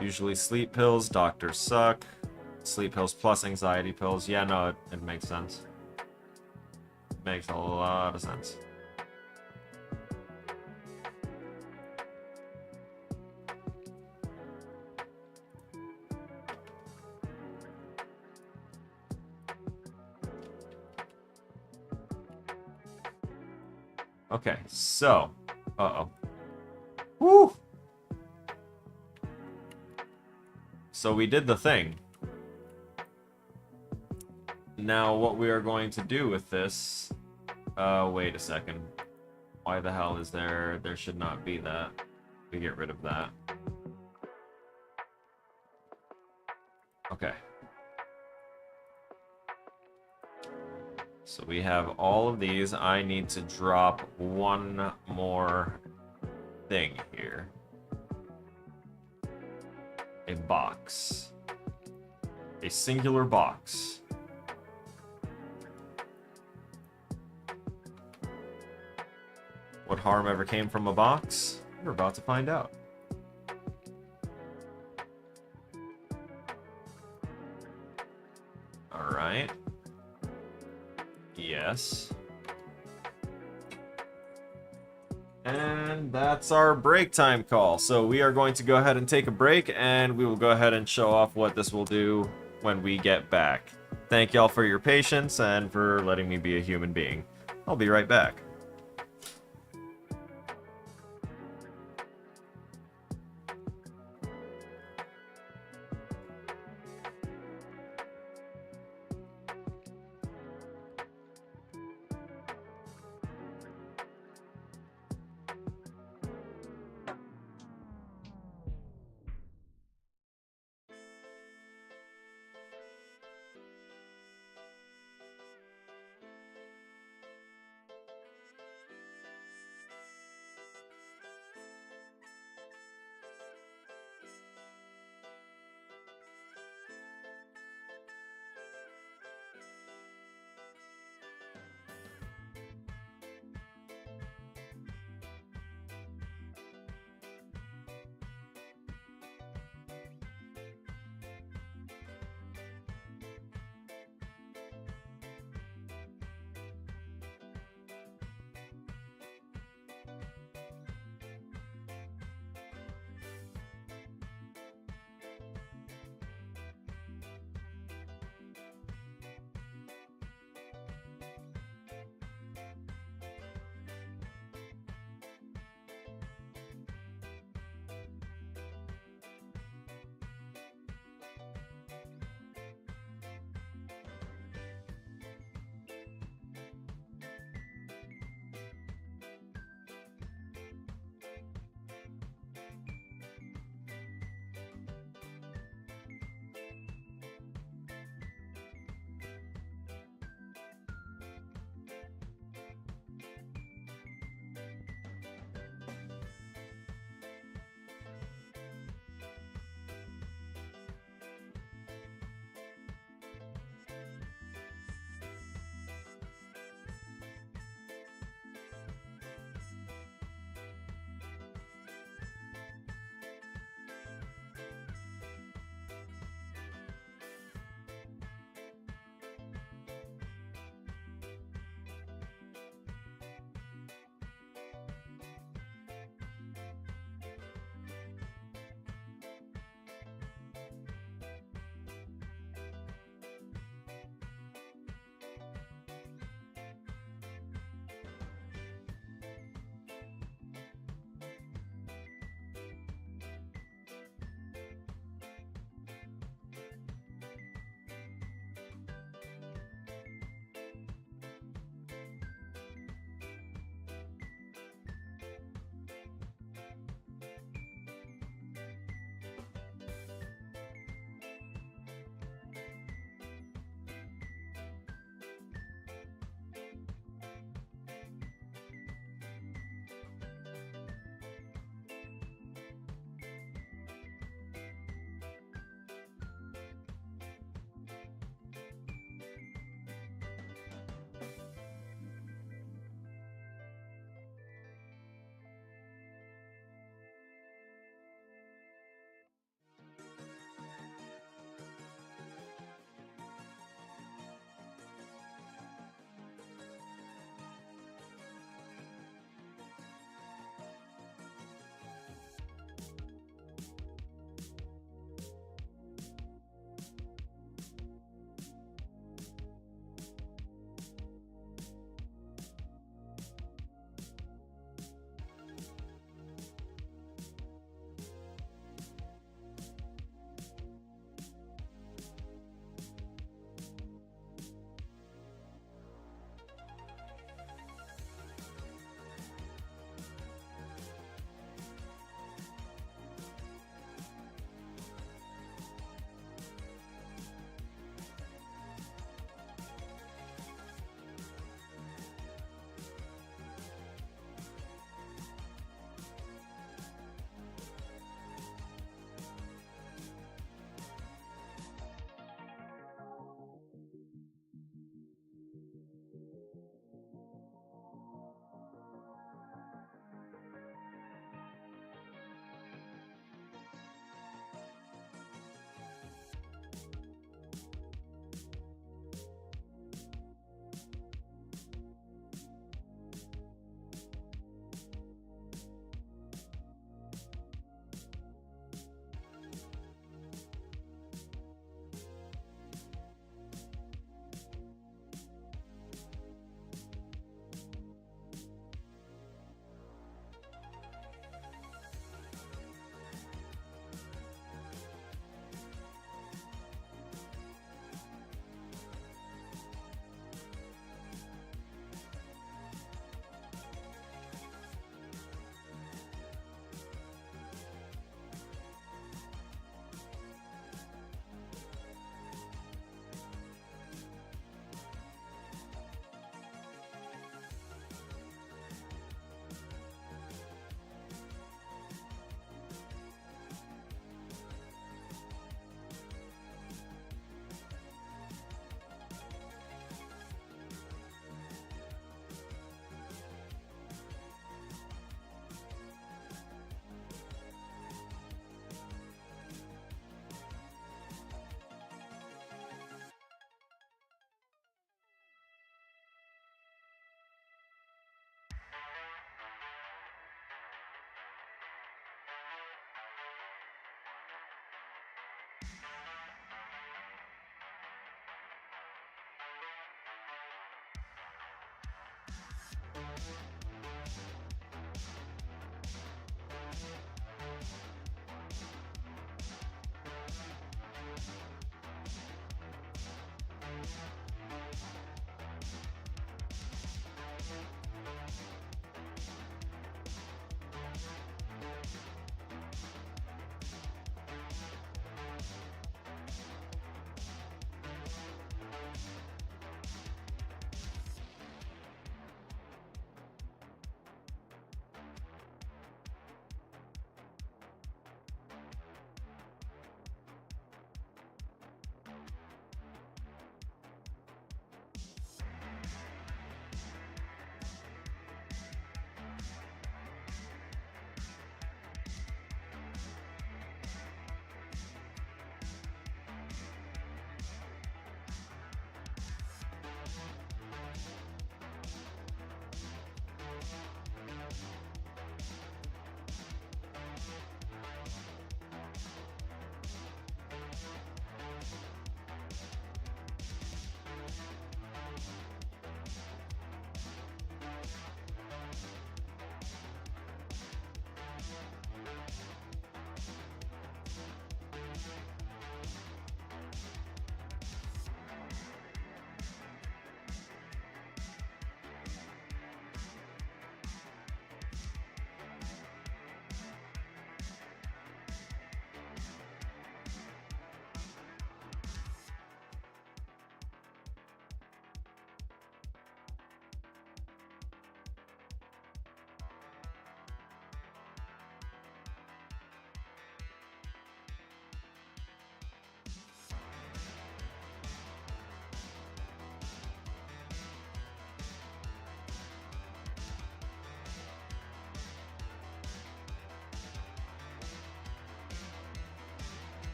Usually sleep pills, doctors suck. Sleep pills plus anxiety pills. Yeah, no, it makes sense. It makes a lot of sense. Okay, so... Uh-oh. Woo! So we did the thing. Now what we are going to do with this... wait a second. Why the hell is there... There should not be that. We get rid of that. Okay. So we have all of these. I need to drop one more thing here. A box. A singular box. What harm ever came from a box? We're about to find out. Alright. Yes. And that's our break time call. So we are going to go ahead and take a break, and we will go ahead and show off what this will do when we get back. Thank y'all for your patience and for letting me be a human being. I'll be right back.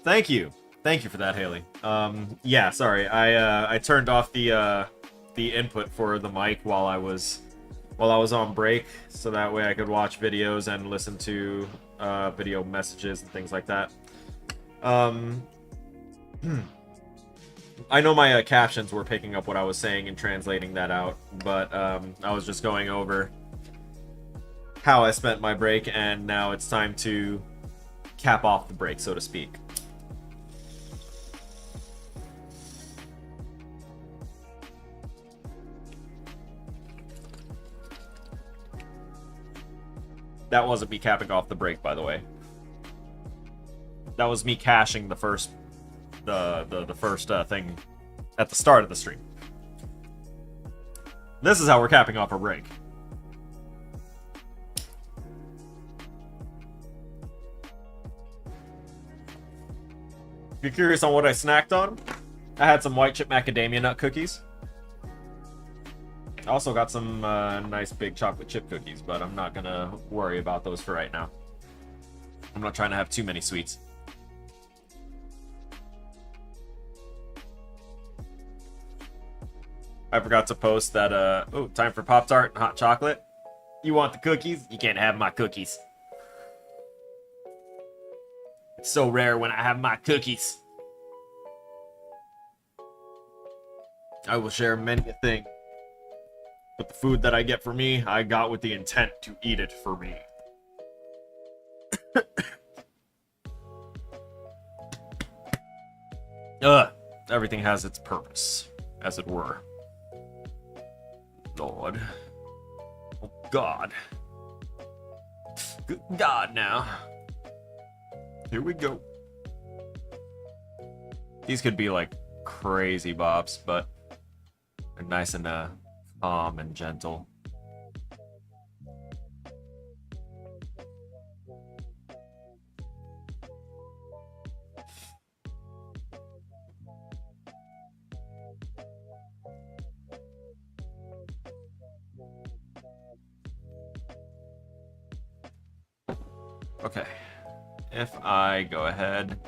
Thank you. Thank you for that, Haley. Yeah, sorry. I turned off the input for the mic while I was on break, so that way I could watch videos and listen to video messages and things like that. I know my captions were picking up what I was saying and translating that out, but I was just going over how I spent my break, and now it's time to cap off the break, so to speak. That wasn't me capping off the break, by the way. That was me caching the first thing at the start of the stream. This is how we're capping off a break. If you're curious on what I snacked on, I had some white chip macadamia nut cookies. I also got some nice big chocolate chip cookies, but I'm not gonna worry about those for right now. I'm not trying to have too many sweets. I forgot to post that, oh, time for Pop-Tart and hot chocolate. You want the cookies? You can't have my cookies. It's so rare when I have my cookies. I will share many a thing. But the food that I get for me, I got with the intent to eat it for me. Everything has its purpose, as it were. Lord. Oh, God. Good God, now. Here we go. These could be, like, crazy bops, but they're nice and, calm and gentle. Okay. If I go ahead...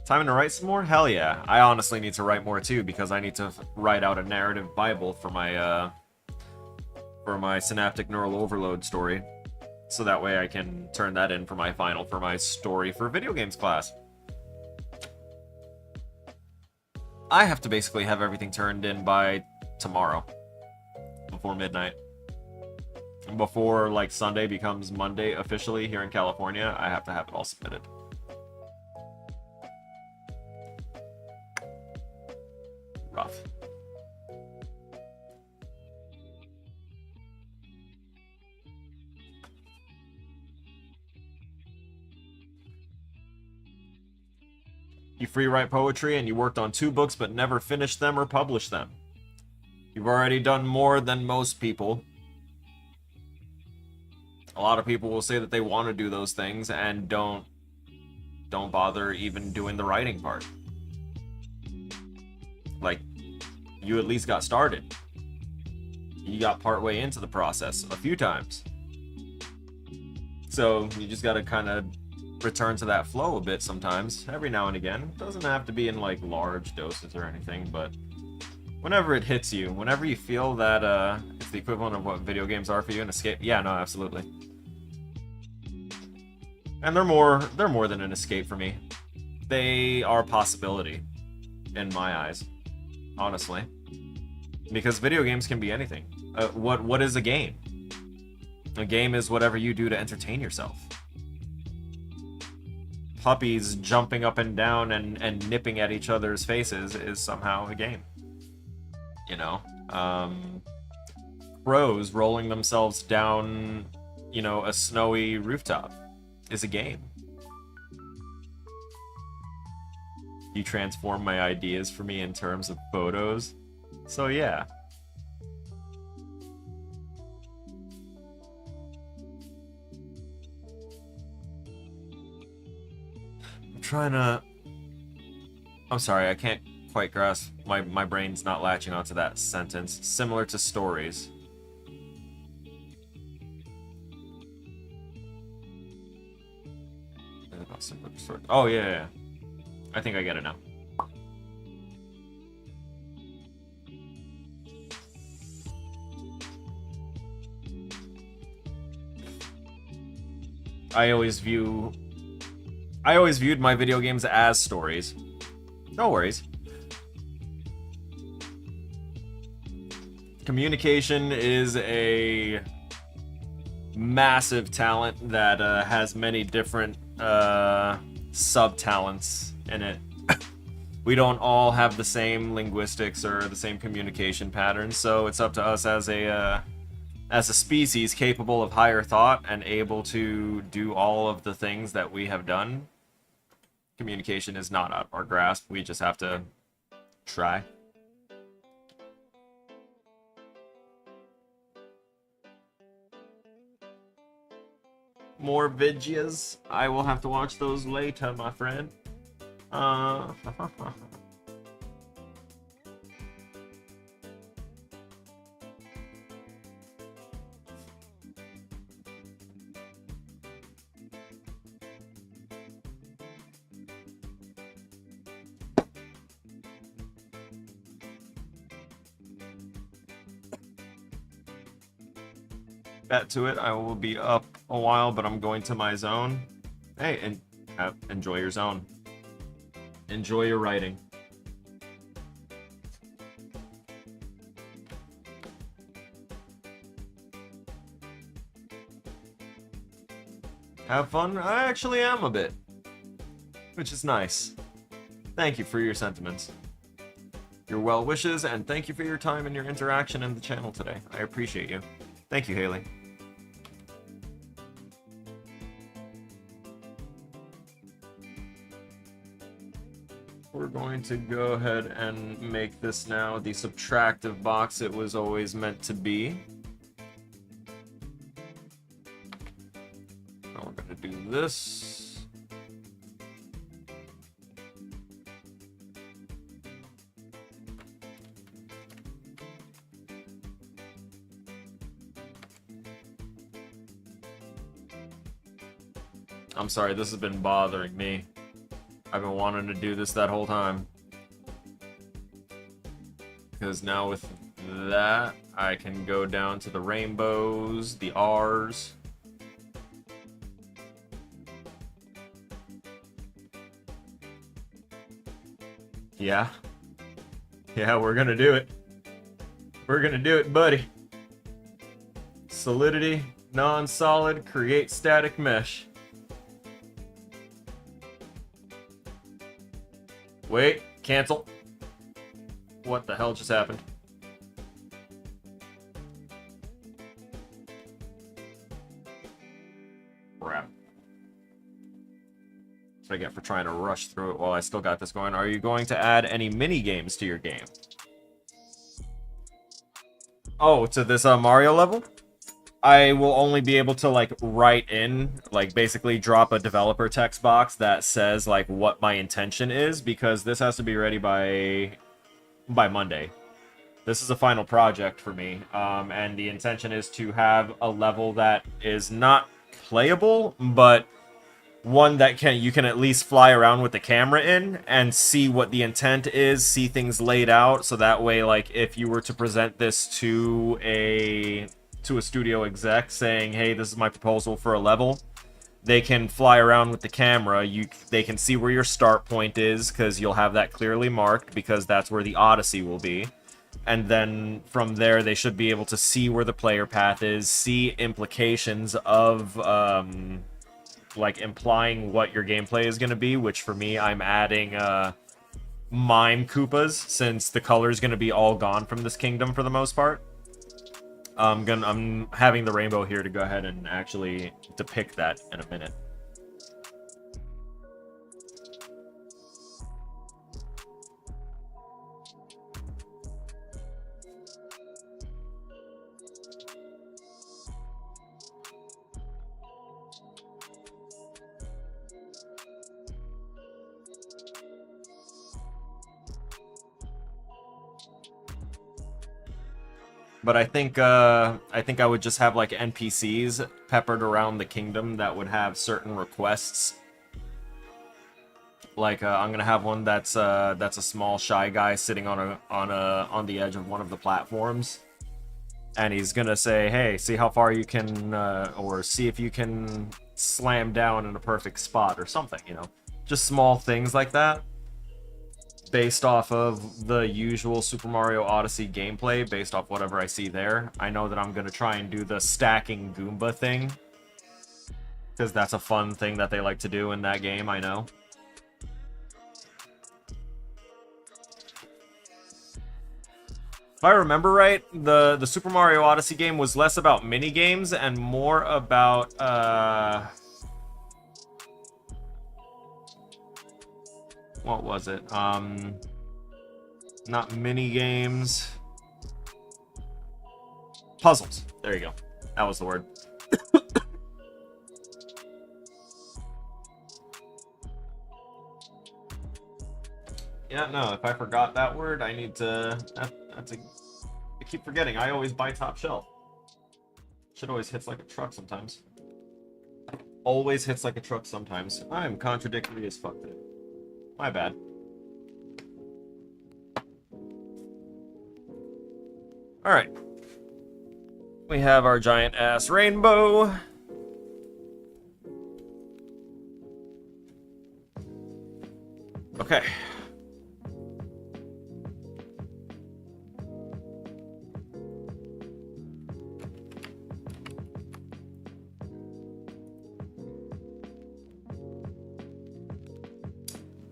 Time to write some more? Hell yeah. I honestly need to write more too, because I need to write out a narrative Bible for my synaptic neural overload story. So that way I can turn that in for my final, for my story for video games class. I have to basically have everything turned in by tomorrow. Before midnight. Before, like, Sunday becomes Monday officially here in California, I have to have it all submitted. Rough. You free write poetry and you worked on 2 books but never finished them or published them. You've already done more than most people. A lot of people will say that they want to do those things and don't bother even doing the writing part. Like, you at least got started. You got partway into the process a few times. So you just gotta kind of return to that flow a bit sometimes, every now and again. It doesn't have to be in, like, large doses or anything, but whenever it hits you, whenever you feel that it's the equivalent of what video games are for you, an escape. Yeah, no, absolutely. And they're more than an escape for me. They are a possibility in my eyes, honestly. Because video games can be anything. What is a game? A game is whatever you do to entertain yourself. Puppies jumping up and down and nipping at each other's faces is somehow a game. You know? Crows rolling themselves down, you know, a snowy rooftop is a game. You transform my ideas for me in terms of photos. So yeah. I'm sorry, I can't quite grasp. My brain's not latching onto that sentence. Similar to stories. Oh, yeah. I think I get it now. I always viewed my video games as stories. No worries. Communication is a massive talent that has many different sub-talents in it. We don't all have the same linguistics or the same communication patterns, so it's up to us as a species capable of higher thought and able to do all of the things that we have done. Communication is not out of our grasp. We just have to try. More videos. I will have to watch those later, my friend. Bet to it. I will be up a while, but I'm going to my zone. Hey, and enjoy your zone. Enjoy your writing. Have fun? I actually am a bit. Which is nice. Thank you for your sentiments. Your well wishes, and thank you for your time and your interaction in the channel today. I appreciate you. Thank you, Haley. We're going to go ahead and make this now the subtractive box it was always meant to be. Now we're going to do this. I'm sorry, this has been bothering me. I've been wanting to do this that whole time. Because now with that, I can go down to the rainbows, the R's. Yeah. Yeah, we're gonna do it. We're gonna do it, buddy. Solidity, non-solid, create static mesh. Wait, cancel. What the hell just happened? Crap. That's what I get for trying to rush through it while I still got this going. Are you going to add any mini games to your game? Oh, to this Mario level? I will only be able to, like, write in, like, basically drop a developer text box that says, like, what my intention is, because this has to be ready by Monday. This is a final project for me, and the intention is to have a level that is not playable, but one that you can at least fly around with the camera in and see what the intent is, see things laid out, so that way, like, if you were to present this to a studio exec saying, hey, this is my proposal for a level, they can fly around with the camera. They can see where your start point is, because you'll have that clearly marked, because that's where the Odyssey will be. And then from there, they should be able to see where the player path is, see implications of, like, implying what your gameplay is going to be, which for me, I'm adding Mime Koopas, since the color is going to be all gone from this kingdom for the most part. I'm having the rainbow here to go ahead and actually depict that in a minute. But I think I would just have, like, NPCs peppered around the kingdom that would have certain requests. Like I'm gonna have one that's a small shy guy sitting on the edge of one of the platforms, and he's gonna say, "Hey, see how far you can, or see if you can slam down in a perfect spot or something." You know, just small things like that, based off of the usual Super Mario Odyssey gameplay, based off whatever I see there. I know that I'm gonna try and do the stacking Goomba thing, because that's a fun thing that they like to do in that game. I know. If I remember right, the Super Mario Odyssey game was less about mini games and more about what was it? Not mini games. Puzzles. There you go. That was the word. Yeah, no, if I forgot that word, I need to... I keep forgetting. I always buy top shelf. Shit always hits like a truck sometimes. Always hits like a truck sometimes. I'm contradictory as fuck today. My bad. Alright. We have our giant-ass rainbow. Okay.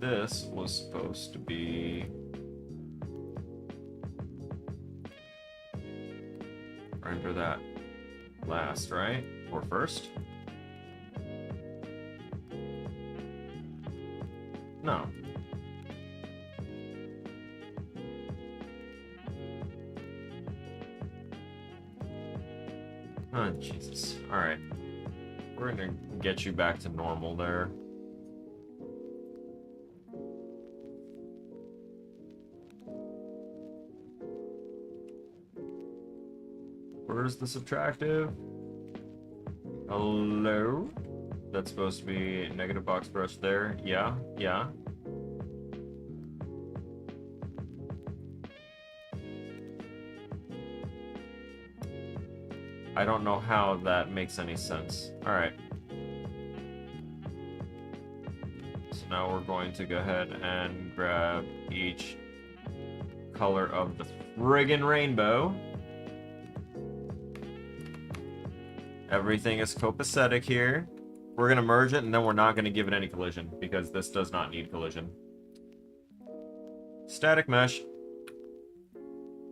This was supposed to be render that last, right? Or first? No. Oh, Jesus. Alright. We're gonna get you back to normal there. Where's the subtractive? Hello? That's supposed to be negative box brush there. Yeah, yeah. I don't know how that makes any sense. Alright. So now we're going to go ahead and grab each color of the friggin' rainbow. Everything is copacetic here. We're going to merge it, and then we're not going to give it any collision, because this does not need collision. Static mesh.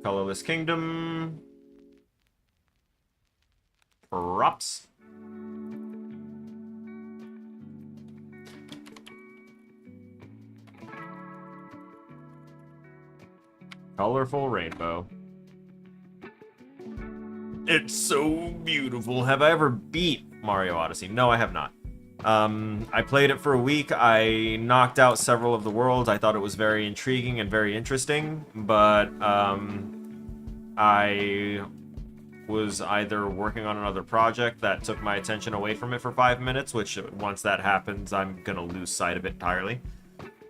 Colorless kingdom. Props. Colorful rainbow. It's so beautiful. Have I ever beat Mario Odyssey? No, I have not. I played it for a week. I knocked out several of the worlds. I thought it was very intriguing and very interesting, but I was either working on another project that took my attention away from it for 5 minutes, which once that happens, I'm gonna lose sight of it entirely.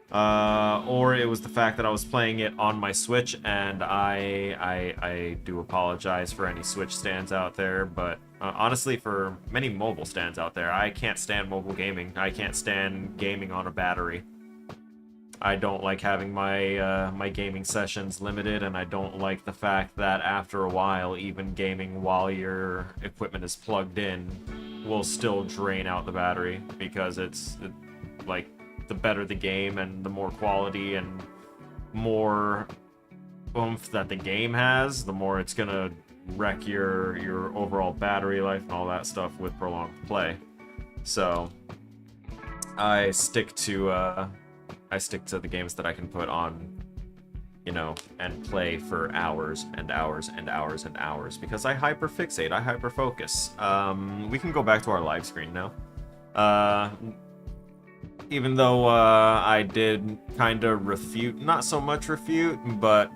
Or it was the fact that I was playing it on my Switch, and I do apologize for any Switch stands out there, but honestly, for many mobile stands out there, I can't stand mobile gaming. I can't stand gaming on a battery. I don't like having my my gaming sessions limited, and I don't like the fact that after a while, even gaming while your equipment is plugged in will still drain out the battery, because like, the better the game and the more quality and more oomph that the game has, the more it's gonna wreck your overall battery life and all that stuff with prolonged play. So I stick to the games that I can put on, you know, and play for hours and hours and hours and hours, because I hyperfixate, I hyperfocus. We can go back to our live screen now. Even though I did kind of refute, not so much refute, but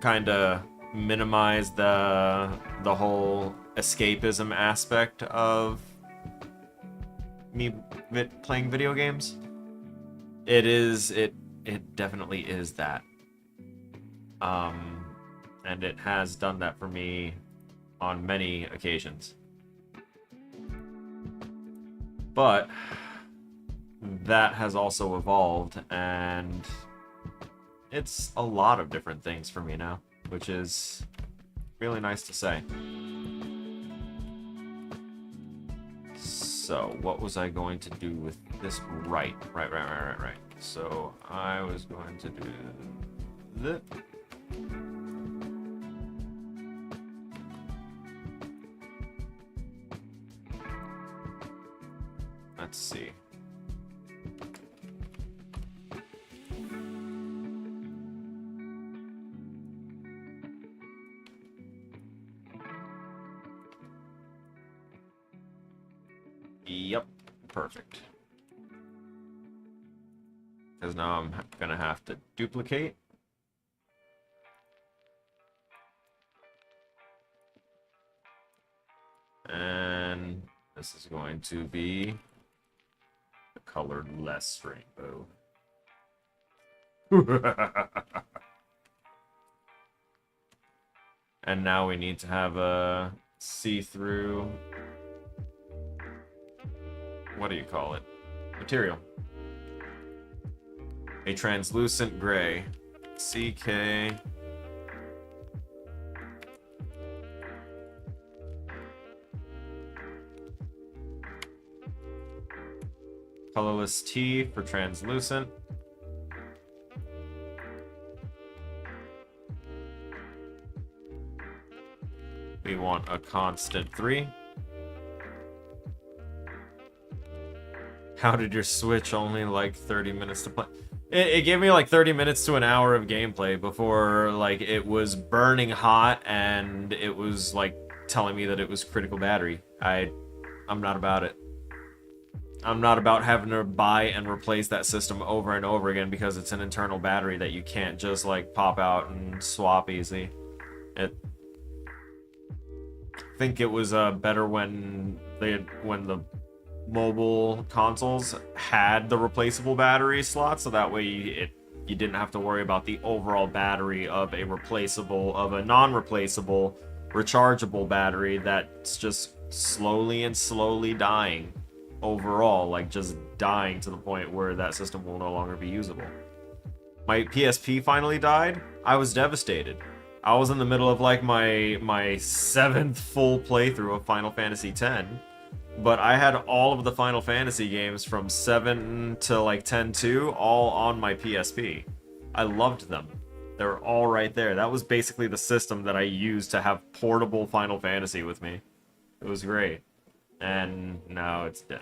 kind of minimize the whole escapism aspect of me playing video games. It is, it definitely is that. And it has done that for me on many occasions. But that has also evolved, and it's a lot of different things for me now, which is really nice to say. So, what was I going to do with this? Right. So, I was going to do this. Let's see. Yep, perfect. Because now I'm gonna have to duplicate. And this is going to be a colored less rainbow. And now we need to have a see-through, what do you call it? Material. A translucent gray. CK. Colorless T for translucent. We want a constant 3. How did your Switch only like 30 minutes to play? It gave me like 30 minutes to an hour of gameplay before like it was burning hot and it was like telling me that it was critical battery. I'm not about it. I'm not about having to buy and replace that system over and over again because it's an internal battery that you can't just like pop out and swap easy. I think it was better when the mobile consoles had the replaceable battery slot, so that way you didn't have to worry about the overall battery of a non-replaceable rechargeable battery that's just slowly dying overall, like just dying to the point where that system will no longer be usable. My PSP finally died. I was devastated. I was in the middle of like my 7th full playthrough of Final Fantasy X, but I had all of the Final Fantasy games from 7 to like 10-2 all on my PSP. I loved them. They were all right there. That was basically the system that I used to have portable Final Fantasy with me. It was great. And now it's dead.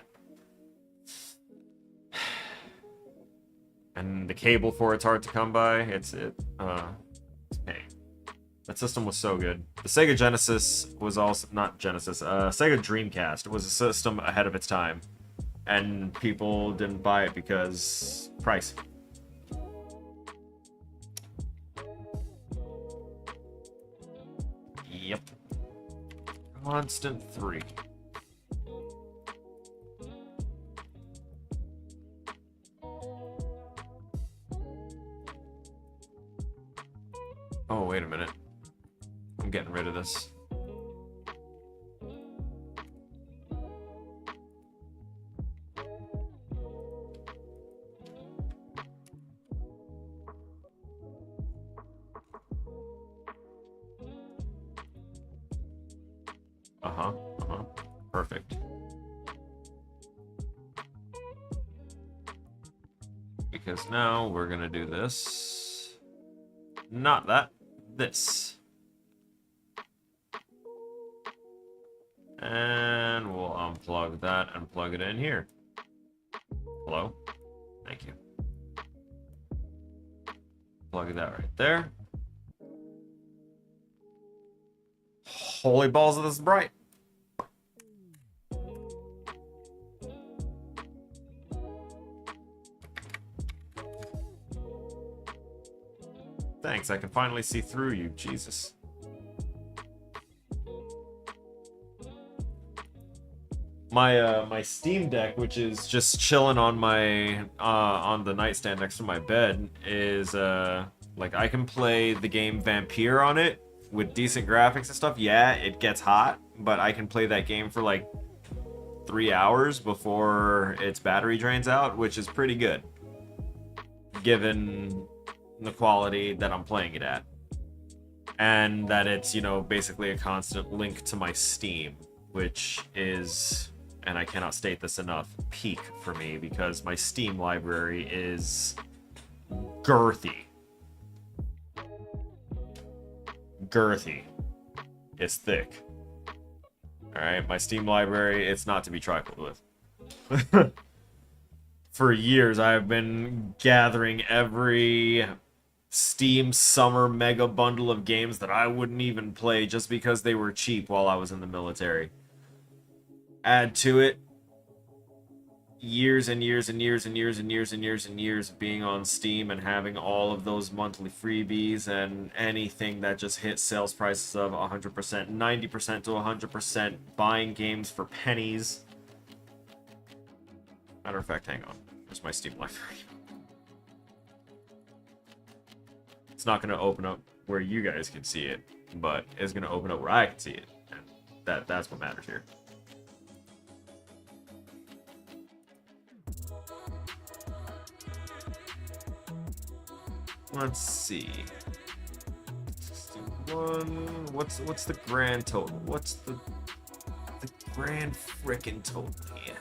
And the cable for it's hard to come by. It's pain. That system was so good. The Sega Genesis was also, not Genesis, Sega Dreamcast was a system ahead of its time. And people didn't buy it because price. Yep. Constant 3. Oh, wait a minute. I'm getting rid of this. Perfect. Because now we're gonna do this. Not that. This. And we'll unplug that and plug it in here. Hello? Thank you. Plug that right there. Holy balls, this is bright. Thanks, I can finally see through you, Jesus. my Steam Deck, which is just chilling on my on the nightstand next to my bed, is like I can play the game Vampire on it with decent graphics and stuff. Yeah, it gets hot, but I can play that game for like 3 hours before its battery drains out, which is pretty good, given the quality that I'm playing it at. And that it's, you know, basically a constant link to my Steam, which is, and I cannot state this enough, peak for me, because my Steam library is girthy. Girthy. It's thick. Alright, my Steam library, it's not to be trifled with. For years, I've been gathering every Steam summer mega bundle of games that I wouldn't even play just because they were cheap while I was in the military. Add to it years and years and years and years and years and years and years of being on Steam and having all of those monthly freebies and anything that just hit sales prices of 100%, 90% to 100%, buying games for pennies. Matter of fact, hang on. There's my Steam library. It's not going to open up where you guys can see it, but it's going to open up where I can see it. And that's what matters here. Let's see. 61. What's the grand total? What's the grand frickin' total here?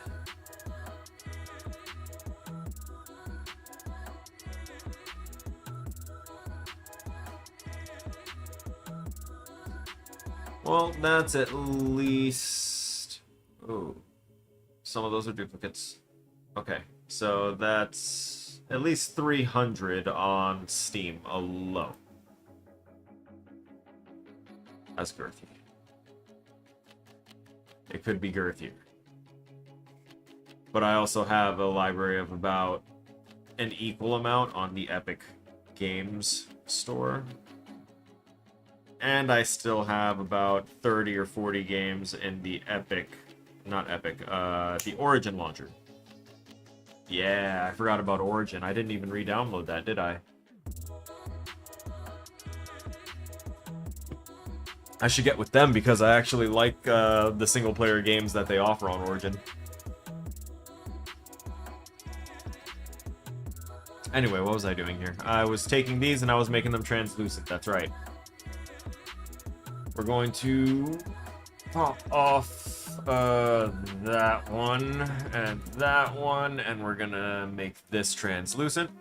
Well, that's at least... Oh. Some of those are duplicates. Okay, so that's at least 300 on Steam alone. That's girthy. It could be girthier. But I also have a library of about an equal amount on the Epic Games store. And I still have about 30 or 40 games in the the Origin launcher. Yeah, I forgot about Origin. I didn't even re-download that, did I? I should get with them because I actually like the single-player games that they offer on Origin. Anyway, what was I doing here? I was taking these and I was making them translucent, that's right. We're going to pop off that one, and we're gonna make this translucent.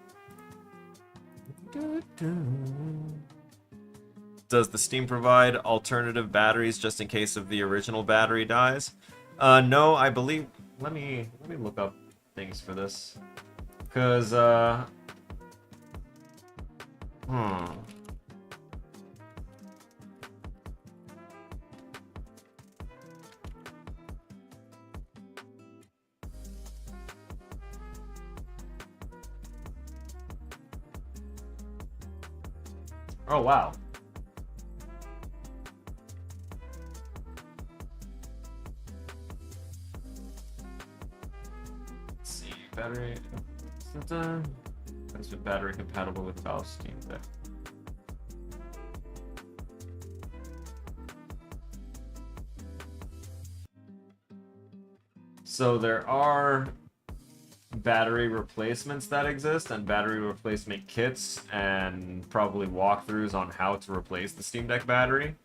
Does the Steam provide alternative batteries just in case of the original battery dies? No, I believe. Let me look up things for this, because oh, wow. Let's see, battery. That's battery compatible with Valve Steam Deck. So there are battery replacements that exist, and battery replacement kits, and probably walkthroughs on how to replace the Steam Deck battery.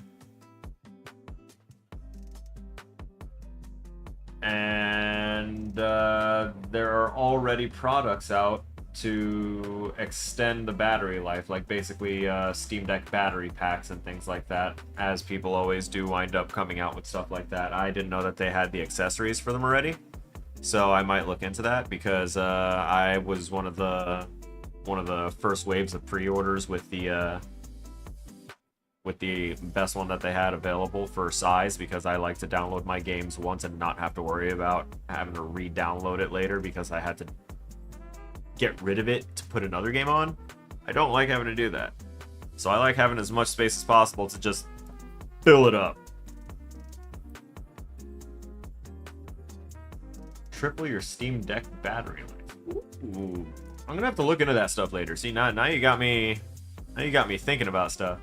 And there are already products out to extend the battery life, like basically Steam Deck battery packs and things like that, as people always do wind up coming out with stuff like that. I didn't know that they had the accessories for them already. So I might look into that because I was one of the first waves of pre-orders with the best one that they had available for size, because I like to download my games once and not have to worry about having to re-download it later because I had to get rid of it to put another game on. I don't like having to do that. So I like having as much space as possible to just fill it up. triple your Steam Deck battery life. Ooh. I'm gonna have to look into that stuff later. See, now you got me. Now you got me thinking about stuff.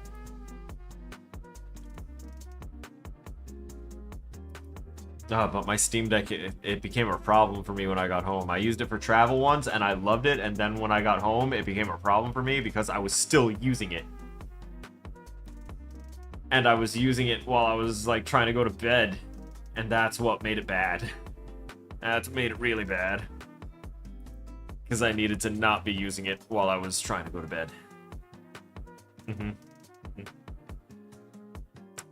But my Steam Deck, it became a problem for me when I got home. I used it for travel once, and I loved it, and then when I got home, it became a problem for me because I was still using it. And I was using it while I was, like, trying to go to bed. And that's what made it bad. That's what made it really bad. Because I needed to not be using it while I was trying to go to bed.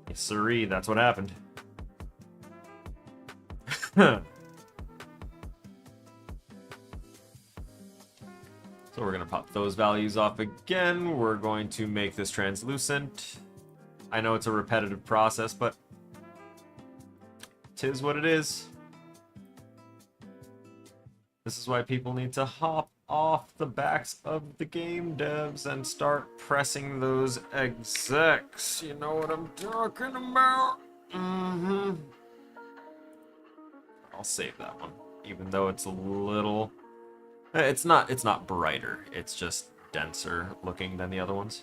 Yes, sirree, that's what happened. So we're going to pop those values off again. We're going to make this translucent. I know it's a repetitive process, but 'tis what it is. This is why people need to hop off the backs of the game devs and start pressing those execs. You know what I'm talking about? I'll save that one, even though it's a little... It's not brighter, it's just denser looking than the other ones.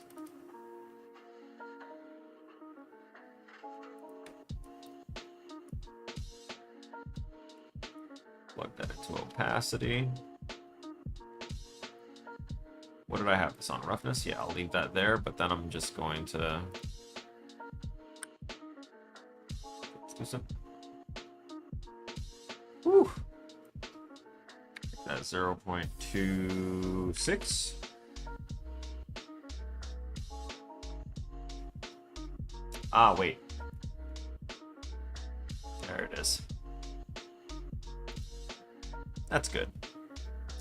Plug that into opacity. What did I have this on? Roughness? Yeah, I'll leave that there, but then I'm just going to... Let's do some... Whew. That's 0.26. Ah, wait. There it is. That's good.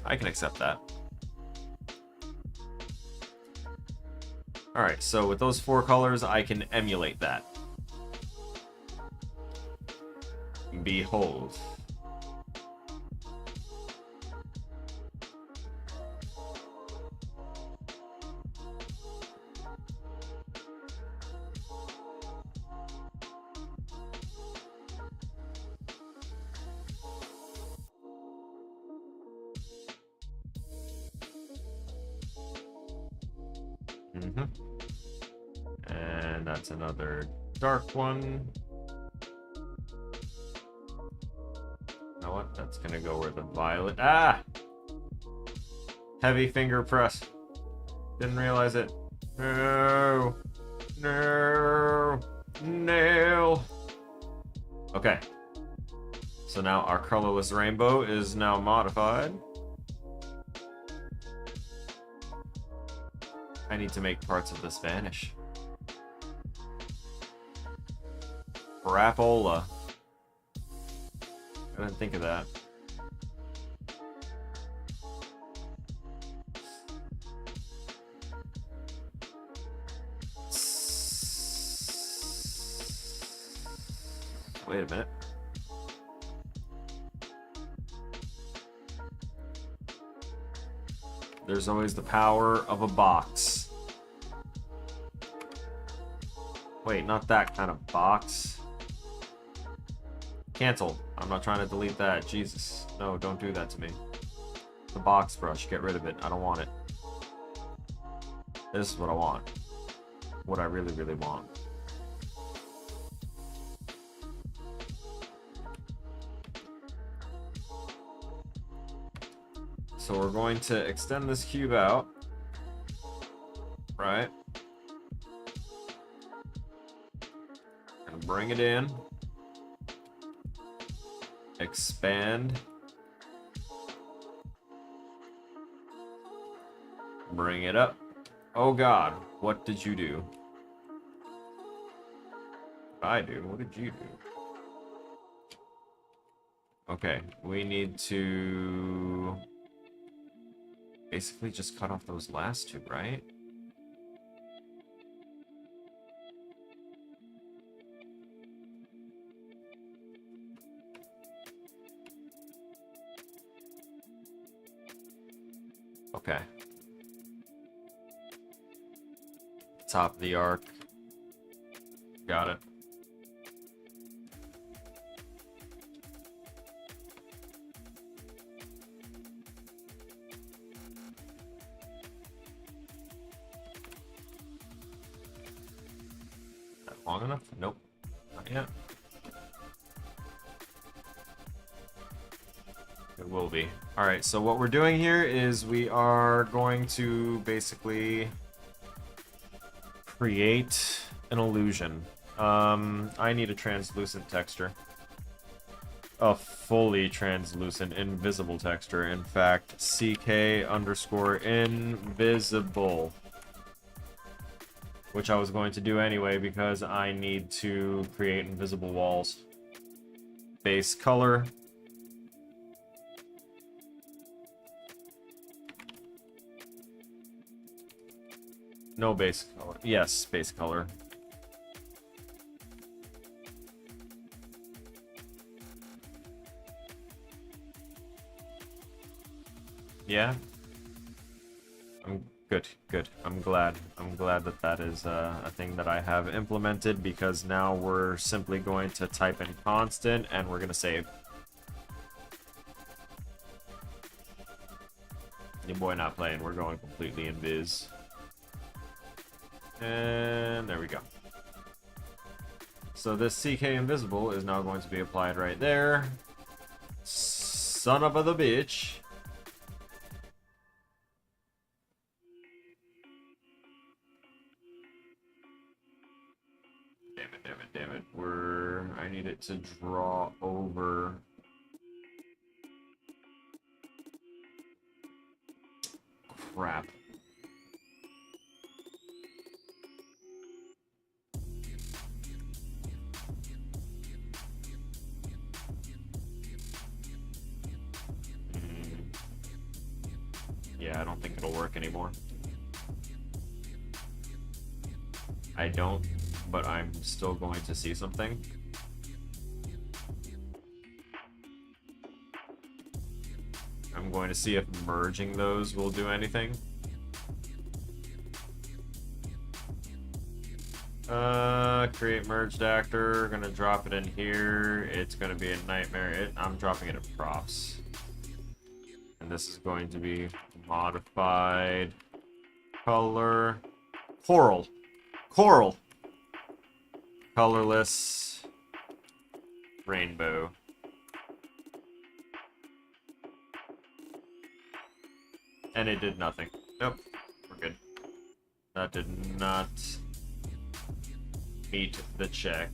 I can accept that. Alright, so with those 4 colors, I can emulate that. Behold. And that's another dark one. You know what? That's gonna go where the violet... Ah! Heavy finger press. Didn't realize it. No! No! Nail! Okay. So now our colorless rainbow is now modified. I need to make parts of this vanish. Crapola. I didn't think of that. Wait a minute. There's always the power of a box. Wait, not that kind of box. Cancel. I'm not trying to delete that. Jesus. No, don't do that to me. The box brush. Get rid of it. I don't want it. This is what I want. What I really, really want. So we're going to extend this cube out. Right? And bring it in. Expand. Bring it up. Oh God, what did you do? I do? What did you do? Okay, we need to basically just cut off those last two, right? Okay. Top of the arc. Got it. long enough? Nope. Not yet. It will be. Alright, so what we're doing here is we are going to basically create an illusion. I need a translucent texture. A fully translucent, invisible texture. In fact, CK_invisible. Which I was going to do anyway because I need to create invisible walls. Base color. No base color. Yes, base color. Yeah. I'm good, good. I'm glad that that is a thing that I have implemented, because now we're simply going to type in constant and we're gonna save. Your boy not playing, we're going completely invis. And there we go. So this CK invisible is now going to be applied right there. Son of a the bitch. Damn it. I need it to draw over. Crap. Yeah, I don't think it'll work anymore. I don't, but I'm still going to see something. I'm going to see if merging those will do anything. Create merged actor. Gonna drop it in here. It's gonna be a nightmare. I'm dropping it at props. And this is going to be modified color. Coral. Colorless rainbow. And it did nothing. Nope, we're good. That did not meet the check.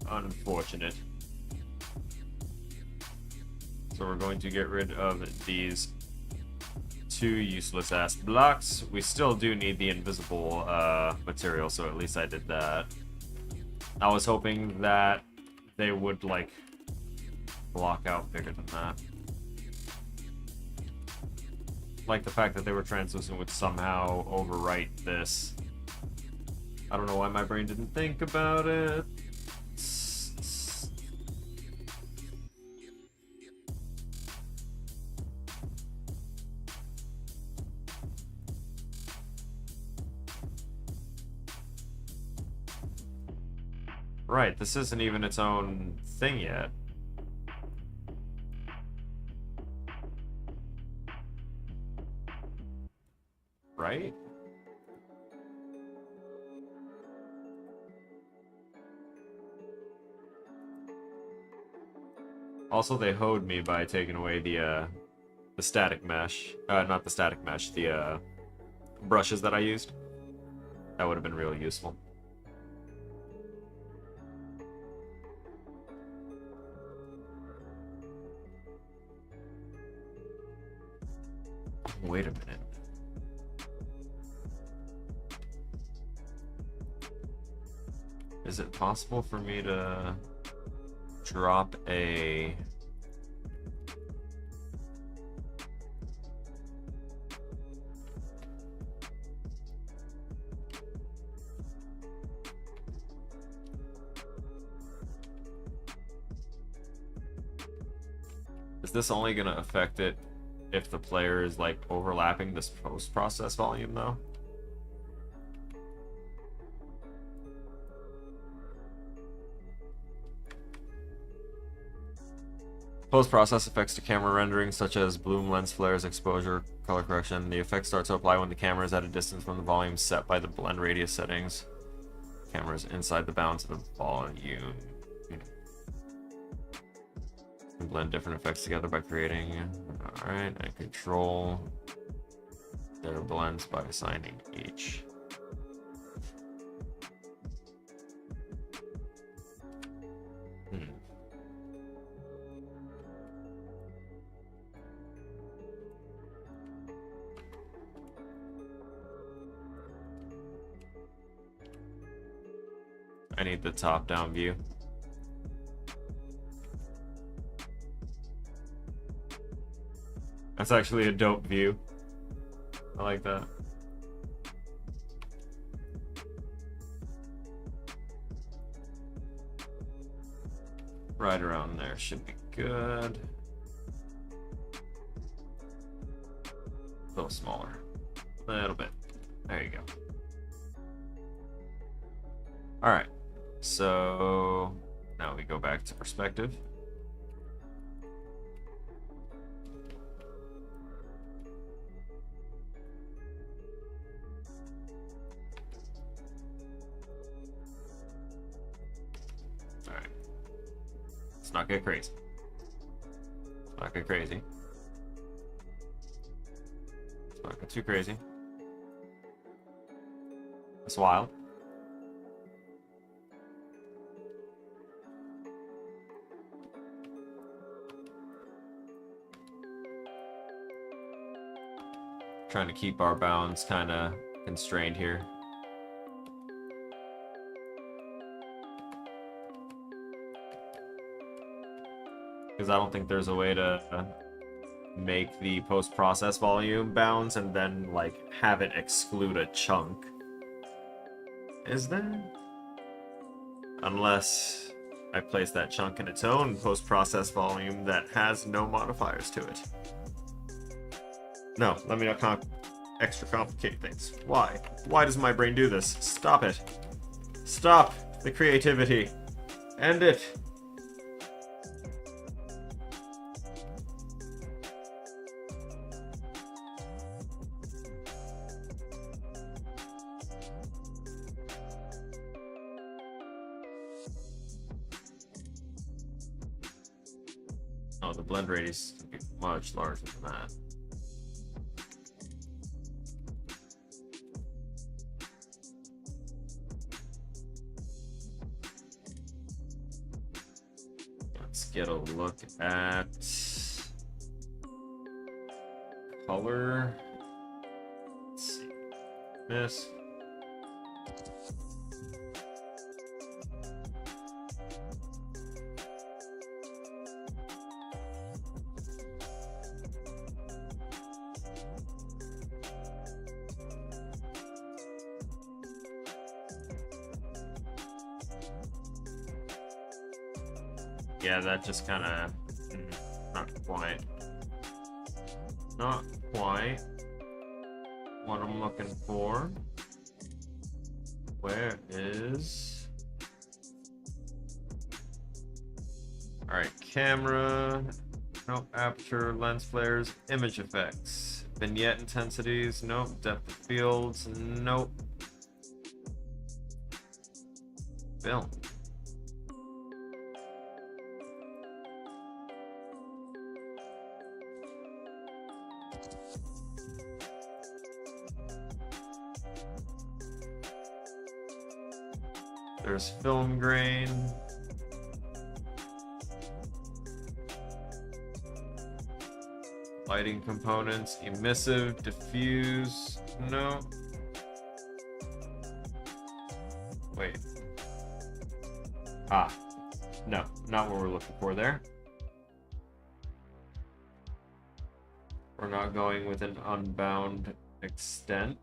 Unfortunate. So we're going to get rid of these two useless ass blocks. We still do need the invisible material, so at least I did that. I was hoping that they would like block out bigger than that. Like the fact that they were translucent would somehow overwrite this. I don't know why my brain didn't think about it. Right, this isn't even its own thing yet. Right? Also, they hoed me by taking away the static mesh. Not the static mesh, the brushes that I used. That would have been really useful. Wait a minute. Is it possible for me to drop a... Is this only going to affect it if the player is like overlapping this post-process volume though? Post-process effects to camera rendering, such as bloom, lens flares, exposure, color correction. The effects start to apply when the camera is at a distance from the volume set by the blend radius settings. Camera's inside the bounds of the volume. Blend different effects together by creating. Alright, and control their blends by assigning each. I need the top-down view. That's actually a dope view. I like that. Right around there should be good. A little smaller. A little bit. There you go. Alright. So now we go back to perspective. Alright. Let's not get crazy. Let's not get crazy. Let's not get too crazy. That's wild. Trying to keep our bounds kind of constrained here. Because I don't think there's a way to make the post-process volume bounds and then, like, have it exclude a chunk. Is there? Unless I place that chunk in its own post-process volume that has no modifiers to it. No, let me not extra complicate things. Why? Why does my brain do this? Stop it. Stop the creativity. End it. Oh, the blend radius can be much larger than that. Let's get a look at color. Let's see. This. Yeah, that just kind of not quite what I'm looking for. Where is... Alright, camera, nope, aperture, lens flares, image effects, vignette intensities, nope, depth of fields, nope. Film. There's film grain. Lighting components, emissive, diffuse, no. Wait. Ah, no, not what we're looking for there. We're not going with an unbound extent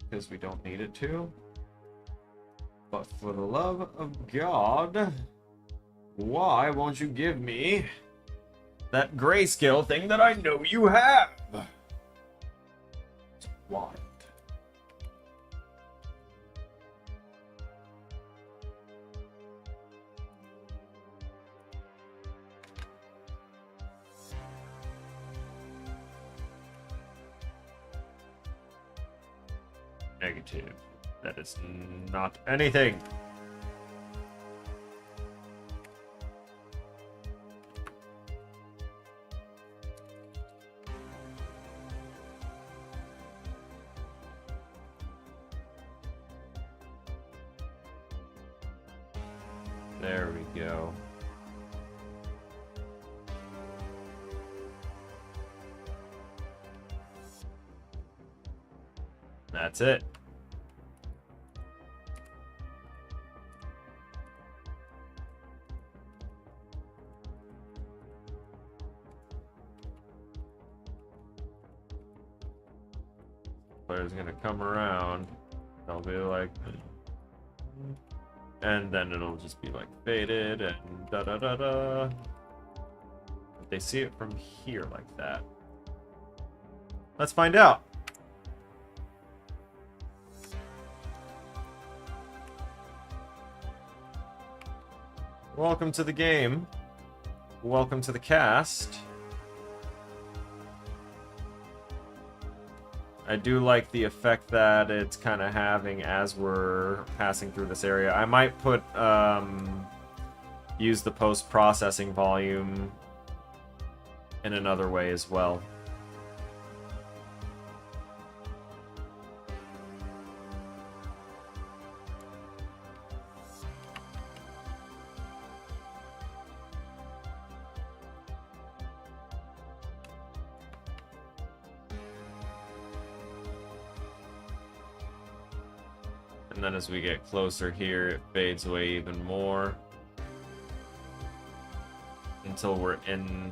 because we don't need it to. But for the love of God, why won't you give me that grayscale thing that I know you have? It's wild. Negative. That is not anything. There we go. That's it. Player's gonna come around. They'll be like, and then it'll just be like faded and da da da da. If they see it from here like that, let's find out. Welcome to the game. Welcome to the cast. I do like the effect that it's kind of having as we're passing through this area. I might put, use the post-processing volume in another way as well. And then as we get closer here, it fades away even more until we're in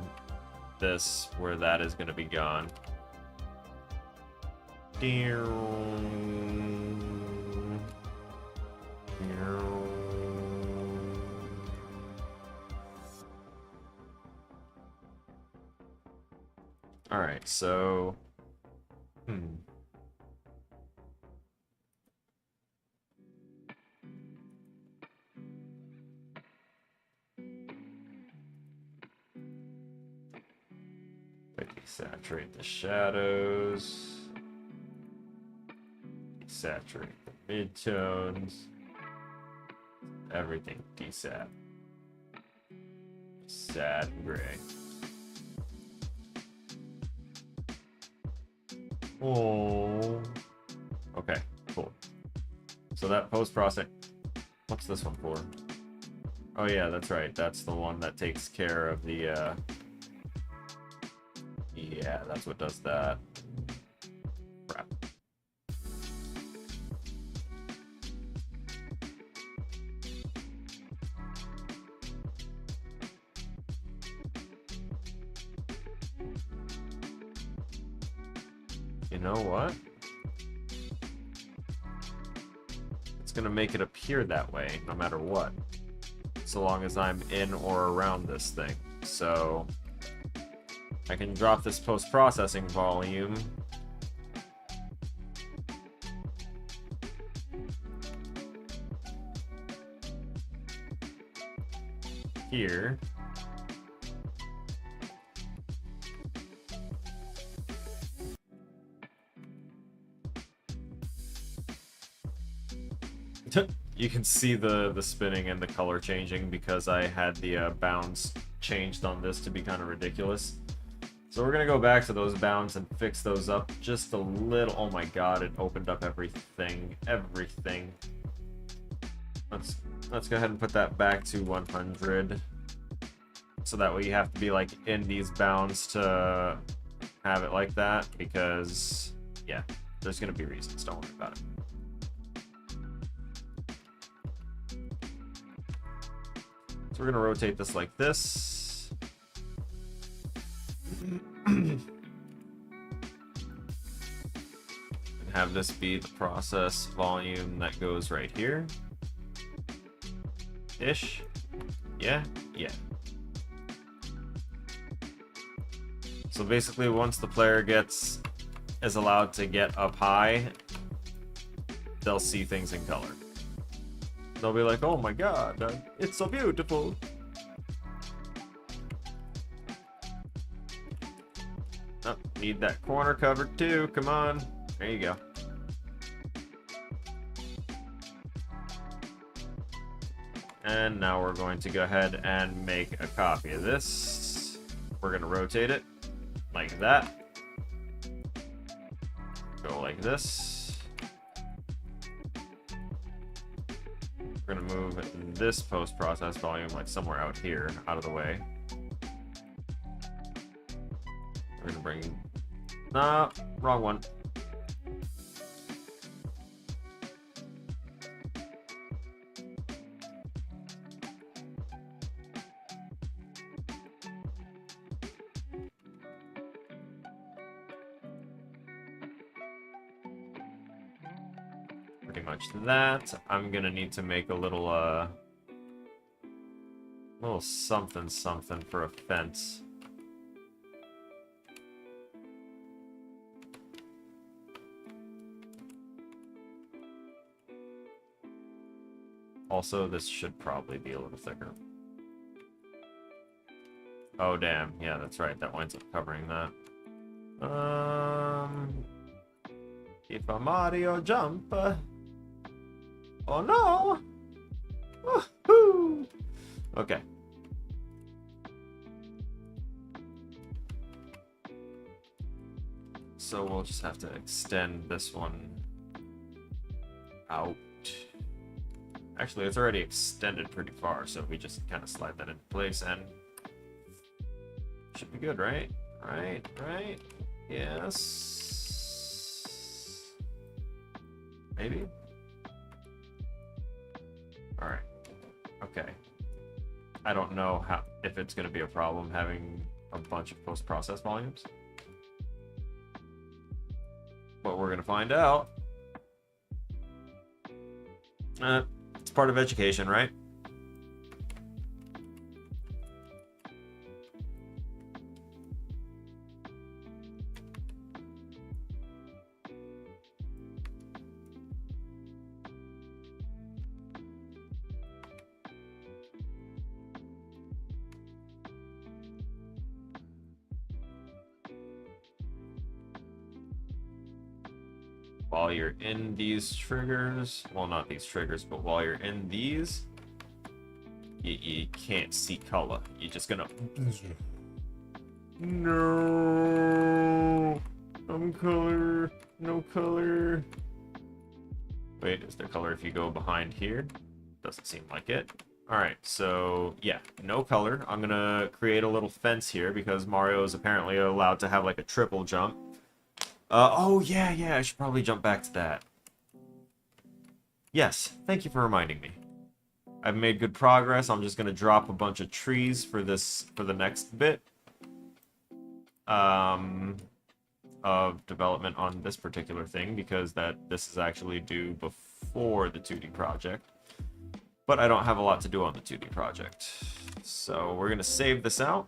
this where that is going to be gone. All right, so desaturate the shadows, desaturate the midtones, everything desat. Sad and gray. Oh. Okay, cool. So that post-processing, what's this one for? Oh yeah, that's right. That's the one that takes care of the, yeah, that's what does that. Crap. You know what? It's gonna make it appear that way no matter what, so long as I'm in or around this thing. So I can drop this post-processing volume here. You can see the spinning and the color changing because I had the bounds changed on this to be kind of ridiculous. So we're gonna go back to those bounds and fix those up just a little. Oh my god, it opened up everything. Everything. Let's go ahead and put that back to 100. So that way you have to be like in these bounds to have it like that, because yeah, there's gonna be reasons, don't worry about it. So we're gonna rotate this like this. And have this be the process volume that goes right here. Ish. Yeah, yeah. So basically once the player is allowed to get up high, they'll see things in color. They'll be like, oh my god, it's so beautiful. Oh, need that corner covered too, come on. There you go. And now we're going to go ahead and make a copy of this. We're going to rotate it like that. Go like this. We're going to move this post-process volume like somewhere out here, out of the way. We're going to bring... Nah, wrong one. Pretty much that. I'm gonna need to make a little something for a fence. Also, this should probably be a little thicker. Oh damn, yeah, that's right, that winds up covering that. Super Mario jump. Oh no! Woohoo! Okay. So we'll just have to extend this one out. Actually, it's already extended pretty far, so we just kind of slide that into place and should be good, right? Right? Yes. Maybe? Alright. Okay. I don't know if it's going to be a problem having a bunch of post-process volumes. But we're going to find out. It's part of education, right? While you're in these triggers, well, not these triggers, but while you're in these, you can't see color. You're just gonna... No! I'm color. No color. Wait, is there color if you go behind here? Doesn't seem like it. Alright, so yeah, no color. I'm gonna create a little fence here because Mario is apparently allowed to have like a triple jump. Oh, yeah, I should probably jump back to that. Yes, thank you for reminding me. I've made good progress. I'm just going to drop a bunch of trees for the next bit of development on this particular thing, because this is actually due before the 2D project. But I don't have a lot to do on the 2D project. So we're going to save this out.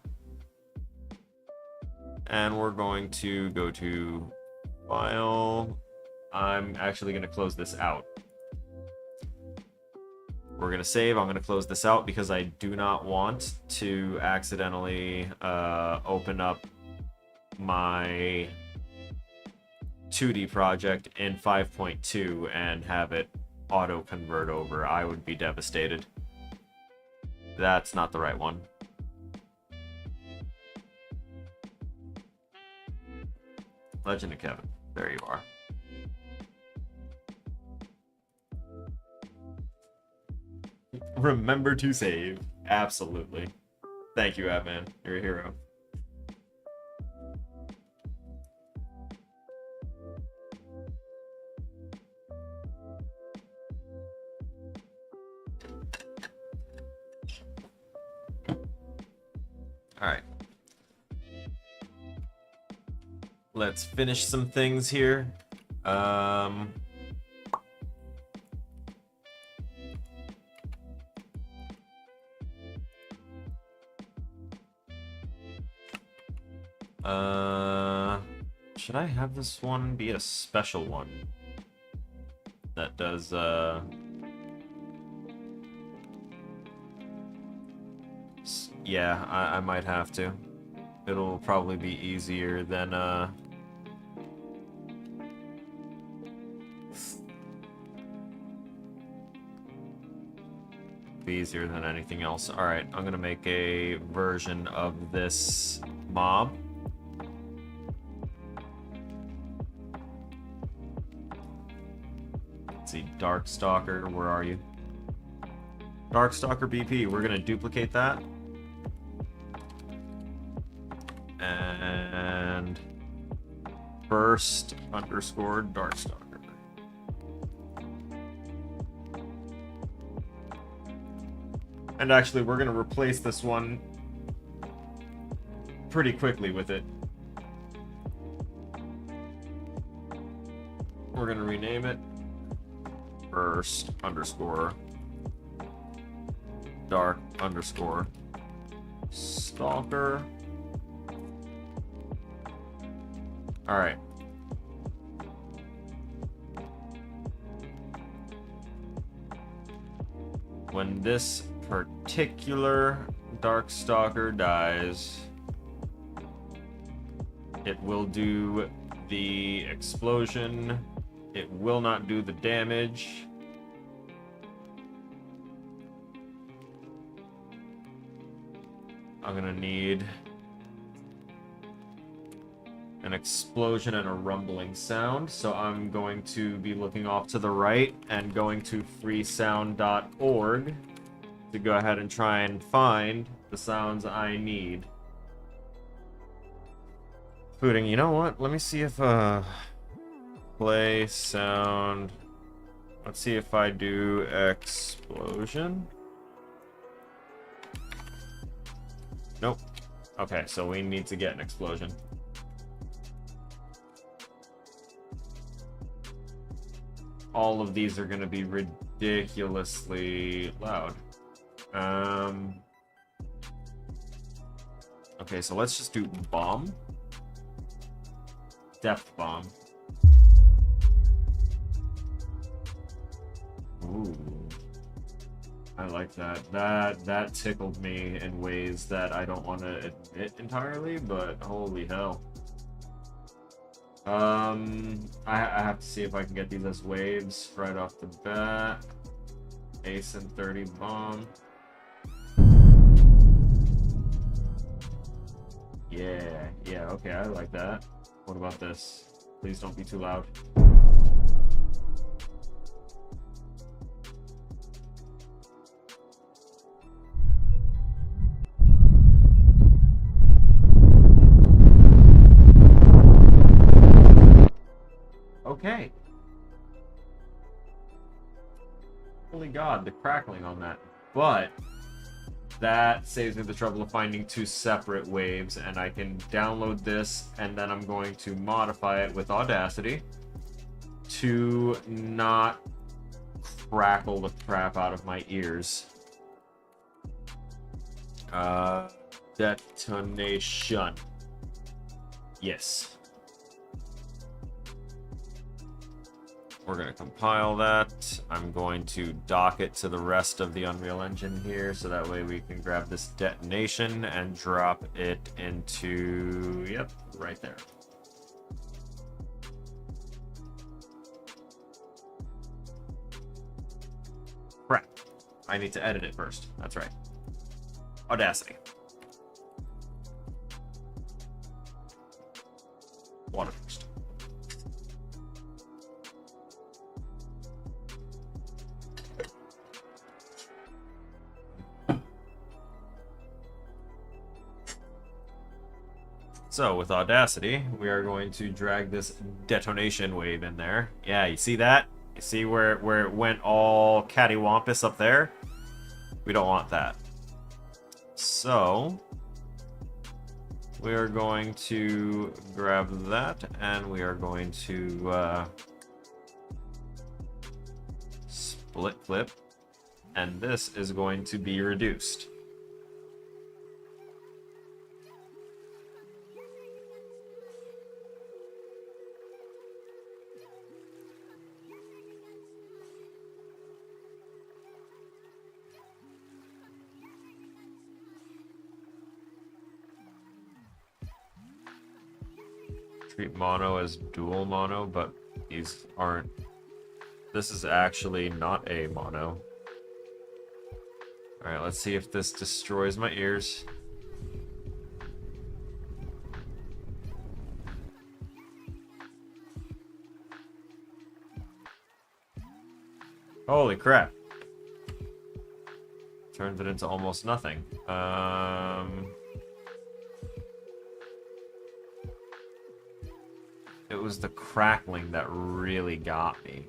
And we're going to go to... File. I'm actually going to close this out. We're going to save. I'm going to close this out because I do not want to accidentally open up my 2D project in 5.2 and have it auto-convert over. I would be devastated. That's not the right one. Legend of Kevin. There you are. Remember to save. Absolutely. Thank you, Adman. You're a hero. Alright. Let's finish some things here. Should I have this one be a special one that does, yeah, I might have to. It'll probably be easier than, Be easier than anything else. Alright, I'm gonna make a version of this mob. Let's see, Darkstalker, where are you? Darkstalker BP, we're gonna duplicate that. And burst underscore Darkstalker. And actually, we're going to replace this one pretty quickly with it. We're going to rename it burst underscore dark underscore stalker. All right. When this particular Darkstalker dies, it will do the explosion. It will not do the damage. I'm gonna need an explosion and a rumbling sound, so I'm going to be looking off to the right and going to freesound.org to go ahead and try and find the sounds I need. Including, you know what? Let me see if play sound. Let's see if I do explosion. Nope. Okay, so we need to get an explosion. All of these are going to be ridiculously loud. Okay, so let's just do bomb. Depth bomb. Ooh. I like that. That tickled me in ways that I don't want to admit entirely, but holy hell. I have to see if I can get these as waves right off the bat. Ace and 30 bomb. Yeah, okay, I like that. What about this? Please don't be too loud. Okay. Holy God, the crackling on that. But that saves me the trouble of finding two separate waves, and I can download this, and then I'm going to modify it with Audacity to not crackle the crap out of my ears. Detonation. Yes. We're going to compile that. I'm going to dock it to the rest of the Unreal Engine here, so that way we can grab this detonation and drop it into, yep, right there. Crap. I need to edit it first. That's right. Audacity. Water first. So with Audacity, we are going to drag this detonation wave in there. Yeah, you see that? You see where it went all cattywampus up there? We don't want that. So we are going to grab that, and we are going to split flip, and this is going to be reduced. Treat mono as dual mono, but these aren't. This is actually not a mono. Alright, let's see if this destroys my ears. Holy crap. Turns it into almost nothing. It was the crackling that really got me.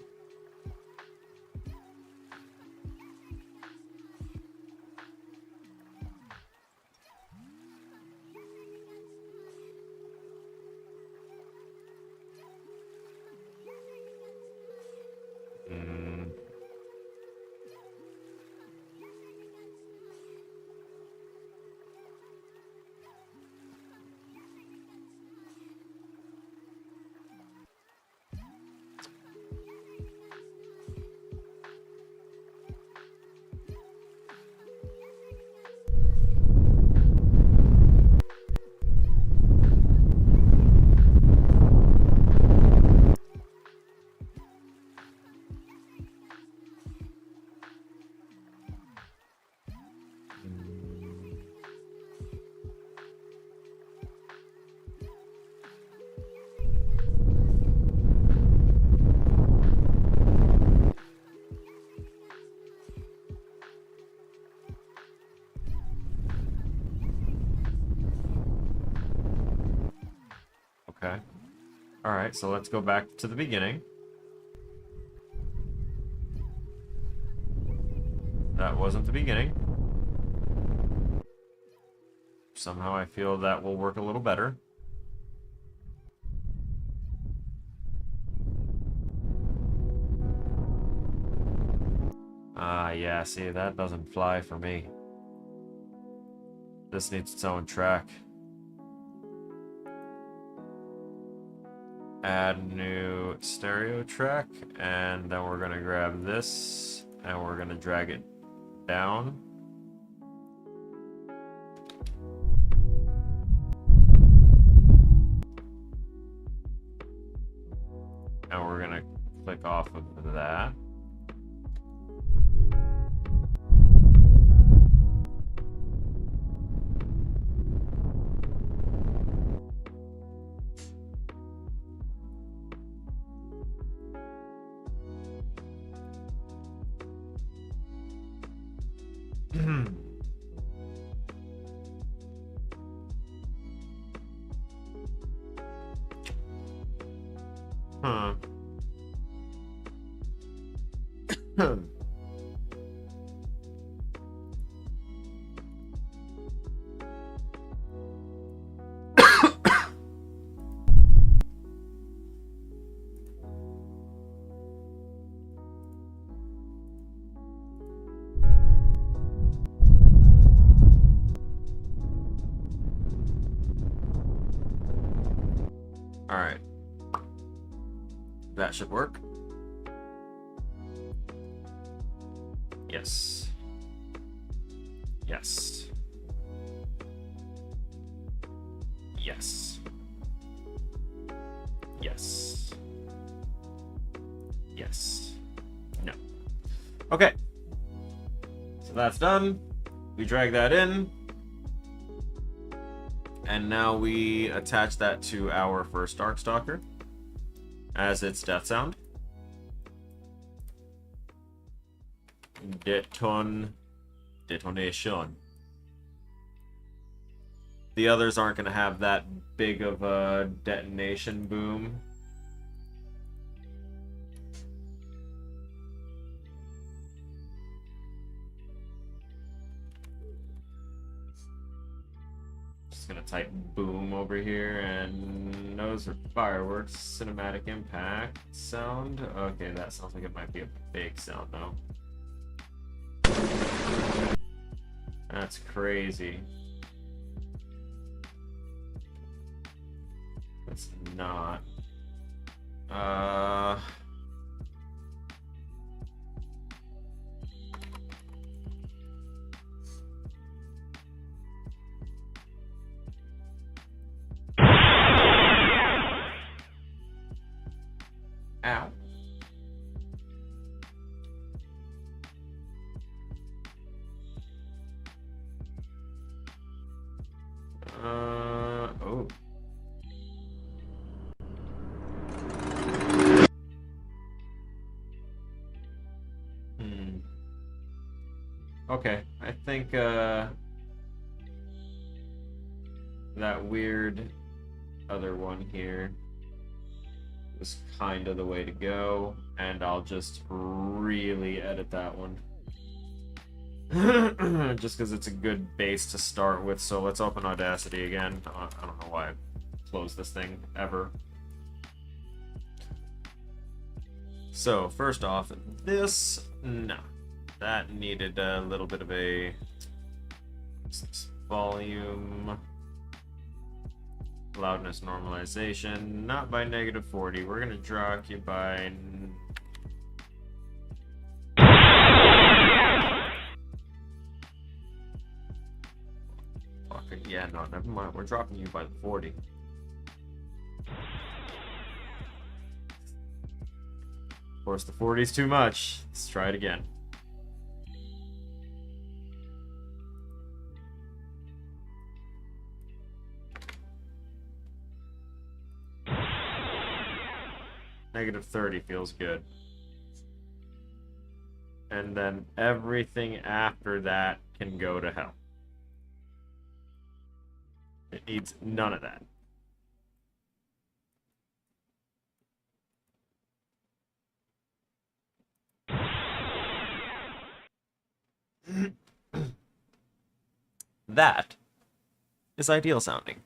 Okay. Alright, so let's go back to the beginning. That wasn't the beginning. Somehow I feel that will work a little better. Ah, yeah, see, that doesn't fly for me. This needs its own track. Add new stereo track, and then we're gonna grab this, and we're gonna drag it down. And we're gonna click off of that. Huh. All right. That should work. Yes. Yes. Yes. Yes. Yes. No. Okay. So that's done. We drag that in. And now we attach that to our first Darkstalker as its death sound. Detonation. The others aren't going to have that big of a detonation boom. Just going to type boom over here, and those are fireworks. Cinematic impact sound. Okay, that sounds like it might be a big sound though. That's crazy. That's not. Ow. Okay, I think that weird other one here was kind of the way to go, and I'll just really edit that one. Just because it's a good base to start with, so let's open Audacity again. I don't know why I closed this thing ever. So, first off, this, no. That needed a little bit of a volume, loudness normalization, not by -40. We're gonna drop you by fucking yeah, no, never mind. We're dropping you by 40. Of course, the 40 is too much. Let's try it again. -30 feels good. And then everything after that can go to hell. It needs none of that. That is ideal sounding.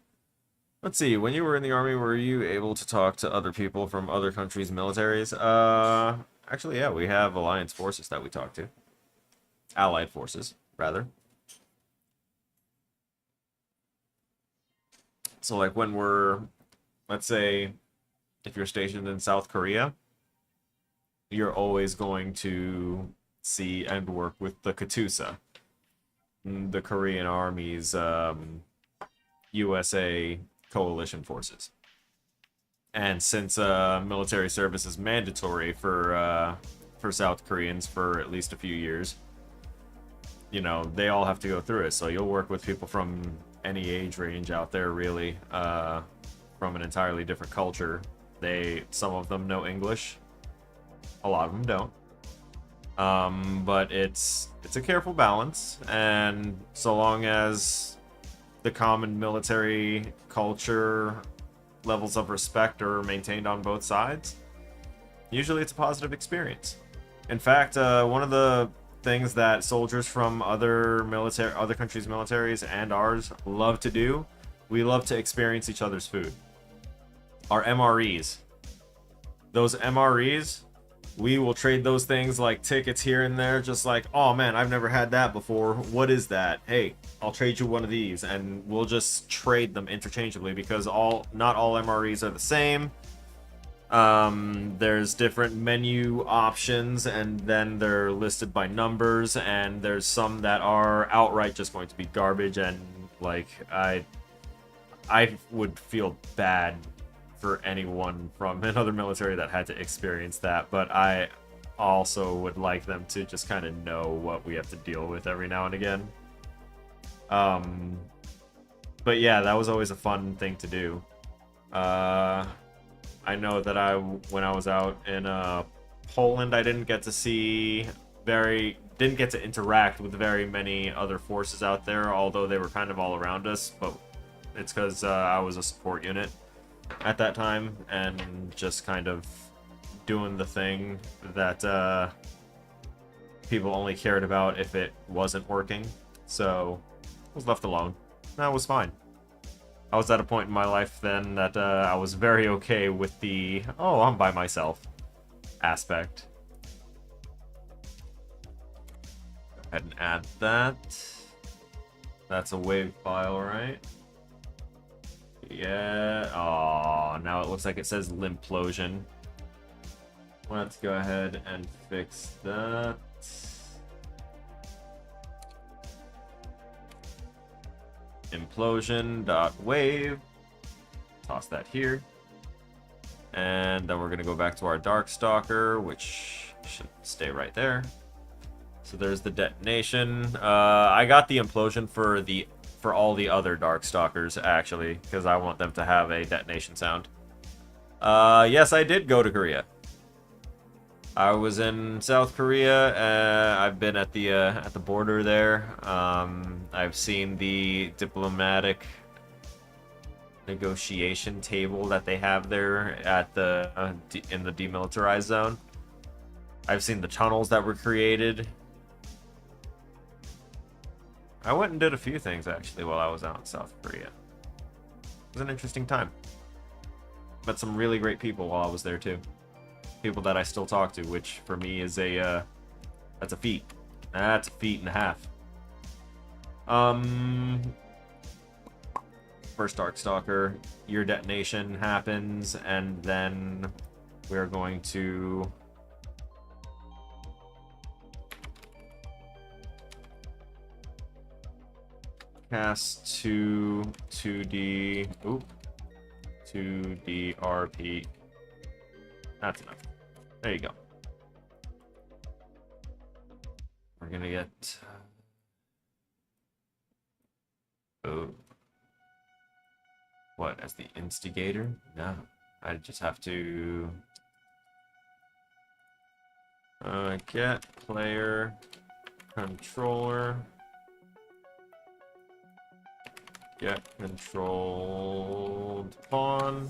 Let's see, when you were in the army, were you able to talk to other people from other countries' militaries? Actually, yeah, we have alliance forces that we talk to. Allied forces, rather. So, like, when we're, let's say, if you're stationed in South Korea, you're always going to see and work with the Katusa, the Korean Army's USA coalition forces. And since military service is mandatory for South Koreans for at least a few years, you know, they all have to go through it. So you'll work with people from any age range out there, really, from an entirely different culture. Some of them know English, a lot of them don't. But it's a careful balance, and so long as the common military culture levels of respect are maintained on both sides, usually it's a positive experience. In fact, one of the things that soldiers from other countries' militaries and ours love to do, we love to experience each other's food. Our MREs. Those MREs, we will trade those things like tickets here and there, just like, oh man, I've never had that before. What is that? Hey, I'll trade you one of these, and we'll just trade them interchangeably because not all MREs are the same. There's different menu options, and then they're listed by numbers, and there's some that are outright just going to be garbage, and like I would feel bad for anyone from another military that had to experience that, but I also would like them to just kind of know what we have to deal with every now and again. But yeah, that was always a fun thing to do. I know that when I was out in Poland, I didn't get to interact with very many other forces out there, although they were kind of all around us, but it's because I was a support unit at that time, and just kind of doing the thing that people only cared about if it wasn't working. So I was left alone. That was fine. I was at a point in my life then that I was very okay with the, oh, I'm by myself aspect. Go ahead and add that. That's a wave file, right? Yeah. Oh, now it looks like it says Limplosion. Let's go ahead and fix that. Implosion.wave. Toss that here. And then we're going to go back to our Darkstalker, which should stay right there. So there's the detonation. I got the implosion for all the other Darkstalkers, actually, because I want them to have a detonation sound. Yes, I did go to Korea. I was in South Korea. I've been at the border there. I've seen the diplomatic negotiation table that they have there at in the demilitarized zone. I've seen the tunnels that were created. I went and did a few things actually while I was out in South Korea. It was an interesting time. Met some really great people while I was there too. People that I still talk to, which for me is that's a feat. That's a feat and a half. First Darkstalker, your detonation happens, and then we're going to cast 2D 2D RP. That's enough. There you go. We're gonna get what, as the instigator? No. I just have to get player controller. Get controlled pawn.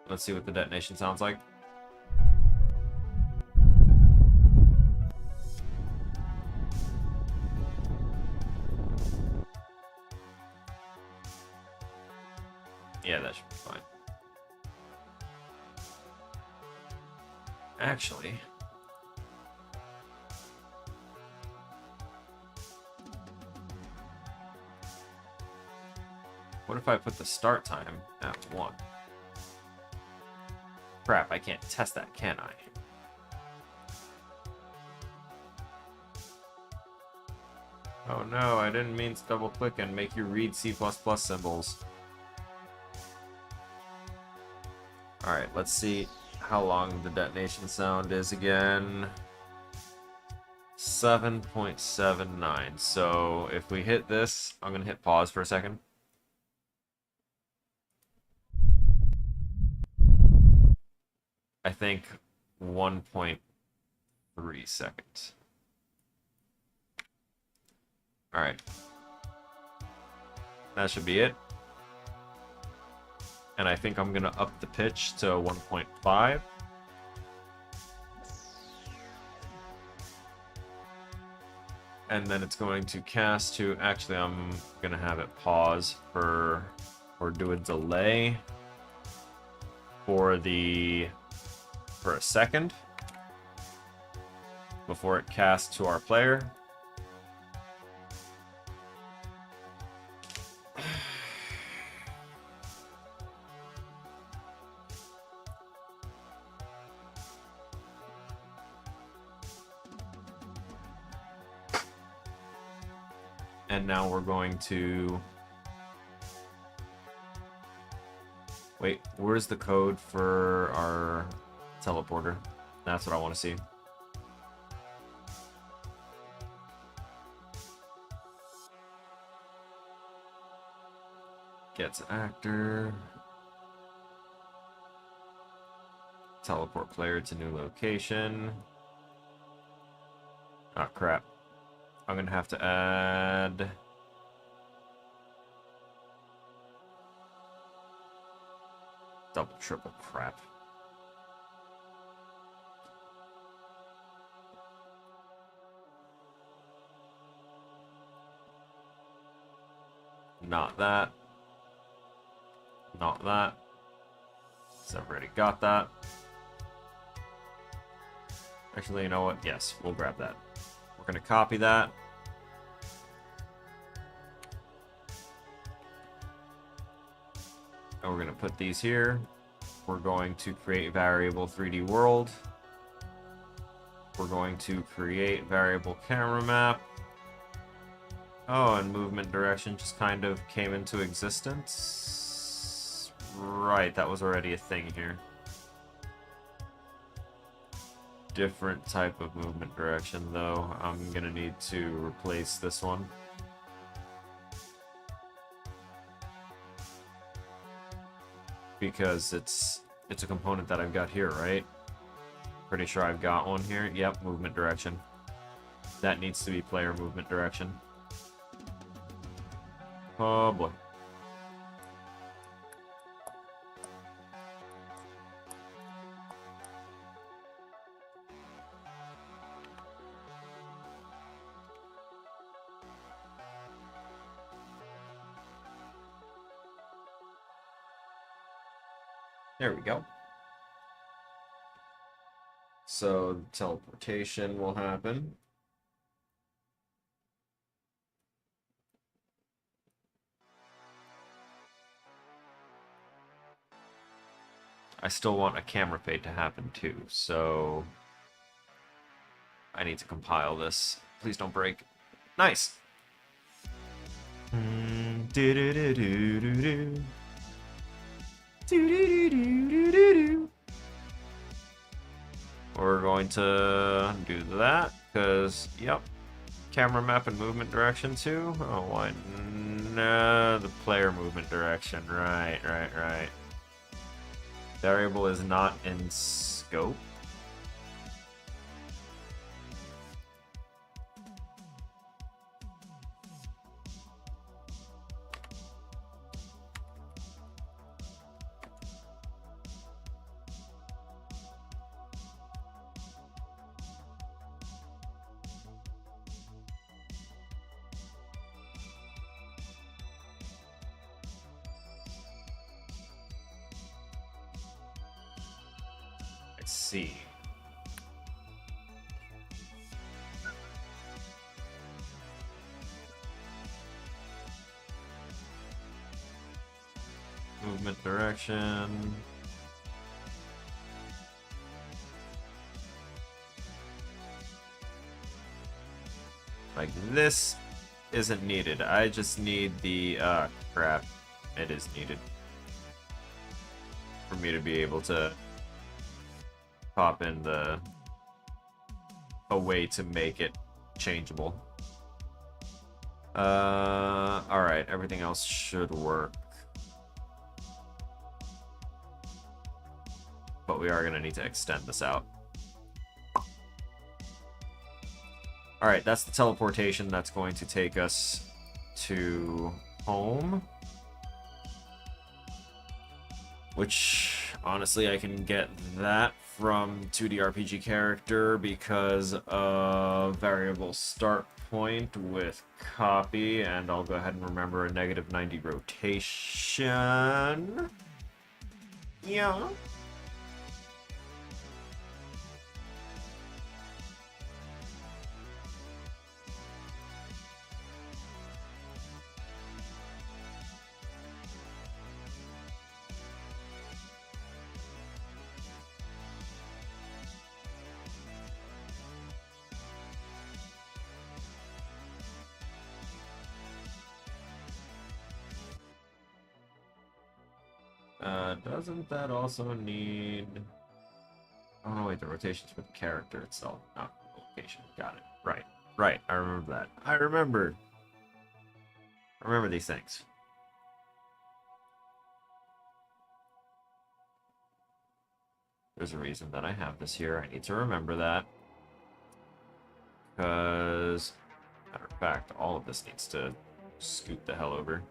Let's see what the detonation sounds like. Yeah, that should be fine. Actually, what if I put the start time at 1? Crap, I can't test that, can I? Oh no, I didn't mean to double click and make you read C++ symbols. Alright, let's see how long the detonation sound is again. 7.79. So if we hit this, I'm gonna hit pause for a second. I think 1.3 seconds. Alright. That should be it. And I think I'm going to up the pitch to 1.5. And then it's going to cast to... Actually, I'm going to have it pause or do a delay for a second before it casts to our player. And now we're going to... Wait, where's the code for our teleporter? That's what I want to see. Gets actor. Teleport player to new location. Ah, crap. I'm gonna have to add... double, triple crap. Not that. Not that. So I've already got that. Actually, you know what? Yes, we'll grab that. We're going to copy that. And we're going to put these here. We're going to create variable 3D world. We're going to create variable camera map. Oh, and movement direction just kind of came into existence. Right, that was already a thing here. different type of movement direction, though. I'm gonna need to replace this one. Because it's a component that I've got here, right? Pretty sure I've got one here. Yep, movement direction. That needs to be player movement direction. Oh boy. There we go. So teleportation will happen. I still want a camera fade to happen too, so I need to compile this. Please don't break. Nice. We're going to do that because, yep, camera map and movement direction too. Oh, why? No, the player movement direction. Right. Variable is not in scope. Let's see. Movement direction. Like this isn't needed. I just need the crap. It is needed for me to be able to pop in a way to make it changeable. Alright, everything else should work. But we are gonna need to extend this out. Alright, that's the teleportation that's going to take us to home. Which, honestly, I can get that from 2D RPG character because of variable start point with copy, and I'll go ahead and remember a -90 rotation. Yeah. Doesn't that also need... Oh, no, wait, the rotation's for the character itself, not the location. Got it. Right, I remember that. I remember these things. There's a reason that I have this here. I need to remember that. Because, matter of fact, all of this needs to scoot the hell over.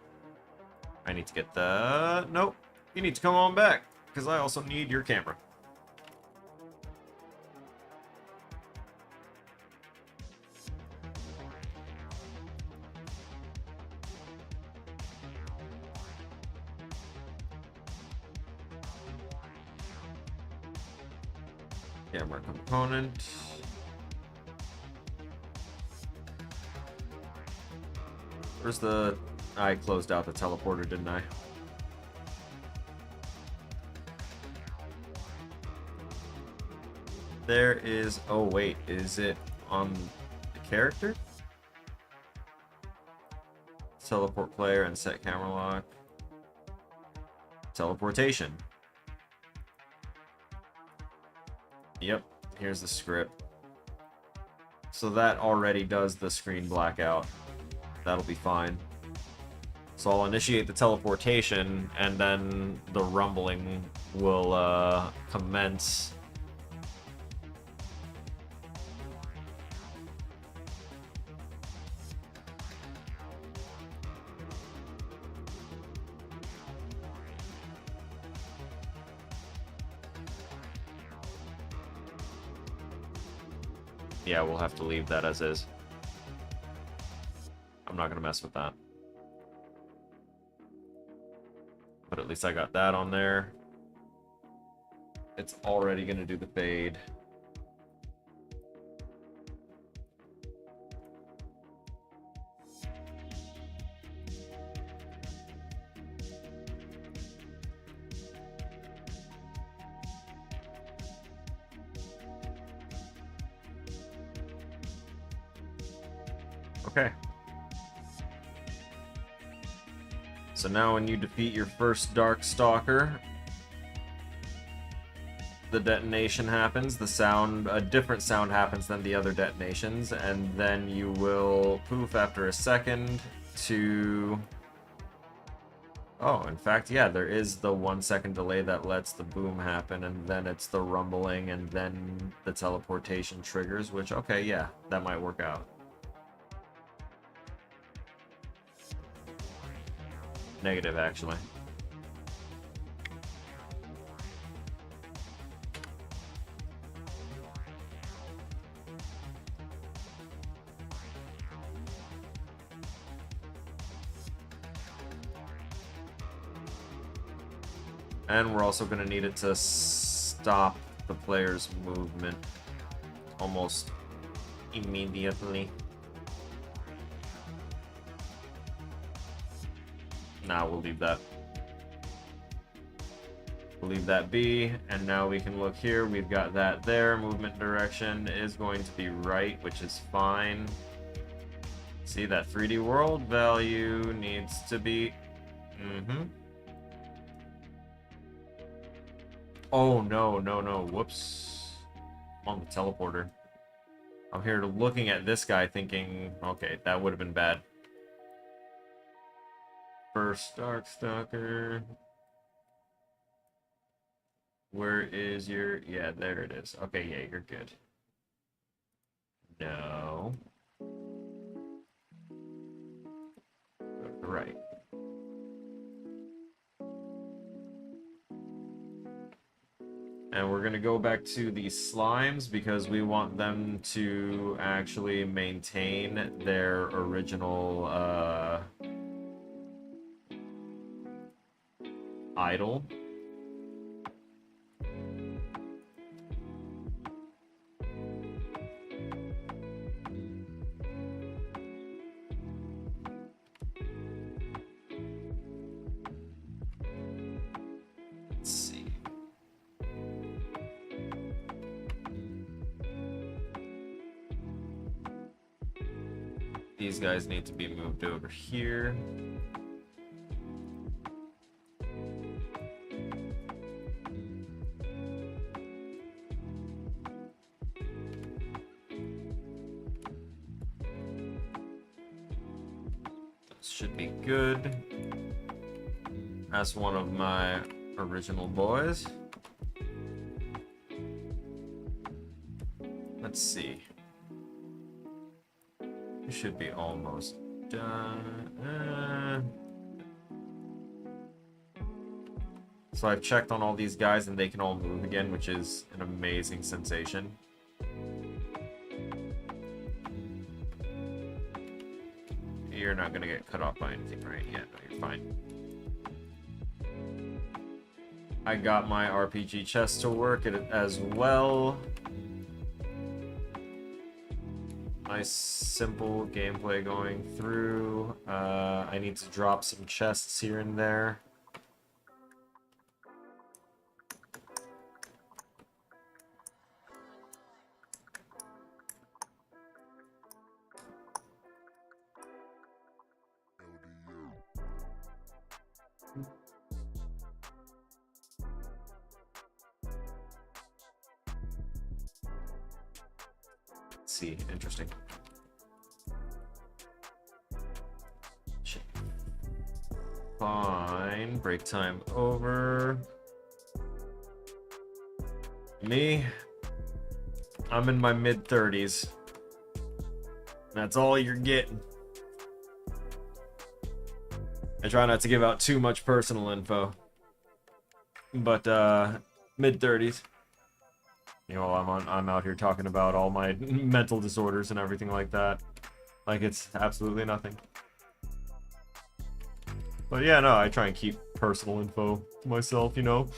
I need to get the... Nope. You need to come on back, because I also need your camera. Camera component. Where's the... I closed out the teleporter, didn't I? There is... Oh, wait. Is it on the character? Teleport player and set camera lock. Teleportation. Yep. Here's the script. So that already does the screen blackout. That'll be fine. So I'll initiate the teleportation, and then the rumbling will commence. Yeah, we'll have to leave that as is. I'm not gonna mess with that. But at least I got that on there. It's already gonna do the fade. Okay. So now when you defeat your first Dark Stalker, the detonation happens. The sound, a different sound happens than the other detonations, and then you will poof after a second to... Oh, in fact, yeah, there is the 1 second delay that lets the boom happen, and then it's the rumbling, and then the teleportation triggers, which, okay, yeah, that might work out. Negative, actually. And we're also going to need it to stop the player's movement almost immediately. Nah, we'll leave that. We'll leave that be, and now we can look here. We've got that there. Movement direction is going to be right, which is fine. See, that 3D world value needs to be... Oh, no, no, no. Whoops. I'm on the teleporter. I'm here looking at this guy thinking, okay, that would have been bad. First Dark Stalker. Where is your... Yeah, there it is. Okay, yeah, you're good. No. Right. And we're going to go back to the slimes because we want them to actually maintain their original idle. Let's see. These guys need to be moved over here. This should be good. That's one of my original boys. Let's see. We should be almost done. So I've checked on all these guys and they can all move again, which is an amazing sensation. You're not gonna get cut off by anything, right? Yeah, no, you're fine. I got my RPG chest to work as well. Nice simple gameplay going through. I need to drop some chests here and there. Let's see. Interesting. Shit. Fine. Break time over. Me, I'm in my mid-30s. That's all you're getting. I try not to give out too much personal info. But mid-30s. You know, I'm out here talking about all my mental disorders and everything like that. Like it's absolutely nothing. But yeah, no, I try and keep personal info to myself, you know.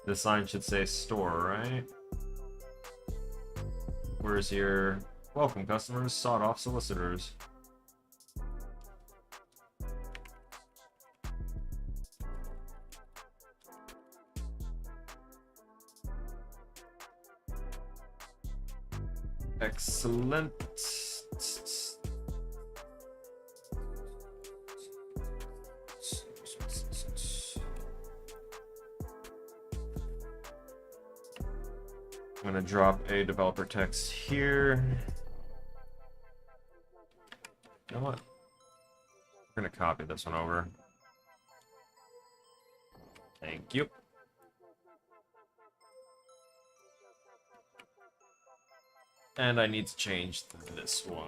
The sign should say store, right? Where's your welcome customers, sawed-off solicitors? Excellent. I'm gonna drop a developer text here. You know what? We're gonna copy this one over. Thank you. And I need to change this one.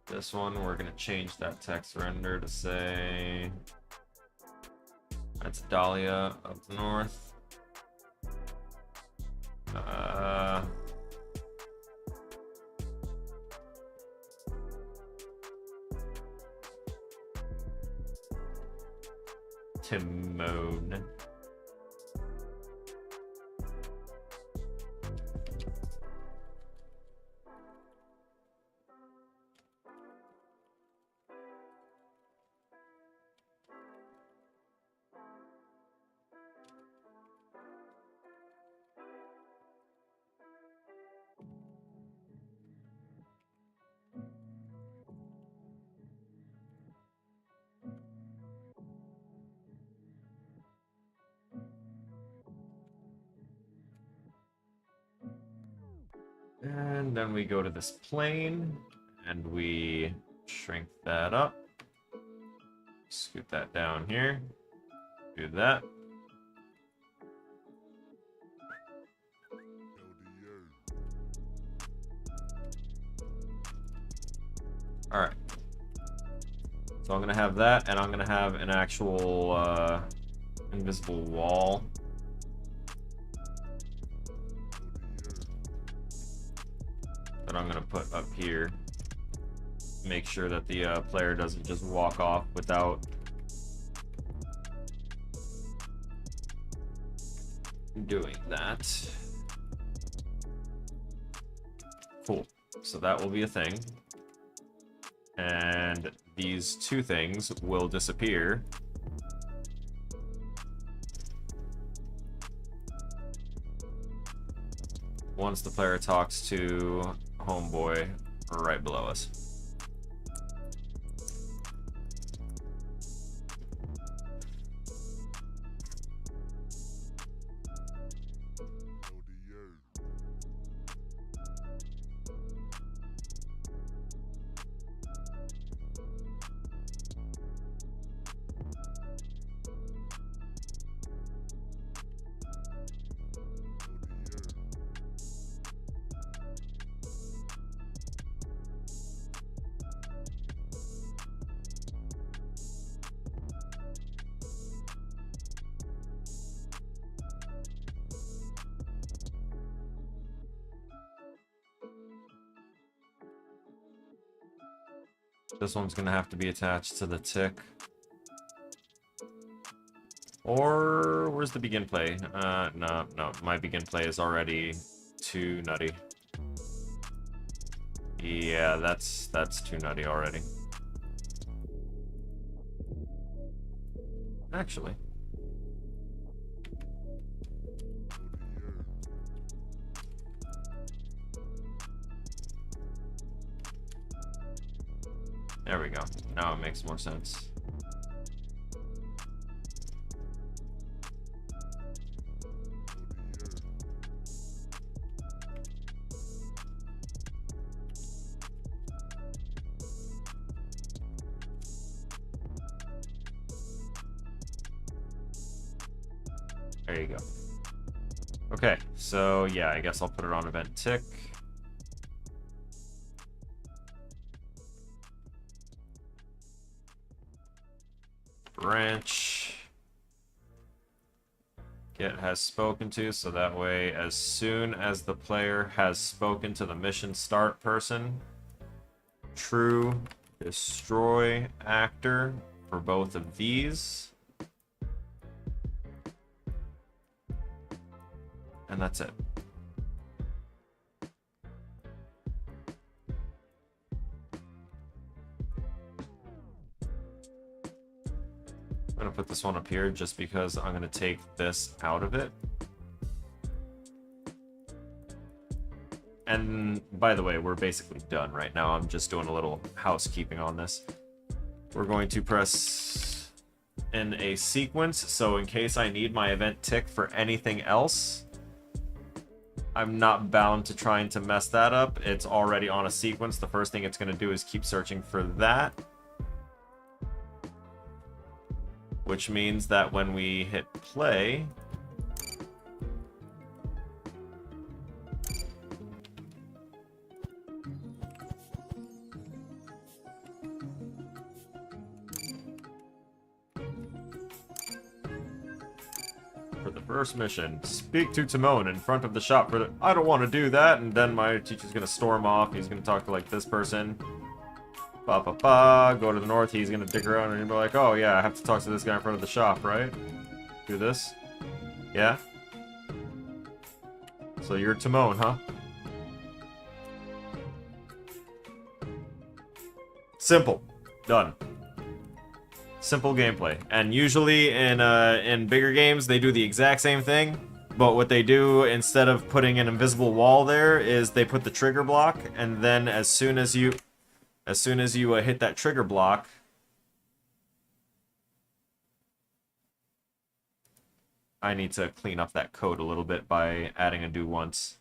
This one, we're gonna change that text render to say that's Dahlia up north. Timon. And then we go to this plane and we shrink that up. Scoot that down here. Do that. Alright. So I'm gonna have that, and I'm gonna have an actual invisible wall. That I'm gonna put up here. Make sure that the player doesn't just walk off without doing that. Cool. So that will be a thing. And these two things will disappear. Once the player talks to Homeboy right below us. This one's gonna have to be attached to the tick. Or where's the begin play? No, my begin play is already too nutty. Yeah, that's too nutty already. Actually. There we go. Now it makes more sense. There you go. Okay, so yeah, I guess I'll put it on event tick. Branch. Get has spoken to, so that way as soon as the player has spoken to the mission start person, true destroy actor for both of these. And that's it. I'm going to put this one up here just because I'm going to take this out of it. And by the way, we're basically done right now. I'm just doing a little housekeeping on this. We're going to press in a sequence, so in case I need my event tick for anything else, I'm not bound to trying to mess that up. It's already on a sequence. The first thing it's going to do is keep searching for that. Which means that when we hit play, for the first mission, speak to Timon in front of the shop for the... I don't want to do that, and then my teacher's going to storm off. He's going to talk to, like, this person. Go to the north, he's gonna dig around and he'll be like, oh yeah, I have to talk to this guy in front of the shop, right? Do this. Yeah? So you're Timon, huh? Simple. Done. Simple gameplay. And usually in bigger games, they do the exact same thing. But what they do, instead of putting an invisible wall there, is they put the trigger block, and then as soon as you hit that trigger block, I need to clean up that code a little bit by adding a do once.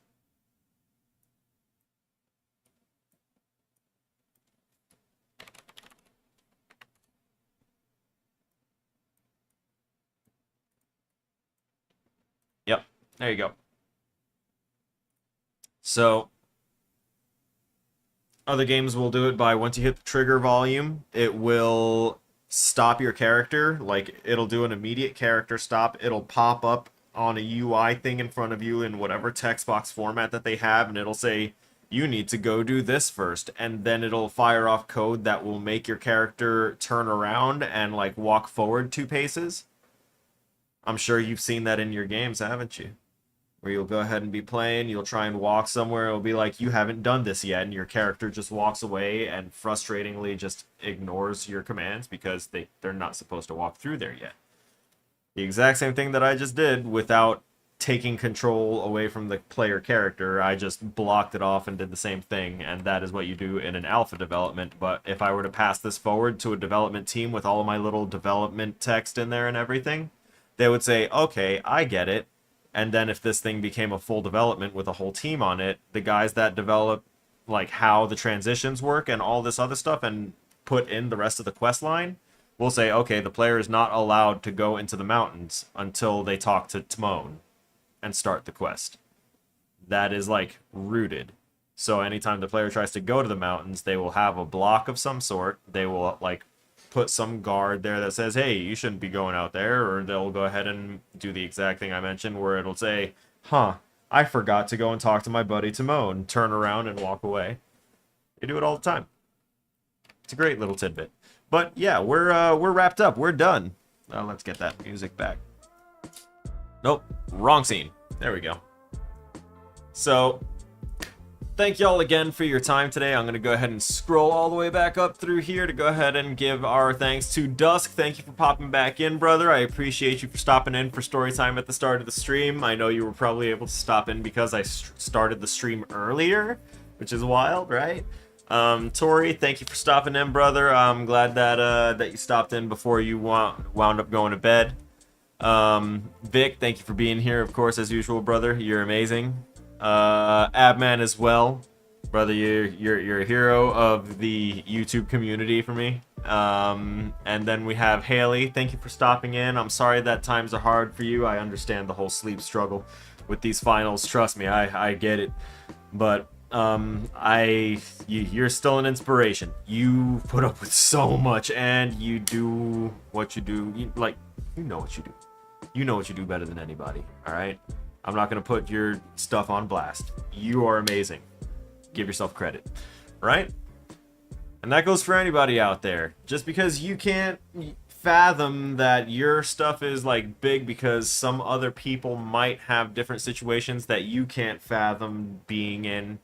Yep, there you go. So other games will do it by, once you hit the trigger volume, it will stop your character. Like, it'll do an immediate character stop. It'll pop up on a UI thing in front of you in whatever text box format that they have, and it'll say, you need to go do this first. And then it'll fire off code that will make your character turn around and, like, walk forward 2 paces. I'm sure you've seen that in your games, haven't you? Where you'll go ahead and be playing, you'll try and walk somewhere, it'll be like, you haven't done this yet, and your character just walks away and frustratingly just ignores your commands because they're not supposed to walk through there yet. The exact same thing that I just did without taking control away from the player character. I just blocked it off and did the same thing, and that is what you do in an alpha development. But if I were to pass this forward to a development team with all of my little development text in there and everything, they would say, okay, I get it. And then if this thing became a full development with a whole team on it, the guys that develop, like, how the transitions work and all this other stuff and put in the rest of the quest line will say, okay, the player is not allowed to go into the mountains until they talk to Timon and start the quest. That is, like, rooted. So anytime the player tries to go to the mountains, they will have a block of some sort. They will, like, put some guard there that says, hey, you shouldn't be going out there, or they'll go ahead and do the exact thing I mentioned where it'll say, huh, I forgot to go and talk to my buddy Timon, turn around and walk away. They do it all the time. It's a great little tidbit. But yeah, we're wrapped up. We're done. Let's get that music back. Nope, wrong scene. There we go. So thank y'all again for your time today. I'm going to go ahead and scroll all the way back up through here to go ahead and give our thanks to Dusk. Thank you for popping back in, brother. I appreciate you for stopping in for story time at the start of the stream. I know you were probably able to stop in because I started the stream earlier, which is wild, right? Tori, thank you for stopping in, brother. I'm glad that that you stopped in before you wound up going to bed. Vic, thank you for being here, of course, as usual, brother. You're amazing. Abman as well, brother. You're a hero of the YouTube community for me. And then we have Haley. Thank you for stopping in. I'm sorry that times are hard for you. I understand the whole sleep struggle with these finals. Trust me, I get it. But you're still an inspiration. You put up with so much, and you do what you do. You know what you do. You know what you do better than anybody. All right. I'm not going to put your stuff on blast. You are amazing. Give yourself credit. Right? And that goes for anybody out there. Just because you can't fathom that your stuff is like big because some other people might have different situations that you can't fathom being in,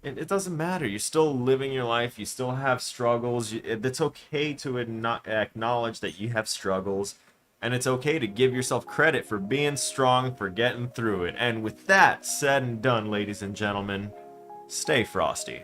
it doesn't matter. You're still living your life. You still have struggles. It's okay to acknowledge that you have struggles. And it's okay to give yourself credit for being strong, for getting through it. And with that said and done, ladies and gentlemen, stay frosty.